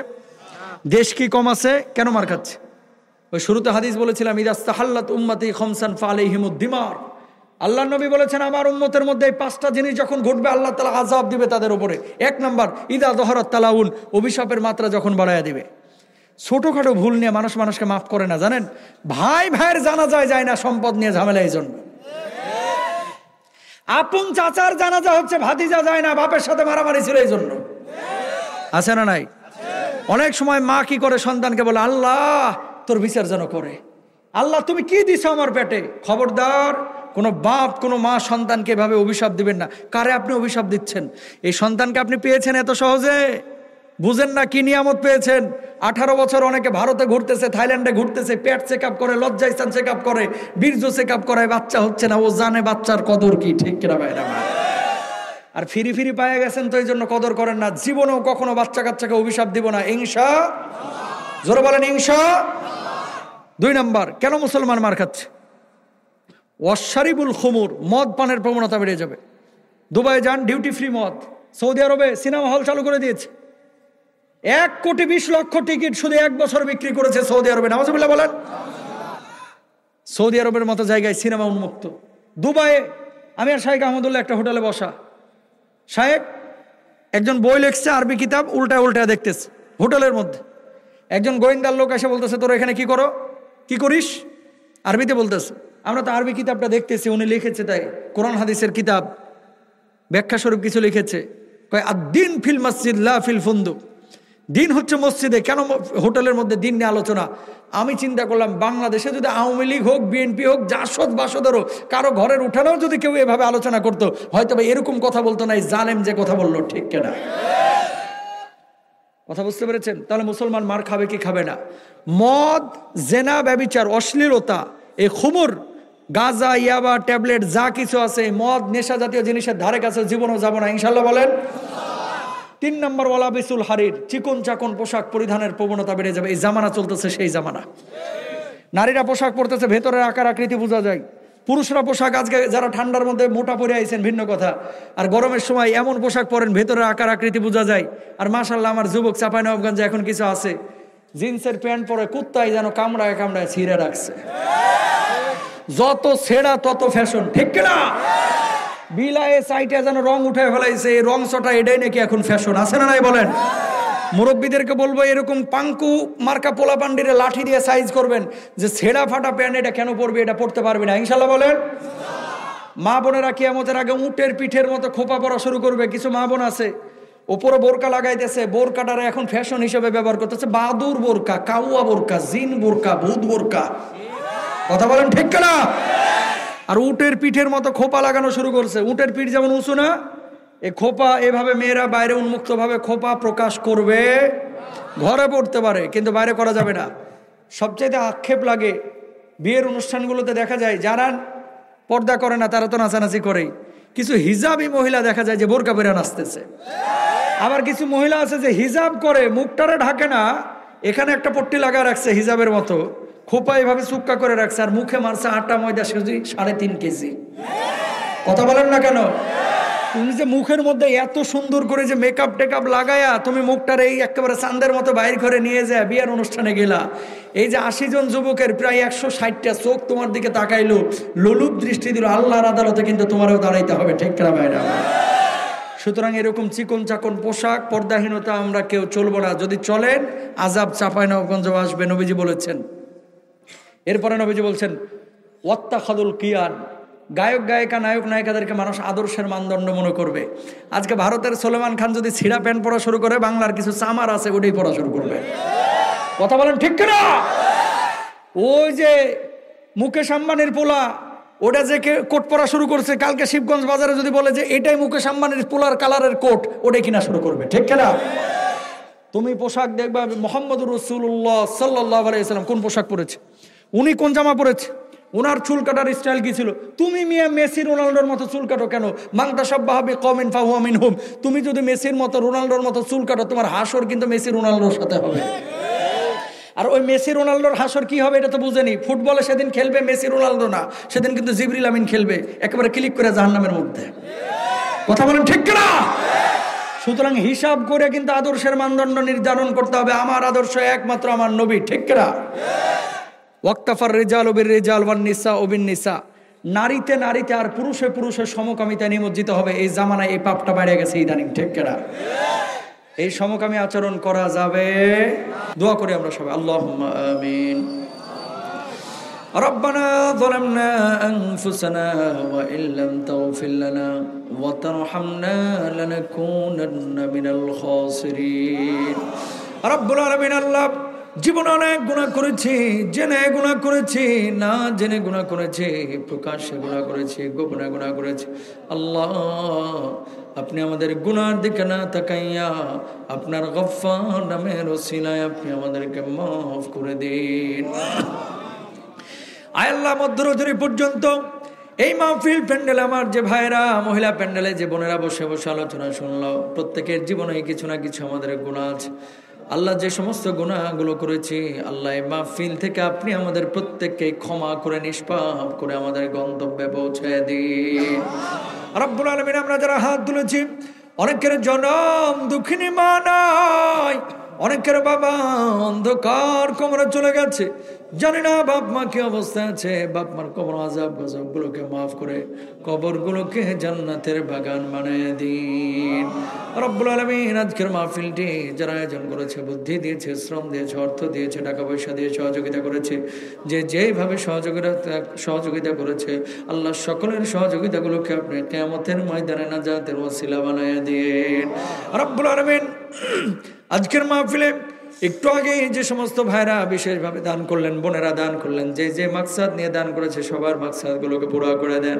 দেশ কি কম আছে? কেন মার খাচ্ছে? ওই শুরুতে হাদিস বলেছিলাম, ইদাস্তাহাল্লাত উম্মতি খামসান ফালাইহিমুদ্দিমার। আল্লাহ নবী বলেছেন, আমার উম্মতের মধ্যে এই 5টা জিনিস যখন ঘটবে, আল্লাহ তাআলা আযাব দিবে তাদের উপরে। 1 নাম্বার, ইদা যহরাত তালাউন, অভিশাপের মাত্রা যখন বাড়ায়া দিবে। ছোটখাটো ভুল নিয়ে মানুষকে মাফ করে না, জানেন? ভাই ভাইয়ের জানাজায় যায় না সম্পদ নিয়ে ঝামেলা, এই জন্য। আপন চাচার জানাজা হচ্ছে, ভাতিজা যায় না, বাপের সাথে মারামারি ছিল এই জন্য। আছে না নাই? অনেক সময় মা কি করে, সন্তানকে বলে, আল্লাহ তোর বিচার যেন করে, আল্লাহ তুমি কি দিছো আমার পেটে। খবরদার, কোনো বাপ কোনো মা সন্তানকে এভাবে অভিশাপ দিবেন না। কারে আপনি অভিশাপ দিচ্ছেন? এই সন্তানকে আপনি পেয়েছেন এত সহজে? বুঝেন না কি নিয়ামত পেয়েছেন। 18 বছর অনেকে ভারতে ঘুরতেছে, থাইল্যান্ডে ঘুরতেছে, পেট চেক আপ করে, লজ্জাস্থান চেক আপ করে, বীর্য চেক আপ করায়, বাচ্চা হচ্ছে না। ও জানে বাচ্চার কদর কি, ঠিক কিনা ভাইরা? আর ফিরি পায়ে গেছেন তো এই জন্য কদর করেন না। জীবনেও কখনো বাচ্চা কাচ্চাকে অভিশাপ দিব না, ইনশা। জোরে বলেন ইনশা। 2 নাম্বার, কেন মুসলমান মার খাচ্ছে? ওয়াশারিবুল খুমুর, মদ পানের প্রবণতা বেড়ে যাবে। দুবাই যান, ডিউটি ফ্রি মদ। সৌদি আরবে সিনেমা হল চালু করে দিয়েছে। 1,20,00,000 টিকিট শুধু 1 বছর বিক্রি করেছে সৌদি আরবে। নাউজুবিল্লাহ বলেন। সৌদি আরবের মতো জায়গায় সিনেমা উন্মুক্ত। দুবাইয়ে আমি আর শাহেখ আহমদুল্লাহ একটা হোটেলে বসা। শাহেখ একজন বই লিখছে, আরবি কিতাব, উল্টায় দেখতেছে হোটেলের মধ্যে। একজন গোয়েন্দার লোক এসে বলতেছে, তোর এখানে কি করিস? আরবিতে বলতেছে। আমরা তো আরবি কিতাবটা দেখতেছি, উনি লিখেছে তাই, কোরআন হাদিসের কিতাব, ব্যাখ্যা স্বরূপ কিছু লিখেছে। কয় আদ-দ্বীন ফিল মসজিদ লা ফিল ফুন্দুক। দিন হচ্ছে মসজিদে, কেন হোটেলের মধ্যে দিন নিয়ে আলোচনা? আমি চিন্তা করলাম, বাংলাদেশে যদি আওয়ামী লীগ হোক, বিএনপি হোক, জাসদ বাসদেরও কারো ঘরের উঠানেও যদি কেউ এভাবে আলোচনা করতো, হয়তো এরকম কথা বলতো না এই জালেম যে কথা বললো, ঠিক কিনা? কথা বুঝতে পেরেছেন? তাহলে মুসলমান মার খাবে কি খাবে না? মদ, জেনা, ব্যভিচার, অশ্লীলতা, এই খুমুর, গাঁজা, ইয়াবা, ট্যাবলেট যা কিছু আছে, মদ, নেশা জাতীয় জিনিসের ধারে কাছে জীবনও যাব না, ইনশাল্লাহ বলেন। 3 নম্বর, ওয়ালা বিসুল হারির, চিকন চাকন পোশাক পরিধানের প্রবণতা বেড়ে যাবে। এই জামানা চলতেছে সেই জামানা। নারীরা পোশাক পরতেছে, ভেতরের আকার আকৃতি বোঝা যায়। পুরুষরা পোশাক, আজকে যারা ঠান্ডার মধ্যে মোটা পরে আইছেন ভিন্ন কথা, আর গরমের সময় এমন পোশাক পরেন ভেতরের আকার আকৃতি বোঝা যায়। আর মাশাআল্লাহ, আমার যুবক চাঁপাইনবাবগঞ্জে এখন কিছু আছে, জিন্সের প্যান্ট পরে কুত্তায় যেন কামড়ায় ছিঁড়ে রাখছে। যত ছেঁড়া তত ফ্যাশন, ঠিক কিনা? বিলায়ে সাইটে যেন রং উঠে ফেলাইছে, এই রং চটা, এটাই নাকি এখন ফ্যাশন। আছে না নাই বলেন? মুরব্বীদেরকে বলবো, এরকম পাঙ্কু মার্কা পোলা পান্ডিরে লাঠি দিয়ে সাইজ করবেন যে ছেঁড়া ফাটা প্যান্ট এটা কেন পরবে, এটা পড়তে পারবে না, ইনশাল্লাহ বলেন। মা বোনেরা কিয়ামতের আগে উটের পিঠের মতো খোপা পরা শুরু করবে। কিছু মা বোন আছে উপরে বোরকা লাগাইতেছে, বোরকাটারে এখন ফ্যাশন হিসেবে ব্যবহার করতেছে। বাদুর বোরকা, কাউয়া বোরকা, জিন বোরকা, ভূত বোরকা। কথা বলেন ঠিক কিনা? আর উটের পিঠের মতো খোপা লাগানো শুরু করছে। উটের পিঠ যেমন উঁচু না, এই খোপা এভাবে মেয়েরা বাইরে উন্মুক্ত ভাবে খোপা প্রকাশ করবে। ঘরে পড়তে পারে কিন্তু বাইরে করা যাবে না। সবচাইতে আক্ষেপ লাগে, বিয়ের অনুষ্ঠানগুলোতে দেখা যায় যারা পর্দা করে না তারা তো নাচানাচি করেই। কিছু হিজাবি মহিলা দেখা যায় যে বোরকা পরে নাচতেছে। আবার কিছু মহিলা আছে যে হিজাব করে, মুখটারে ঢাকে না, এখানে একটা পট্টি লাগা রাখছে হিজাবের মতো, খোপা এভাবে চুক্কা করে রাখছে, আর মুখে মারছে আটা ময়দা সুজি 3.5 কেজি। কথা বলেন না কেন? তুমি যে মুখের মধ্যে এত সুন্দর করে যে মেকআপ টেকআপ লাগায়া তুমি মুখটার এই একেবারে চাঁদের মতো বাইর করে নিয়ে যায় বিয়ের অনুষ্ঠানে গেলা, এই যে 80 জন যুবকের প্রায় 160টা চোখ তোমার দিকে তাকাইলো, লোলুপ দৃষ্টি দিল, আল্লাহর আদালতে কিন্তু তোমারও দাঁড়াইতে হবে, ঠিক না ভাইরা? সুতরাং এরকম চিকন চাকন পোশাক, পর্দাহীনতা আমরা কেউ চলবো না। যদি চলেন আযাব চাঁপাইনবাবগঞ্জে আসবে, নবীজি বলেছেন। এরপরে নবীজি বলছেন ওয়াত্তাখাদুল কিয়ান, গায়ক গায়িকা নায়ক নায়িকাদেরকে মানুষ আদর্শের মানদণ্ড মনে করবে। আজকে ভারতের সলমান খান যদি ছিঁড়া প্যান্ট পরা শুরু করে, বাংলার কিছু চামার আছে ওটাই পড়া শুরু করবে। কথা বলেন ঠিক কিনা? ওই যে মুকেশ আম্বানির পোলা, ওটা যে কোট পরা শুরু করছে, কালকে শিবগঞ্জ বাজারে যদি বলে যে এটাই মুকেশ আম্বানির পোলার কালারের কোট, ওটাই কিনা শুরু করবে। ঠিক কিনা? তুমি পোশাক দেখবা, মুহাম্মদুর রাসূলুল্লাহ সাল্লাল্লাহু আলাইহি ওয়াসাল্লাম কোন পোশাক পরেছে, উনি কোন জামা পরেছে, ওনার চুল কাটার স্টাইল কি ছিল। তুমি মিয়া মেসি রোনাল্ডোর মতো চুল কাটো কেন? মান তাশাব্বাহা বিকওমিন ফাহুয়া মিনহুম। তুমি যদি মেসির মতো রোনাল্ডোর মতো চুল কাটো, তোমার হাসর কিন্তু মেসি রোনাল্ডোর সাথে হবে। আর ওই মেসি রোনাল্ডোর হাসর কি হবে এটা তো বুঝেনি। ফুটবলে সেদিন খেলবে মেসি রোনাল্ডো না, সেদিন কিন্তু জিবরিল আমিন খেলবে, একেবারে ক্লিক করে জাহান্নামের মধ্যে। কথা বলেন ঠিক কিনা? সুতরাং হিসাব করে কিন্তু আদর্শের মানদণ্ড নির্ধারণ করতে হবে। আমার আদর্শ একমাত্র আমার নবী। ঠিক কিনা? ওয়াক্তাফার রিজাল বির রিজাল ওয়ান নিসা বিন নিসা। নারীতে নারীতে আর পুরুষে পুরুষে সমকামিতা নিমজ্জিত হবে। এই জামানায় এই পাপটা বেড়ে গেছে ইদানিং। ঠিক কিনা? এই সমকামী আচরণ করা যাবে? দোয়া করি আমরা সবাই, আল্লাহুম্মা আমিন। রব্বানা যালামনা আনফুসানা ওয়া ইল্লাম তাগফির লানা ওয়া তারহামনা লানাকুনান্না মিনাল খাসিরিন। রব্বুল আলামিন, আল্লাহ জীবনে অনেক গুনাহ করেছি, জেনে গুনাহ করেছি, না জেনে গুনাহ করেছি, প্রকাশ্যে গুনাহ করেছি, গোপনে গুনাহ করেছি। আল্লাহ, আপনি আমাদের গুনার দিকে না তাকাইয়া আপনার গফফার নামের ওসিলায় আপনি আমাদেরকে মাফ করে দিন। আয় আল্লাহ, মধ্যরাত্রি পর্যন্ত এই মাহফিল প্যান্ডেলে আমার যে ভাইরা, মহিলা প্যান্ডেলে যে বোনেরা বসে বসে আলোচনা শুনলো, প্রত্যেকের জীবনে কিছু না কিছু আমাদের গুনাহ আছে। আল্লাহ, যে সমস্ত গুনাহগুলো করেছি, আল্লাহ এই মাহফিল থেকে আপনি আমাদের প্রত্যেককে ক্ষমা করে নিষ্পাপ করে আমাদের গন্তব্যে পৌঁছে দিন। রব্বুল আলামিন, আমরা যারা হাত তুলেছি, অনেকের জনম দুঃখিনী মা নাই, অনেকের বাবা অন্ধকার কবরে চলে গেছে, জানি না বাপ মা কি অবস্থায় আছে। বাপ মার কবর আযাব গজব গুলোকে মাফ করে কবরগুলোকে জান্নাতের বাগান বানিয়ে দিন। রব্বুল আলামিন, আজকের মাহফিলটি যারা আয়োজন করেছে, বুদ্ধি দিয়েছে, শ্রম দিয়েছে, অর্থ দিয়েছে, টাকা পয়সা দিয়ে সহযোগিতা করেছে, যে যেভাবে সহযোগিতা করেছে, আল্লাহ সকলের সহযোগিতাগুলোকে আপনি কিয়ামতের ময়দানে নাজাতের ওসিলা বানায়া দিন। রব্বুল আলামিন, আজকের মাহফিলে একটু আগে যে সমস্ত ভাইরা বিশেষভাবে দান করলেন, বোনেরা দান করলেন, যে যে মাকসাদ নিয়ে দান করেছে, সবার মাকসাদগুলোকে পুরা করে দেন।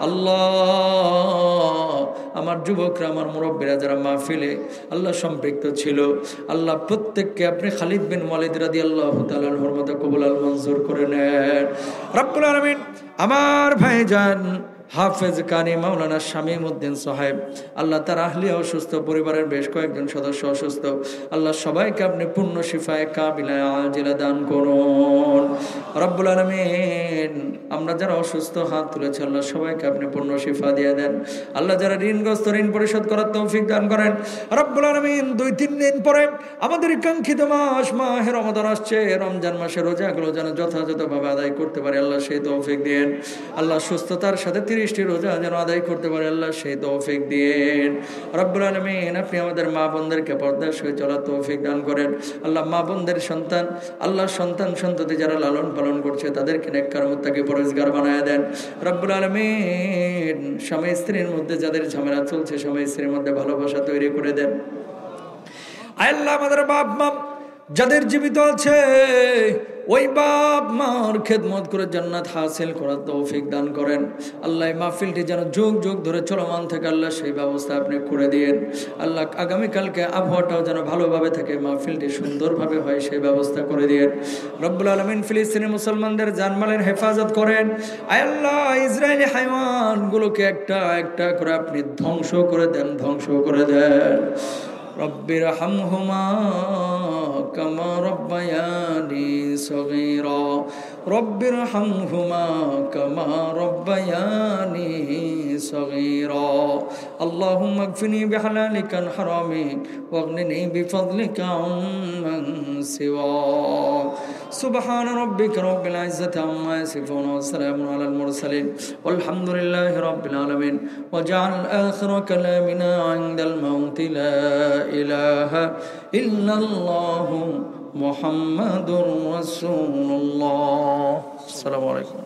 আল্লাহ, আমার যুবকরা, আমার মুরব্বীরা যারা মাহফিলে আল্লাহ সম্পৃক্ত ছিল, আল্লাহ প্রত্যেককে আপনি খালিদ বিন ওয়ালিদ রাদিয়াল্লাহু তাআলা আনহুর মতো কবুল আল মঞ্জুর করে নেন। রব্বুল আলামিন, আমার ভাইজান হাফেজ কানি মাওলানা শামীম উদ্দিন সাহেব, আল্লাহ তার আহলিয়া অসুস্থ, পরিবারের বেশ কয়েকজন সদস্য অসুস্থ, আল্লাহ সবাইকে আপনি পূর্ণ শিফায়ে কাবিলা আজিলা দান করুন। রব্বুল আলামিন, আমরা যারা অসুস্থ হাত তুলেছি, আল্লাহ সবাইকে আপনি পূর্ণ শিফা দিয়ে দেন। আল্লাহ যারা ঋণগ্রস্ত, ঋণ পরিশোধ করার তৌফিক দান করেন। রব্বুল আলামিন, 2-3 দিন পরে আমাদের কাঙ্ক্ষিত মাস মাহে রমাদান আসছে। রমজান মাসের রোজাগুলো যেন যথাযথভাবে আদায় করতে পারে, আল্লাহ সেই তৌফিক দেন। আল্লাহ সুস্থতার সাথে 30টি রোজা যেন আদায় করতে পারে, আল্লাহ সেই তৌফিক দেন। রব্বুল আলামিন, আপনি আমাদের মা বোনদেরকে পর্দার সহিত চলার তৌফিক দান করেন। আল্লাহ, মা বোনদের সন্তান, আল্লাহ সন্তান সন্ততি যারা লালন পালন করছে, তাদেরকে নেককার মুত্তাকি পরহেজগার বানায় দেন। রব্বুল আলামিন, স্বামী স্ত্রীর মধ্যে যাদের ঝামেলা চলছে, স্বামী স্ত্রীর মধ্যে ভালোবাসা তৈরি করে দেন। আল্লাহ, আমাদের বাপ মা যাদের জীবিত আছে, ওই বাপ মার খেদমত করে জান্নাত হাসিল করার তৌফিক দান করেন। আল্লাহ, মাহফিলটি যেন যুগ যুগ ধরে চলমান থাকে, আল্লাহ সেই ব্যবস্থা আপনি করে দিন। আল্লাহ, আগামীকালকে আবহাওয়াটাও যেন ভালোভাবে থাকে, মাহফিলটি সুন্দরভাবে হয়, সেই ব্যবস্থা করে দিন। রব্বুল আলামিন, ফিলিস্তিনি মুসলমানদের জানমালের হেফাজত করেন। আল্লাহ, ইসরায়েলি হাইওয়ানগুলোকে একটা একটা করে আপনি ধ্বংস করে দেন, ধ্বংস করে দেন। রব্বির হামহুমা কামা রব্বায়ানি সগীরা, রব্বির হামহুমা কামা রব্বায়ানি সগীরা। আল্লাহুম্মা গফিরনি বিহালালিকা আন হারামিক ওয়াগনিনি বিফাদলিকা আম্মান সিওয়াক। সুবহান রাব্বিকা রাব্বিল ইজ্জাতি আম্মা ইয়াসিফুন ওয়া সালামুন আলাল মুরসালিন ওয়ালহামদুলিল্লাহি রাব্বিল আলামিন। ওয়াজআল আখিরা কালামিনা ইনদাল মাউতি লা ইলাহা ইল্লাল্লাহু মুহাম্মাদুর রাসূলুল্লাহ। আসসালামু আলাইকুম।